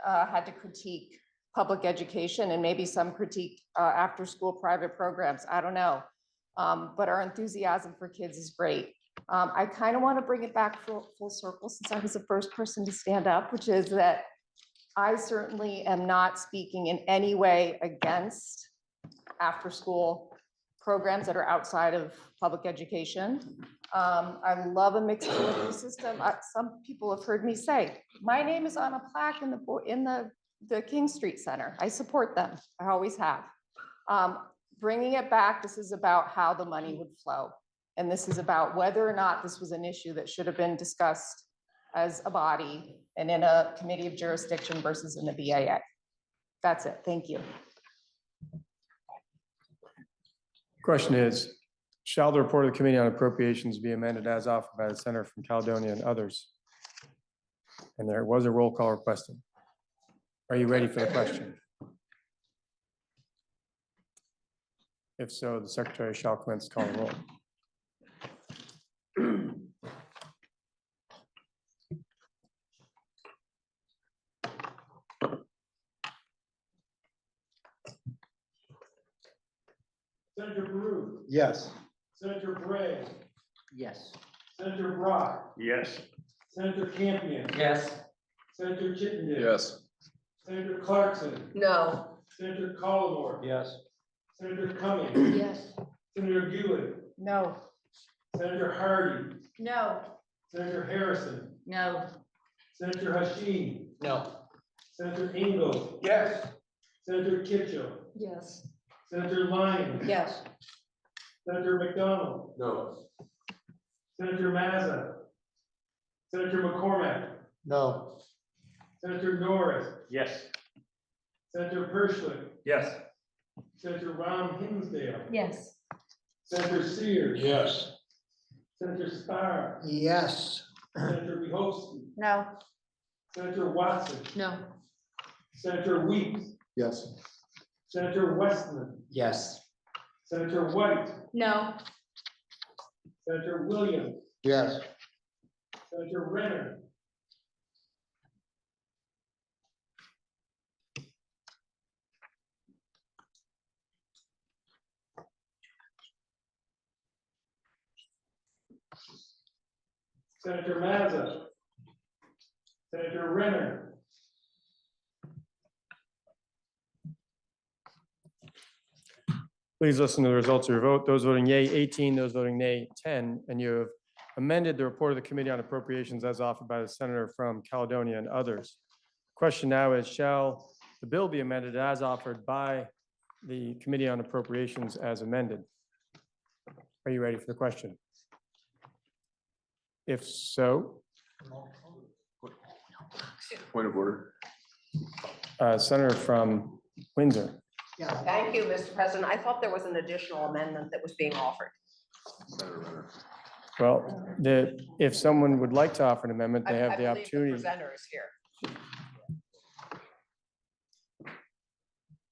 had to critique public education and maybe some critique after-school private programs. I don't know. But our enthusiasm for kids is great. I kind of want to bring it back full circle since I was the first person to stand up, which is that I certainly am not speaking in any way against after-school programs that are outside of public education. I love a mixed delivery system. Some people have heard me say, my name is on a plaque in the King Street Center. I support them. I always have. Bringing it back, this is about how the money would flow. And this is about whether or not this was an issue that should have been discussed as a body and in a committee of jurisdiction versus in the BIA. That's it. Thank you. Question is, shall the report of the Committee on Appropriations be amended as offered by the Senator from Caledonia and others? And there was a roll call requested. Are you ready for the question? If so, the Secretary shall commence to call the roll. Senator Baru, Yes. Senator Bray, Yes. Senator Brock, Yes. Senator Campion, Yes. Senator Chittenden. Yes. Senator Clarkson, No. Senator Collmore, Yes. Senator Cummings, Yes. Senator Buell, No. Senator Hardy, No. Senator Harrison, No. Senator Hashim, No. Senator Ingle, Yes. Senator Kitchell, Yes. Senator Lyons. Yes. Senator McDonald, No. Senator Mazza, Senator McCormack, No. Senator Norris, Yes. Senator Perschlick, Yes. Senator Ron Hinsdale, Yes. Senator Sears. Yes. Senator Spar, Yes. Senator Bihowski, No. Senator Watson, No. Senator Weeks, Yes. Senator Westman, Yes. Senator White, No. Senator Williams, Yes. Senator Renner, Senator Mazza, Senator Renner, Please listen to the results of your vote. Those voting yea, 18, those voting nay, 10, and you have amended the report of the Committee on Appropriations as offered by the senator from Caledonia and others. Question now is, shall the bill be amended as offered by the Committee on Appropriations as amended? Are you ready for the question? If so, Point of order. Senator from Windsor. Thank you, Mr. President. I thought there was an additional amendment that was being offered. Well, if someone would like to offer an amendment, they have the I believe opportunity. presenter is here.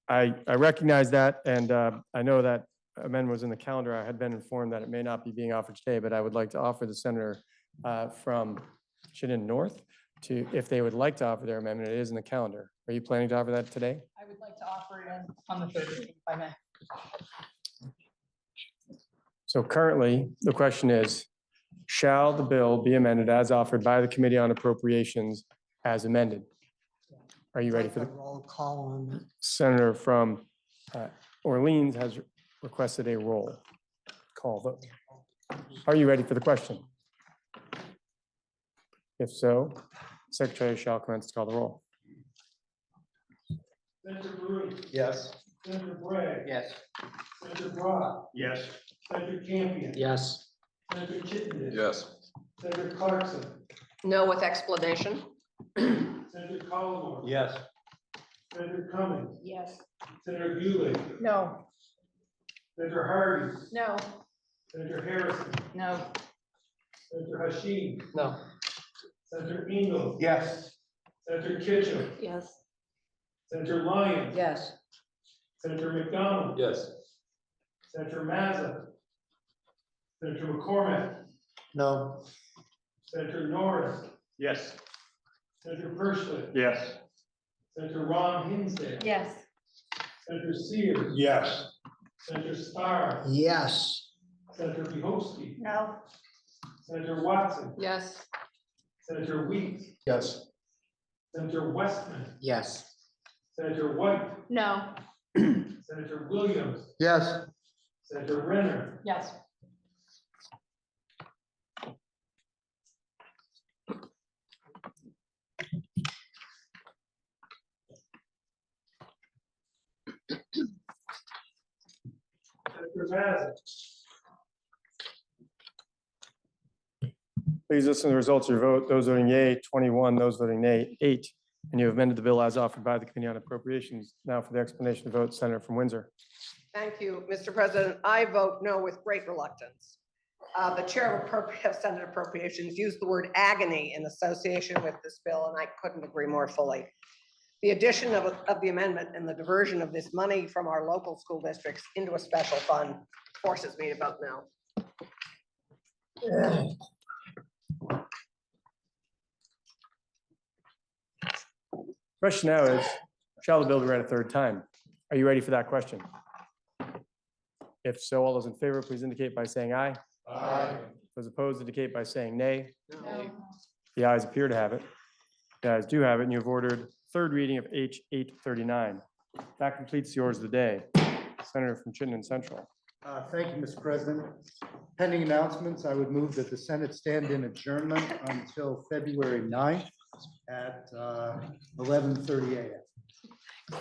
I recognize that, and I know that amendment was in the calendar. I had been informed that it may not be being offered today, but I would like to offer the senator from Chittenden North to, if they would like to offer their amendment, it is in the calendar. Are you planning to offer that today? I would like to offer it on the third reading, if I may. So currently, the question is, shall the bill be amended as offered by the Committee on Appropriations as amended? Are you ready for the Roll call on. senator from Orleans has requested a roll call vote. Are you ready for the question? If so, Secretary shall commence to call the roll. Senator Baru, Yes. Senator Bray, Yes. Senator Brock, Yes. Senator Campion, Yes. Senator Chittenden. Yes. Senator Clarkson, No with explanation. Senator Collmore. Yes. Senator Cummings, Yes. Senator Buell, No. Senator Hardy, No. Senator Harrison, No. Senator Hashim, No. Senator Ingle. Yes. Senator Kitchell, Yes. Senator Lyons. Yes. Senator McDonald. Yes. Senator Mazza. Senator McCormack. No. Senator Norris. Yes. Senator Perschlick. Yes. Senator Ron Hinsdale. Yes. Senator Sears. Yes. Senator Spar. Yes. Senator Bihowski. No. Senator Watson. Yes. Senator Weeks. Yes. Senator Westman. Yes. Senator White. No. Senator Williams. Yes. Senator Renner. Yes. Senator Mazza. Please listen to the results of your vote. Those voting yea, 21, those voting nay, 8. And you have amended the bill as offered by the Committee on Appropriations. Now for the explanation of vote, Senator from Windsor. Thank you, Mr. President. I vote no with great reluctance. The Chair of Senate Appropriations used the word agony in association with this bill, and I couldn't agree more fully. The addition of the amendment and the diversion of this money from our local school districts into a special fund forces me to vote no. Question now is, shall the bill be read a third time? Are you ready for that question? If so, all those in favor, please indicate by saying aye. Aye. Those opposed indicate by saying nay. The ayes appear to have it. The ayes do have it, and you've ordered third reading of H 839. That completes yours of the day. Senator from Chittenden Central. Thank you, Mr. President. Pending announcements, I would move that the Senate stand in adjournment until February 9th at 11:30 a.m.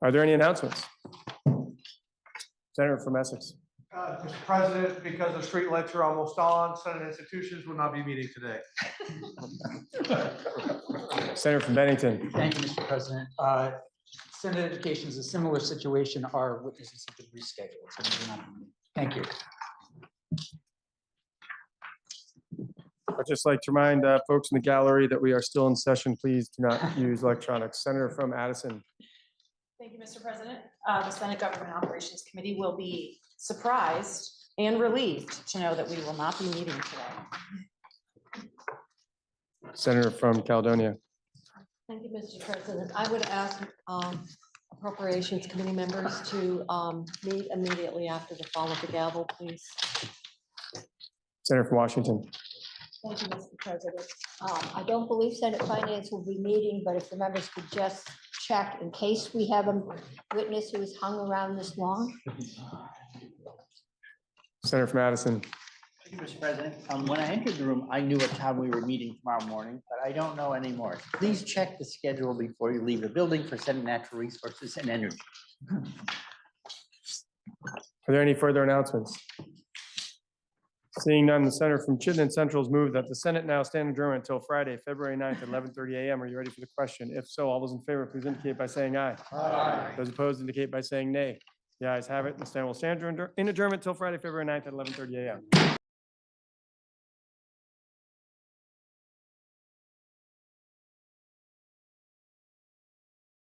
Are there any announcements? Senator from Essex. Mr. President, because the street lights are almost on, Senate institutions will not be meeting today. Senator from Bennington. Thank you, Mr. President. Senate Education is a similar situation. Our witnesses have been rescheduled. So we will not be meeting. Thank you. I'd just like to remind folks in the gallery that we are still in session. Please do not use electronics. Senator from Addison. Thank you, Mr. President. The Senate Government Operations Committee will be surprised and relieved to know that we will not be meeting today. Senator from Caledonia. Thank you, Mr. President. I would ask Appropriations Committee members to meet immediately after the fall of the gavel, please. Senator from Washington. Thank you, Mr. President. I don't believe Senate Finance will be meeting, but if the members could just check in case we have a witness who is hung around this long. Senator from Addison. Thank you, Mr. President. When I entered the room, I knew what time we were meeting tomorrow morning, but I don't know anymore. Please check the schedule before you leave the building for Senate Natural Resources and Energy. Are there any further announcements? Seeing none, the Senator from Chittenden Central has moved that the Senate now stand adjourned until Friday, February 9th at 11:30 a.m. Are you ready for the question? If so, all those in favor, please indicate by saying aye. Aye. Those opposed indicate by saying nay. The ayes have it. The Senate will stand in adjournment until Friday, February 9th at 11:30 a.m.